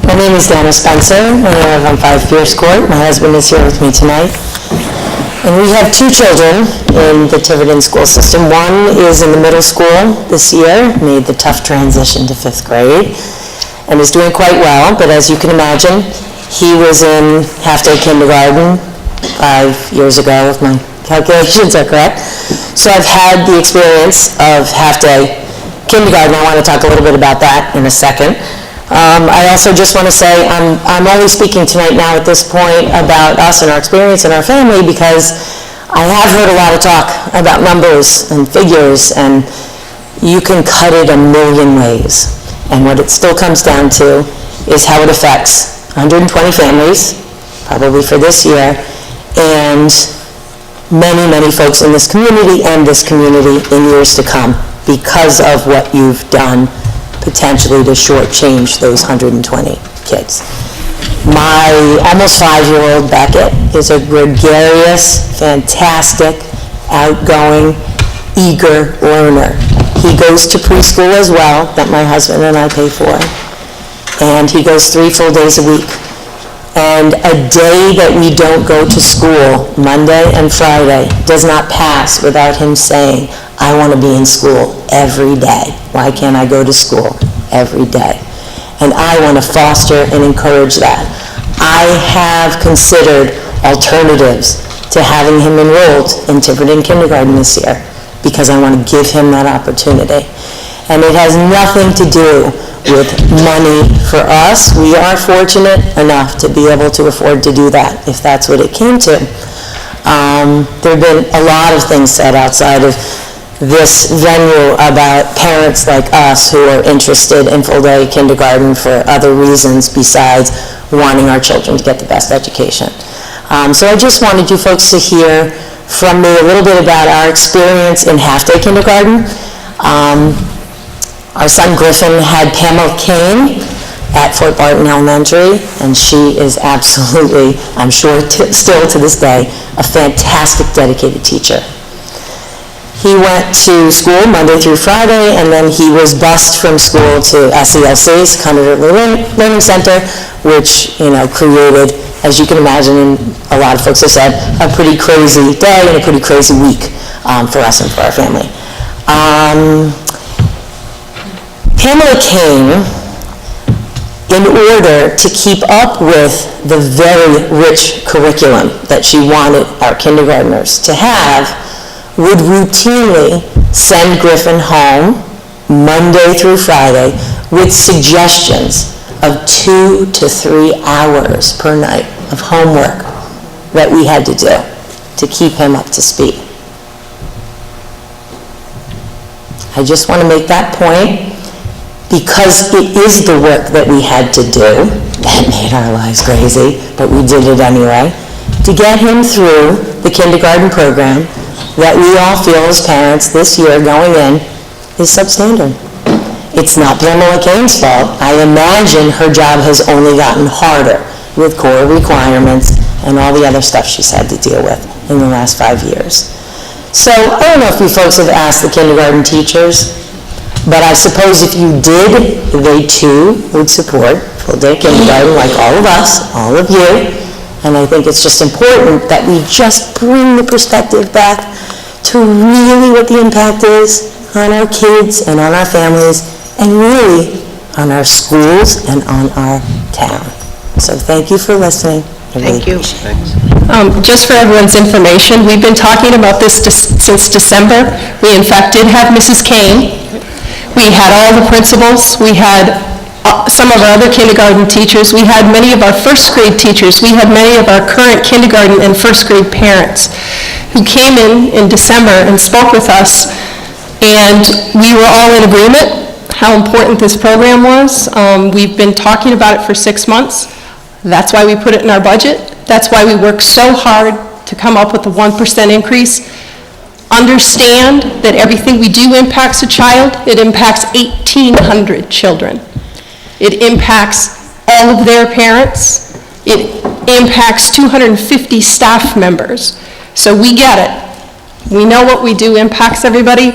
my name is Dana Spencer. I live on 5 Pierce Court. My husband is here with me tonight. And we have 2 children in the Tiverton school system. One is in the middle school this year, made the tough transition to 5th grade, and is doing quite well. But as you can imagine, he was in half-day kindergarten 5 years ago, if my calculations are correct. So I've had the experience of half-day kindergarten. I want to talk a little bit about that in a second. I also just want to say I'm only speaking tonight now at this point about us and our experience and our family, because I have heard a lot of talk about numbers and figures, and you can cut it a million ways. And what it still comes down to is how it affects 120 families, probably for this year, and many, many folks in this community and this community in years to come, because of what you've done potentially to shortchange those 120 kids. My almost 5-year-old Beckett is a gregarious, fantastic, outgoing, eager learner. He goes to preschool as well, that my husband and I pay for, and he goes 3 full days a week. And a day that we don't go to school, Monday and Friday, does not pass without him saying, I want to be in school every day. Why can't I go to school every day? And I want to foster and encourage that. I have considered alternatives to having him enrolled in Tiverton kindergarten this year because I want to give him that opportunity. And it has nothing to do with money for us. We are fortunate enough to be able to afford to do that, if that's what it came to. There have been a lot of things said outside of this venue about parents like us who are interested in full-day kindergarten for other reasons besides wanting our children to get the best education. So I just wanted you folks to hear from me a little bit about our experience in half-day kindergarten. Our son Griffin had Pamela Kane at Fort Barton Elementary, and she is absolutely, I'm sure still to this day, a fantastic, dedicated teacher. He went to school Monday through Friday, and then he was bused from school to SELC's, Conduit Learning Center, which, created, as you can imagine, and a lot of folks have said, a pretty crazy day and a pretty crazy week for us and for our family. Pamela Kane, in order to keep up with the very rich curriculum that she wanted our kindergartners to have, would routinely send Griffin home Monday through Friday with suggestions of 2 to 3 hours per night of homework that we had to do to keep him up to speed. I just want to make that point because it is the work that we had to do that made our lives crazy, but we did it anyway, to get him through the kindergarten program that we all feel as parents this year going in is substandard. It's not Pamela Kane's fault. I imagine her job has only gotten harder with core requirements and all the other stuff she's had to deal with in the last 5 years. So I don't know if you folks have asked the kindergarten teachers, but I suppose if you did, they too would support full-day kindergarten like all of us, all of you. And I think it's just important that we just bring the perspective back to really what the impact is on our kids and on our families and really on our schools and on our town. So thank you for listening. Thank you. Just for everyone's information, we've been talking about this since December. We in fact did have Mrs. Kane. We had all the principals. We had some of our other kindergarten teachers. We had many of our first grade teachers. We had many of our current kindergarten and first grade parents who came in December and spoke with us, and we were all in agreement how important this program was. We've been talking about it for 6 months. That's why we put it in our budget. That's why we work so hard to come up with a 1% increase. Understand that everything we do impacts a child. It impacts 1,800 children. It impacts all of their parents. It impacts 250 staff members. So we get it. We know what we do impacts everybody.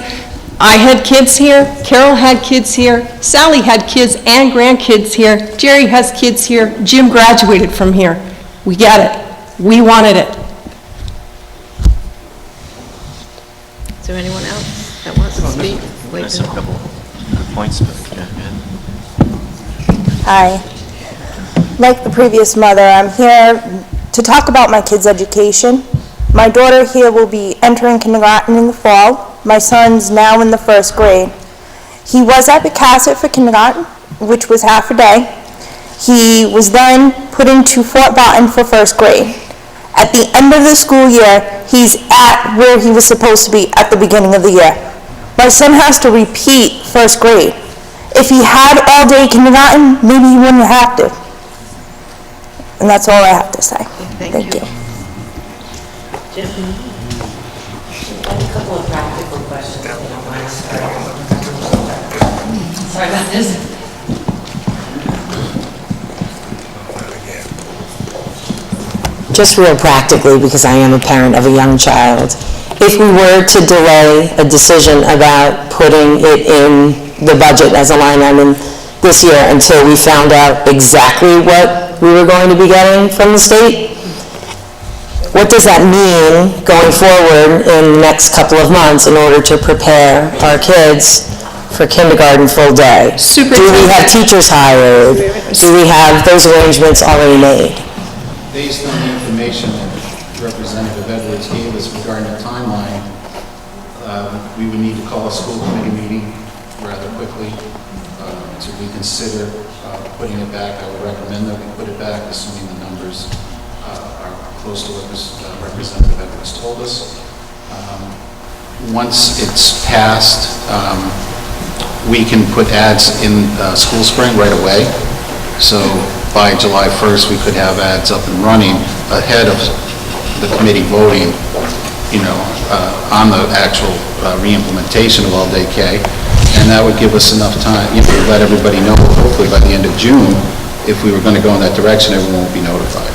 I had kids here, Carol had kids here, Sally had kids and grandkids here, Jerry has kids here, Jim graduated from here. We get it. We wanted it. Is there anyone else that wants to speak? Wait, There's a couple good points, but yeah, go ahead. Hi. Like the previous mother, I'm here to talk about my kids' education. My daughter here will be entering kindergarten in the fall. My son's now in the first grade. He was at Picasso for kindergarten, which was half a day. He was then put into Fort Barton for first grade. At the end of the school year, he's at where he was supposed to be at the beginning of the year. My son has to repeat first grade. If he had all-day kindergarten, maybe he wouldn't have to. And that's all I have to say. Thank you. I have a couple of practical questions that I want to ask. Sorry about this. Just real practically, because I am a parent of a young child, if we were to delay a decision about putting it in the budget as a line item this year until we found out exactly what we were going to be getting from the state. What does that mean going forward in the next couple of months in order to prepare our kids for kindergarten full day? Do we have teachers hired? Do we have those arrangements already made? Based on the information that Representative Edwards gave us regarding the timeline, we would need to call a school committee meeting rather quickly to reconsider putting it back. I would recommend that we put it back, assuming the numbers are close to what Representative Edwards told us. Once it's passed, we can put ads in School Spring right away. So by July 1st, we could have ads up and running ahead of the committee voting, on the actual re-implementation of all-day K. And that would give us enough time, let everybody know, hopefully by the end of June, if we were going to go in that direction, everyone would be notified.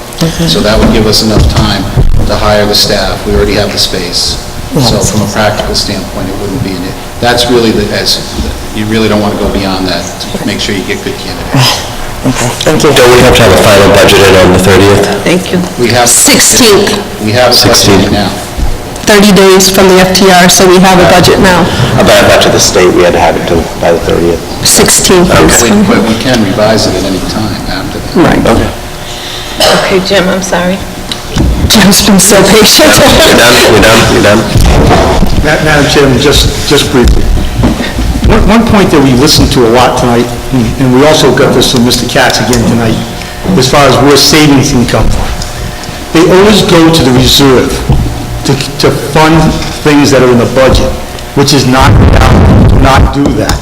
So that would give us enough time to hire the staff. We already have the space. So from a practical standpoint, it wouldn't be, that's really you really don't want to go beyond that to make sure you get good candidates. Thank you. Don't we have to have a final budget in on the 30th? Thank you. We have 16th, We have 16 now. 30 days from the FTR, so we have a budget now. About to the state, we had to have it till by the 30th. 16th. But we can revise it at any time after that. Right. Okay. Okay, Jim, I'm sorry. Jim's been so patient. You're done? Madam Chairman, just briefly. One point that we listened to a lot tonight, and we also got this from Mr. Katz again tonight, as far as where savings can come from. They always go to the reserve to fund things that are in the budget, which is not do that.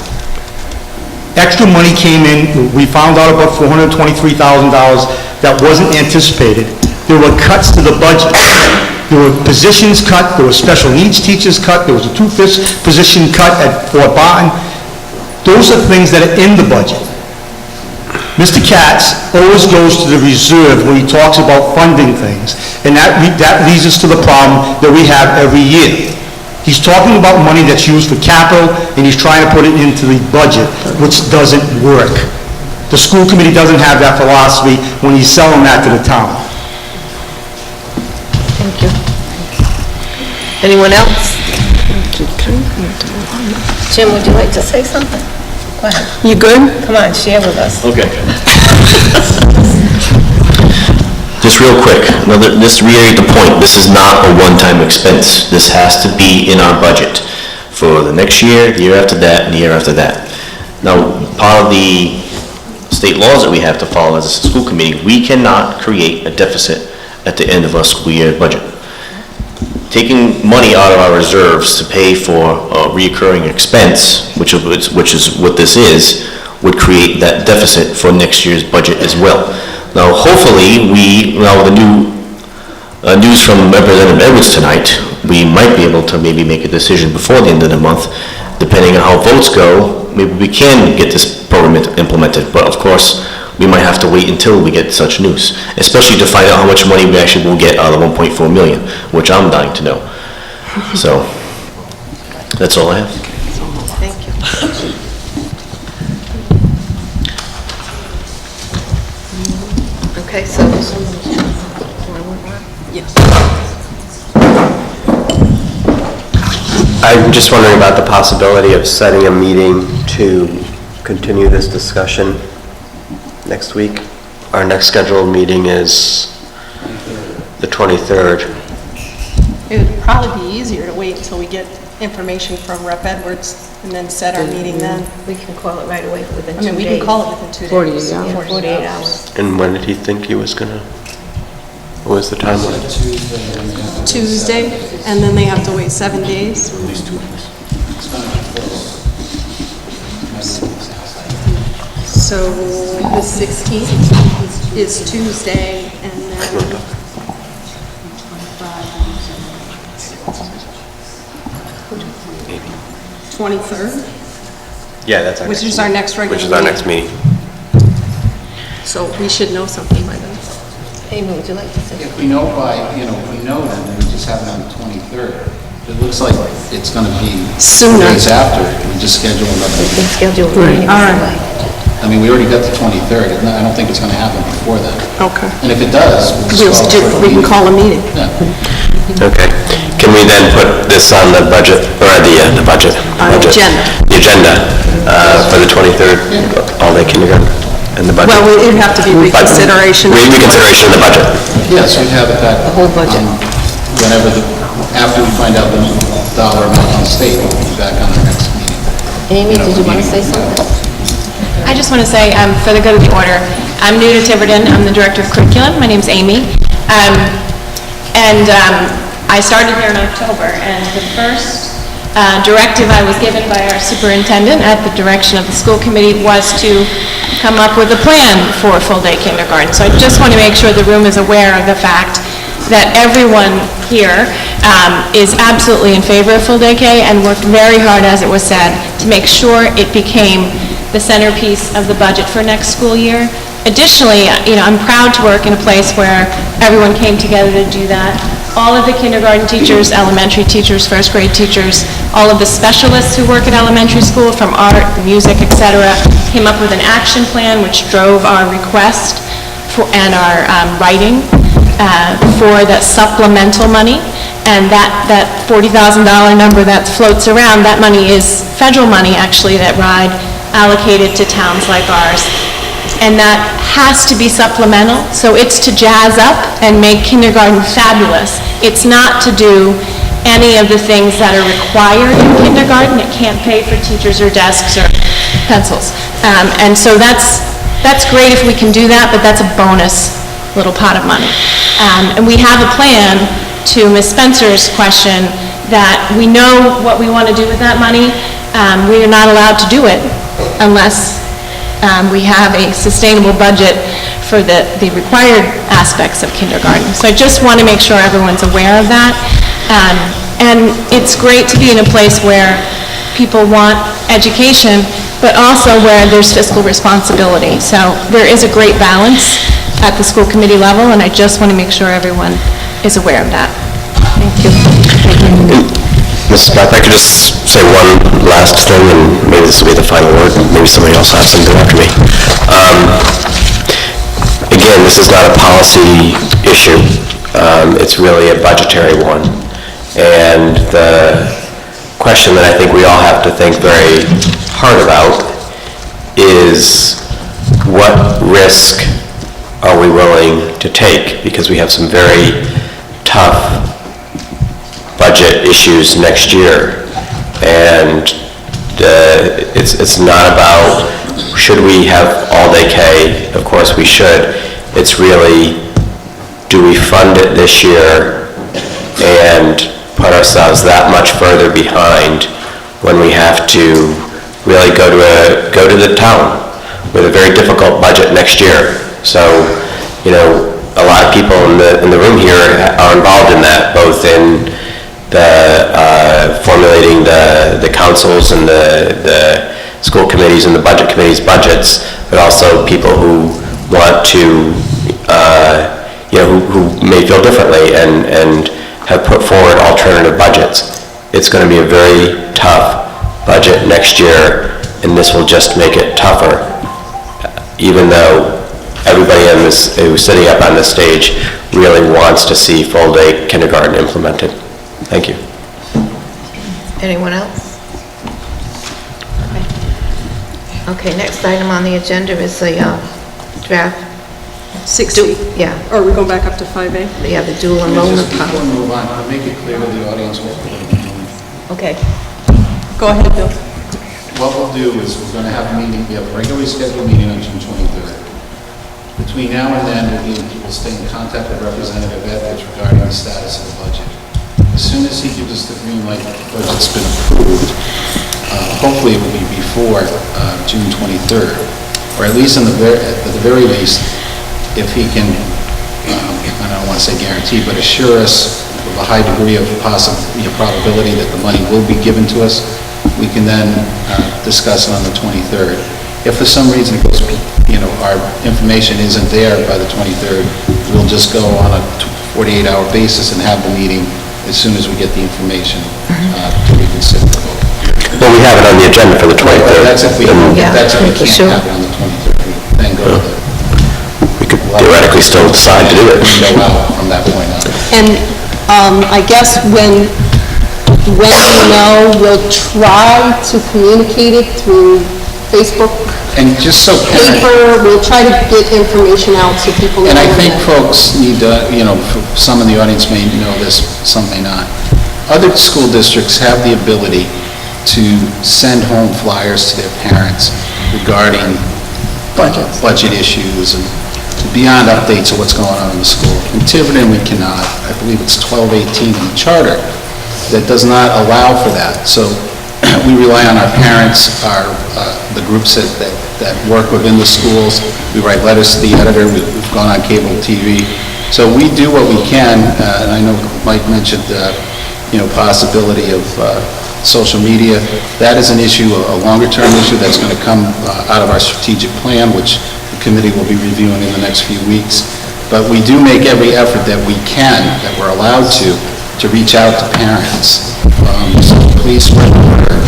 Extra money came in, we found out about $423,000 that wasn't anticipated. There were cuts to the budget. There were positions cut, there were special needs teachers cut, there was a 2/5 position cut at Fort Barton. Those are things that are in the budget. Mr. Katz always goes to the reserve when he talks about funding things, and that leads us to the problem that we have every year. He's talking about money that's used for capital, and he's trying to put it into the budget, which doesn't work. The school committee doesn't have that philosophy when he's selling that to the town. Thank you. Anyone else? Jim, would you like to say something? Go ahead. You good? Come on, share with us. Okay. Just real quick, just to reiterate the point, this is not a one-time expense. This has to be in our budget for the next year, the year after that, and the year after that. Now, part of the state laws that we have to follow as a school committee, we cannot create a deficit at the end of our school year budget. Taking money out of our reserves to pay for a reoccurring expense, which is what this is, would create that deficit for next year's budget as well. Now, hopefully, now with the new news from Representative Edwards tonight, we might be able to maybe make a decision before the end of the month. Depending on how votes go, maybe we can get this program implemented, but of course, we might have to wait until we get such news, especially to find out how much money we actually will get out of the 1.4 million, which I'm dying to know. So, that's all I have. Thank you. Okay, so... Yes. I'm just wondering about the possibility of setting a meeting to continue this discussion next week. Our next scheduled meeting is the 23rd. It would probably be easier to wait until we get information from Rep. Edwards and then set our meeting then. We can call it right away within 2 days. I mean, we can call it within 2 days. 48 hours. And when did he think he was gonna, what was the timeline? Tuesday, and then they have to wait 7 days. So the 16th is Tuesday, and then 23rd, Yeah, that's our which next is our meeting. next regular Which is our meeting. next meeting. So we should know something by then. Amy, would you like to say? If we know then we just have it on the 23rd. It looks like it's going to be Sooner. days after, we just schedule another. We can schedule it. All right. I mean, we already got the 23rd. I don't think it's going to happen before that. Okay. And if it does, We can call a meeting. Okay. Can we then put this on the budget, or the budget? Agenda. The agenda for the 23rd, all-day kindergarten, and the budget? Well, it'd have to be reconsideration. Reconsideration of the budget. Yes, we'd have it back. The whole budget. After we find out the dollar amount on the state, we'll be back on our next meeting. Amy, did you want to say something? I just want to say, for the good of the order, I'm new to Tiverton. I'm the Director of Curriculum. My name's Amy. I started here in October, and the first directive I was given by our superintendent at the direction of the school committee was to come up with a plan for full-day kindergarten. So I just want to make sure the room is aware of the fact that everyone here is absolutely in favor of full-day K and worked very hard, as it was said, to make sure it became the centerpiece of the budget for next school year. Additionally, I'm proud to work in a place where everyone came together to do that. All of the kindergarten teachers, elementary teachers, first grade teachers, all of the specialists who work at elementary school, from art, music, etc., came up with an action plan which drove our request and our writing for the supplemental money. And that $40,000 number that floats around, that money is federal money, actually, that RIDE allocated to towns like ours. And that has to be supplemental, so it's to jazz up and make kindergarten fabulous. It's not to do any of the things that are required in kindergarten. It can't pay for teachers or desks or pencils. And so that's great if we can do that, but that's a bonus little pot of money. And we have a plan, to Ms. Spencer's question, that we know what we want to do with that money. We are not allowed to do it unless we have a sustainable budget for the required aspects of kindergarten. So I just want to make sure everyone's aware of that. And it's great to be in a place where people want education, but also where there's fiscal responsibility. So there is a great balance at the school committee level, and I just want to make sure everyone is aware of that. Thank you. Mrs. Beth, I could just say one last thing, and maybe this will be the final word. Maybe somebody else will have something after me. Again, this is not a policy issue. It's really a budgetary one. And the question that I think we all have to think very hard about is, what risk are we willing to take? Because we have some very tough budget issues next year, and it's not about should we have all-day K. Of course we should. It's really, do we fund it this year and put ourselves that much further behind when we have to really go to the town with a very difficult budget next year. So, a lot of people in the room here are involved in that, both in the formulating the councils and the school committees and the budget committees' budgets, but also people who want to, who may feel differently and have put forward alternative budgets. It's going to be a very tough budget next year, and this will just make it tougher, even though everybody who's sitting up on this stage really wants to see full-day kindergarten implemented. Thank you. Anyone else? Okay, next item on the agenda is the draft. 6B. Yeah. Or are we going back up to 5A? Yeah, the dual enrollment Before policy. we move on, to make it clear to the audience what we're doing. Okay. Go ahead, Bill. What we'll do is we're going to have a meeting, we have a regularly scheduled meeting on June 23rd. Between now and then, we'll stay in contact with Representative Edwards regarding the status of the budget. As soon as he gives us the green light that the budget's been approved, hopefully it will be before June 23rd, or at least at the very least, if he can, I don't want to say guarantee, but assure us with a high degree of probability that the money will be given to us, we can then discuss it on the 23rd. If for some reason it goes, our information isn't there by the 23rd, we'll just go on a 48-hour basis and have the meeting as soon as we get the information to reconsider the vote. Well, we have it on the agenda for the 23rd. That's if we can't Yeah, have it on the 23rd. theoretically still decide to do it. Go out from that point on. And I guess when we know, we'll try to communicate it through Facebook, And just so parents, paper, we'll try to get information out so people know. and I think folks need to, some in the audience may know this, some may not. Other school districts have the ability to send home flyers to their parents regarding budget issues and beyond updates of what's going on in the school. In Tiverton, we cannot. I believe it's 1218 in the charter that does not allow for that. So we rely on our parents, the groups that work within the schools. We write letters to the editor. We've gone on cable TV. So we do what we can, and I know Mike mentioned, possibility of social media. That is an issue, a longer-term issue that's going to come out of our strategic plan, which the committee will be reviewing in the next few weeks. But we do make every effort that we can, that we're allowed to reach out to parents. So please spread the word.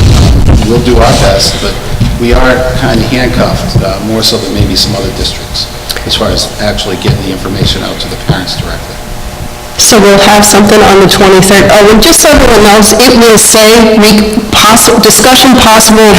We'll do our best, but we are kind of handcuffed, more so than maybe some other districts, as far as actually getting the information out to the parents directly. So we'll have something on the 23rd. Oh, and just so everyone knows, it will say discussion possible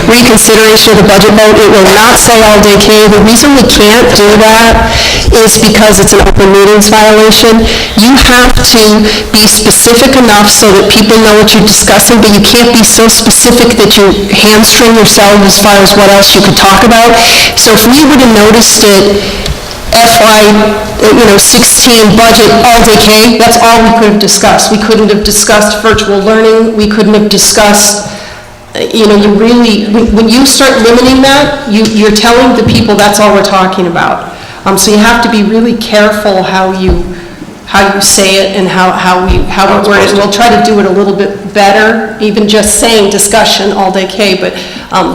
reconsideration of the budget vote. It will not say all-day K. The reason we can't do that is because it's an open meetings violation. You have to be specific enough so that people know what you're discussing, but you can't be so specific that you hamstring yourself as far as what else you could talk about. So if we would have noticed it FY 16 budget all-day K, that's all we could have discussed. We couldn't have discussed virtual learning, we couldn't have discussed, you really, when you start limiting that, you're telling the people that's all we're talking about. So you have to be really careful how you say it and how we word it. We'll try to do it a little bit better, even just saying discussion all-day K, but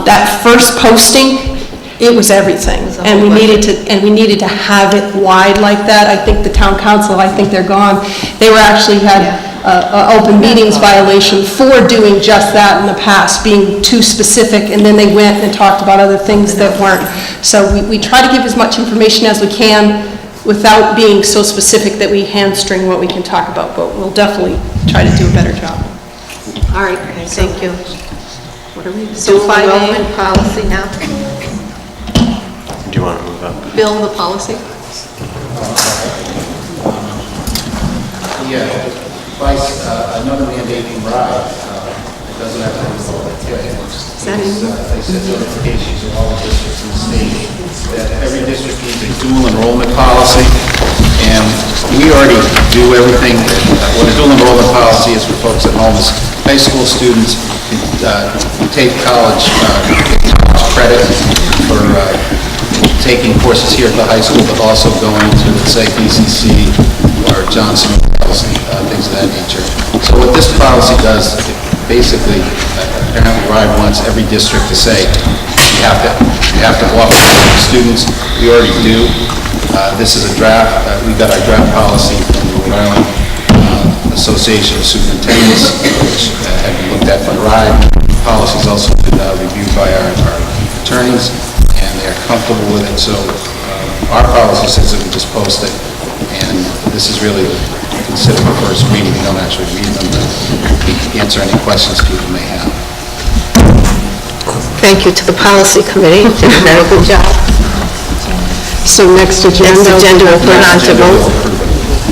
that first posting, it was everything, and we needed to have it wide like that. I think the town council, I think they're gone. They were actually had an open meetings violation for doing just that in the past, being too specific, and then they went and talked about other things that weren't. So we try to give as much information as we can without being so specific that we hamstring what we can talk about, but we'll definitely try to do a better job. All right, thank you. What are we, Dual enrollment policy now? Do you want to move up? Bill, the policy? Yeah, twice, another mandate from RIDE, it doesn't have to be all that way. They sent notifications to all the districts in the state that every district needs a dual enrollment policy, and we already do everything. What a dual enrollment policy is for folks at home is high school students who take college credit for taking courses here at the high school, but also going to, let's say, BCC or Johnson, things of that nature. So what this policy does, basically, apparently RIDE wants every district to say, you have to offer to students. We already do. This is a draft. We got our draft policy from the Rhode Island Association of Superintendents, which had been looked at by RIDE. The policy has also been reviewed by our attorneys, and they're comfortable with it. So our policy says that we just post it, and this is really considered the first reading. We don't actually read them, but we can answer any questions people may have. Thank you to the policy committee, did a very good job. So next agenda. Next agenda we'll put on to vote.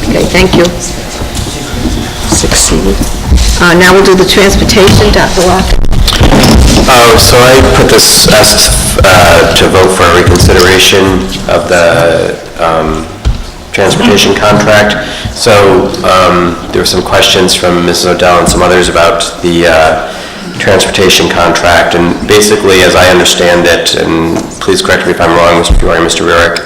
Okay, thank you. 16. Now we'll do the transportation, Dr. Lockett. So I put this, asked to vote for a reconsideration of the transportation contract. So there were some questions from Mrs. O'Dell and some others about the transportation contract, and basically, as I understand it, and please correct me if I'm wrong, Mr. Peoria, Mr. Rurick,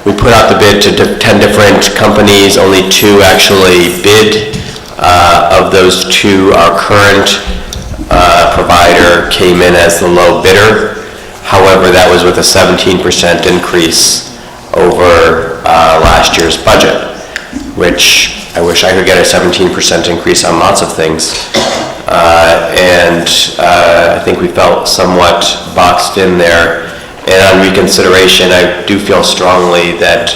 we put out the bid to 10 different companies, only 2 actually bid. Of those 2, our current provider came in as the low bidder. However, that was with a 17% increase over last year's budget, which I wish I could get a 17% increase on lots of things. And I think we felt somewhat boxed in there. And on reconsideration, I do feel strongly that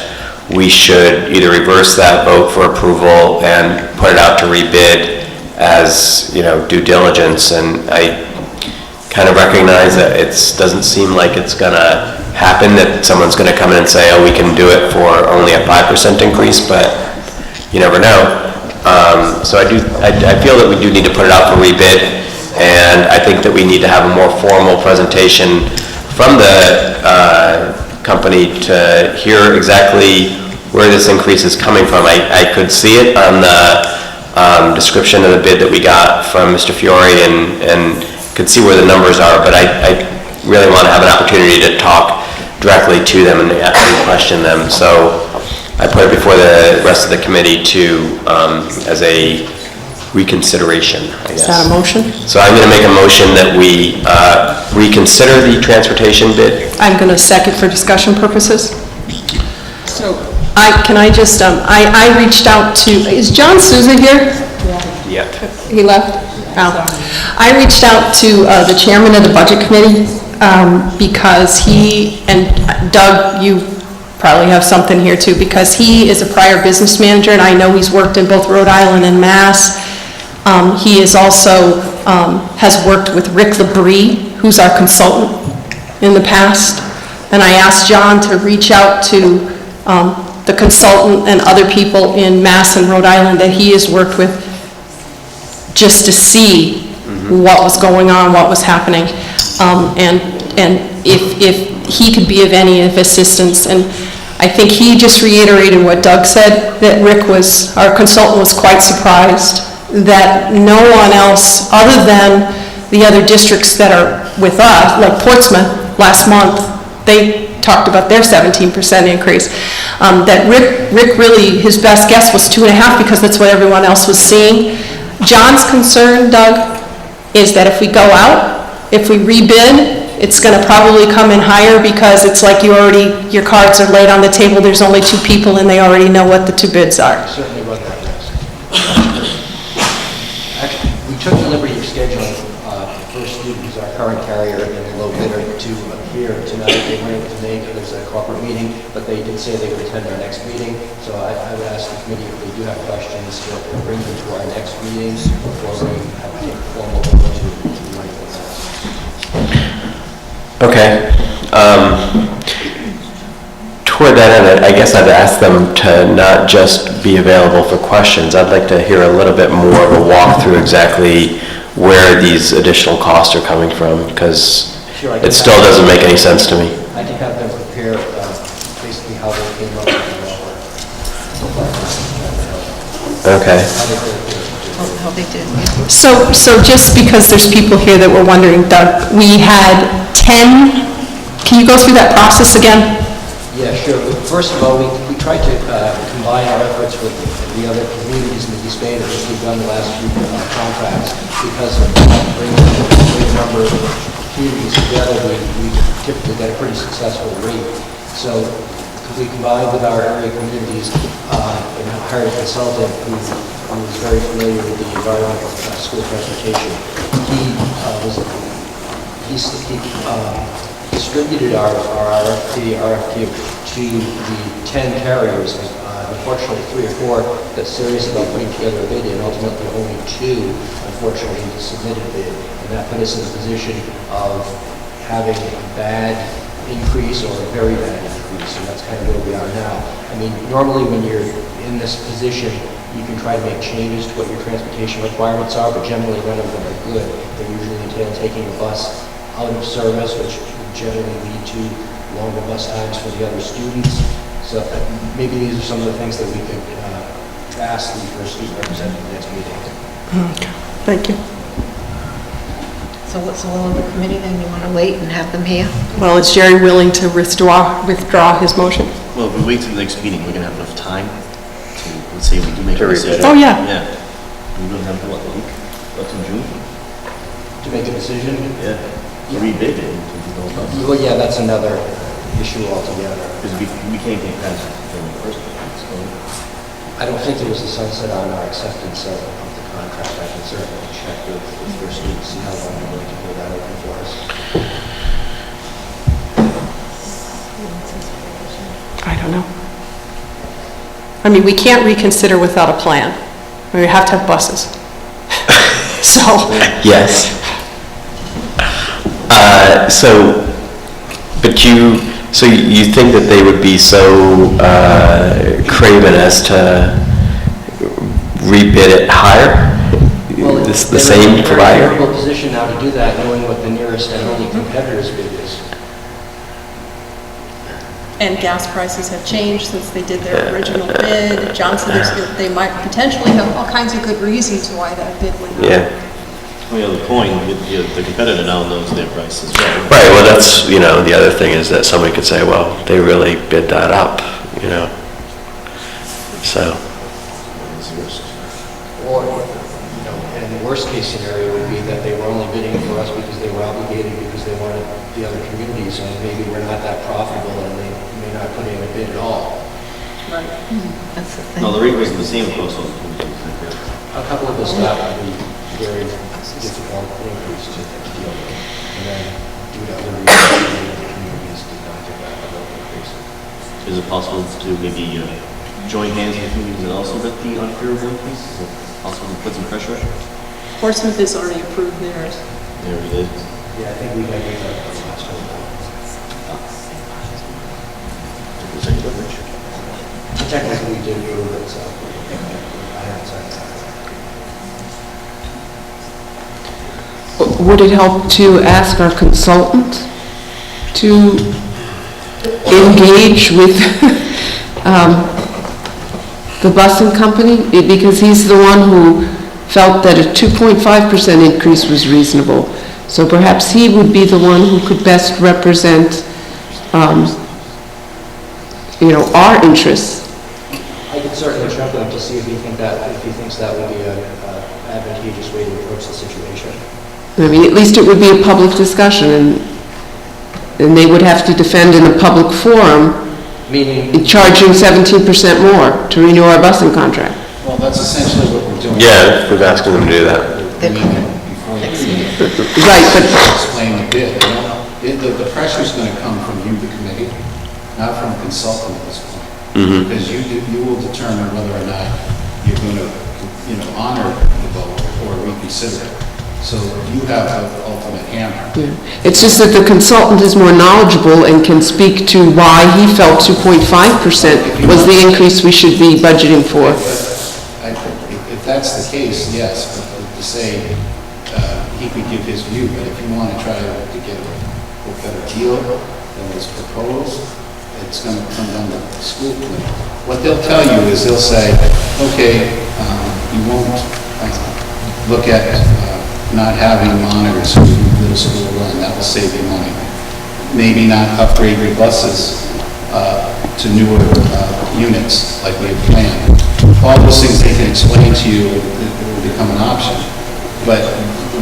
we should either reverse that vote for approval and put it out to rebid as, due diligence. And I kind of recognize that it doesn't seem like it's gonna happen, that someone's gonna come in and say, oh, we can do it for only a 5% increase, but you never know. So I feel that we do need to put it out for rebid, and I think that we need to have a more formal presentation from the company to hear exactly where this increase is coming from. I could see it on the description of the bid that we got from Mr. Fiore and could see where the numbers are, but I really want to have an opportunity to talk directly to them and question them. So I put it before the rest of the committee as a reconsideration, I guess. Is that a motion? So I'm going to make a motion that we reconsider the transportation bid. I'm going to second for discussion purposes. So, I reached out to, is John Souza here? Yeah. He left? Oh. I reached out to the chairman of the budget committee because he, and Doug, you probably have something here too, because he is a prior business manager, and I know he's worked in both Rhode Island and Mass. He is also, has worked with Rick LeBrie, who's our consultant in the past. And I asked John to reach out to the consultant and other people in Mass and Rhode Island that he has worked with, just to see what was going on, what was happening, and if he could be of any assistance. And I think he just reiterated what Doug said, that Rick was, our consultant, was quite surprised that no one else, other than the other districts that are with us, like Portsmouth last month, they talked about their 17% increase, that Rick really, his best guess was 2.5, because that's what everyone else was seeing. John's concern, Doug, is that if we go out, if we rebid, it's going to probably come in higher, because it's like your cards are laid on the table, there's only 2 people, and they already know what the 2 bids are. Certainly run that risk. Actually, we took the liberty of scheduling First Student, who's our current carrier, and the low bidder, to appear tonight. They weren't able to make it, there's a corporate meeting, but they did say they would attend our next meeting. So I would ask the committee, if they do have questions, to bring them to our next meeting before we have to take a formal vote to write this out. Okay. Toward that end, I guess I'd ask them to not just be available for questions. I'd like to hear a little bit more of a walkthrough exactly where these additional costs are coming from, because it still doesn't make any sense to me. I can have them prepare basically how they came up with the offer. Okay. How they did. So just because there's people here that were wondering, Doug, we had 10, can you go through that process again? Yeah, sure. First of all, we tried to combine our efforts with the other communities in the East Bay, as we've done the last few contracts, because of bringing a great number of communities together. We typically get a pretty successful rate. So we combined with our area communities and hired a consultant who was very familiar with the environmental school transportation. He distributed our RFQ to the 10 carriers. Unfortunately, 3 or 4 got serious about putting together a bid, and ultimately only 2, unfortunately, submitted a bid. And that put us in a position of having a bad increase or a very bad increase, and that's kind of where we are now. I mean, normally when you're in this position, you can try to make changes to what your transportation requirements are, but generally none of them are good. They usually entail taking a bus out of service, which would generally lead to longer bus times for the other students. So maybe these are some of the things that we could ask the first student representative at the next meeting. Okay, thank you. So what's the will of the committee then? You want to wait and have them here? Well, is Jerry willing to withdraw his motion? Well, if we wait till the next meeting, we're gonna have enough time to, let's say we do make a decision. Oh, yeah. Yeah. We don't have, what, a week, what's in June? To make a decision? Yeah. To rebid it. Well, yeah, that's another issue altogether. Because we can't get past the first one. I don't think there was a sunset on our acceptance of the contract. I can certainly check with First Student, see how long they're going to hold that open for us. I don't know. I mean, we can't reconsider without a plan. I mean, we have to have buses. So, Yes. So you think that they would be so craven as to rebid it higher? The same provider? They're in a terrible position now to do that, knowing what the nearest and only competitor's bid is. And gas prices have changed since they did their original bid. Johnson, they might potentially have all kinds of good reasons why that bid went up. Yeah. On the other point, the competitor now knows their price as well. Right, well, that's, the other thing is that somebody could say, well, they really bid that up, so. Or, and the worst case scenario would be that they were only bidding for us because they were obligated because they wanted the other communities, and maybe we're not that profitable and they may not put in a bid at all. Right. That's the thing. No, the rate was the same across all the communities. A couple of those that would be very difficult increase to deal with. And then due to other reasons, the communities did not get that level of increase. Is it possible to maybe join hands with communities and also get the unfavorable increase? Is it possible to put some pressure? Portsmouth has already approved theirs. There we did. Yeah, I think we got that from last time. Technically, we did approve it, so I haven't signed that. Would it help to ask our consultant to engage with the busing company? Because he's the one who felt that a 2.5% increase was reasonable. So perhaps he would be the one who could best represent, our interests. I could certainly check with him to see if he thinks that would be an advantageous way to approach the situation. I mean, at least it would be a public discussion, and they would have to defend in a public forum, meaning charging 17% more to renew our busing contract. Well, that's essentially what we're doing. Yeah, we're asking them to do that. Right, but Explain the bid. The pressure's going to come from you, the committee, not from a consultant at this point. Because you will determine whether or not you're going to, honor the vote or reconsider it. So you have the ultimate hammer. it's just that the consultant is more knowledgeable and can speak to why he felt 2.5% was the increase we should be budgeting for. If that's the case, yes, but to say he could give his view, but if you want to try to get a better deal than was proposed, it's going to come down to the school committee. What they'll tell you is they'll say, okay, you won't look at not having monitors for middle school run, that will save you money. Maybe not upgrade your buses to newer units like we had planned. All those things they can explain to you, it will become an option. But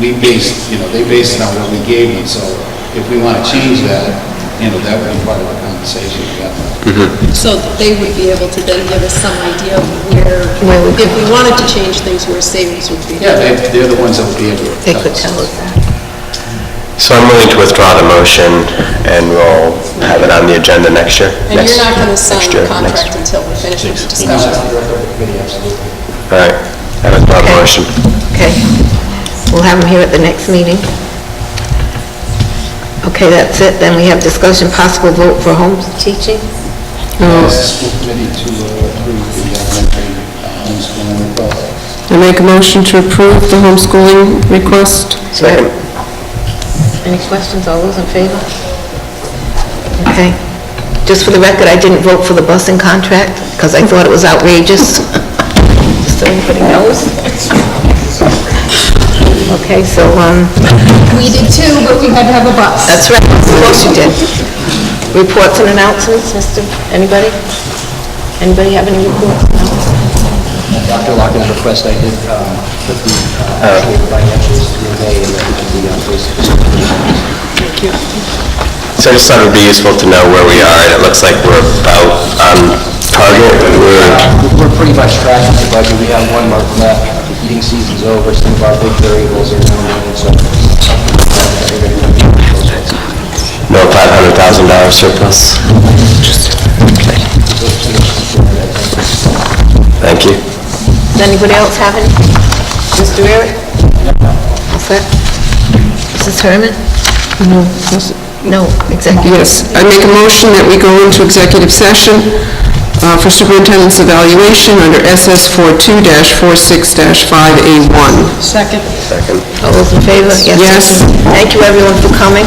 they based it on what we gave them, so if we want to change that, that would be part of the conversation we got. So they would be able to then give us some idea of if we wanted to change things, where savings would be. Yeah, they're the ones that would be able to They could tell us that. So I'm willing to withdraw the motion, and we'll have it on the agenda next year. And you're not going to sign the contract until we finish the discussion. All right, I withdraw the motion. Okay. We'll have them here at the next meeting. Okay, that's it. Then we have discussion, possible vote for home teaching. Ask the school committee to approve the elementary homeschooling request. I make a motion to approve the homeschooling request. Second. Any questions? All those in favor? Okay. Just for the record, I didn't vote for the busing contract because I thought it was outrageous. Just so everybody knows. Okay, so, We did too, but we had to have a bus. that's right, of course you did. Reports and announcements, anybody? Anybody have any reports? Dr. Locke's request, I did put the financials through May and the basic. Thank you. So I just thought it would be useful to know where we are, and it looks like we're about on target. We're pretty much tracking the budget. We have 1 month left. The heating season's over. Some of our big variables are known, and so No $500,000 surplus. Thank you. Does anybody else have anything? Mr. Eric? All set? Mrs. Herman? No. No, executive. Yes, I make a motion that we go into executive session for superintendent's evaluation under SS 42-46-5A1. Second. Second. All those in favor? Yes. Thank you, everyone, for coming.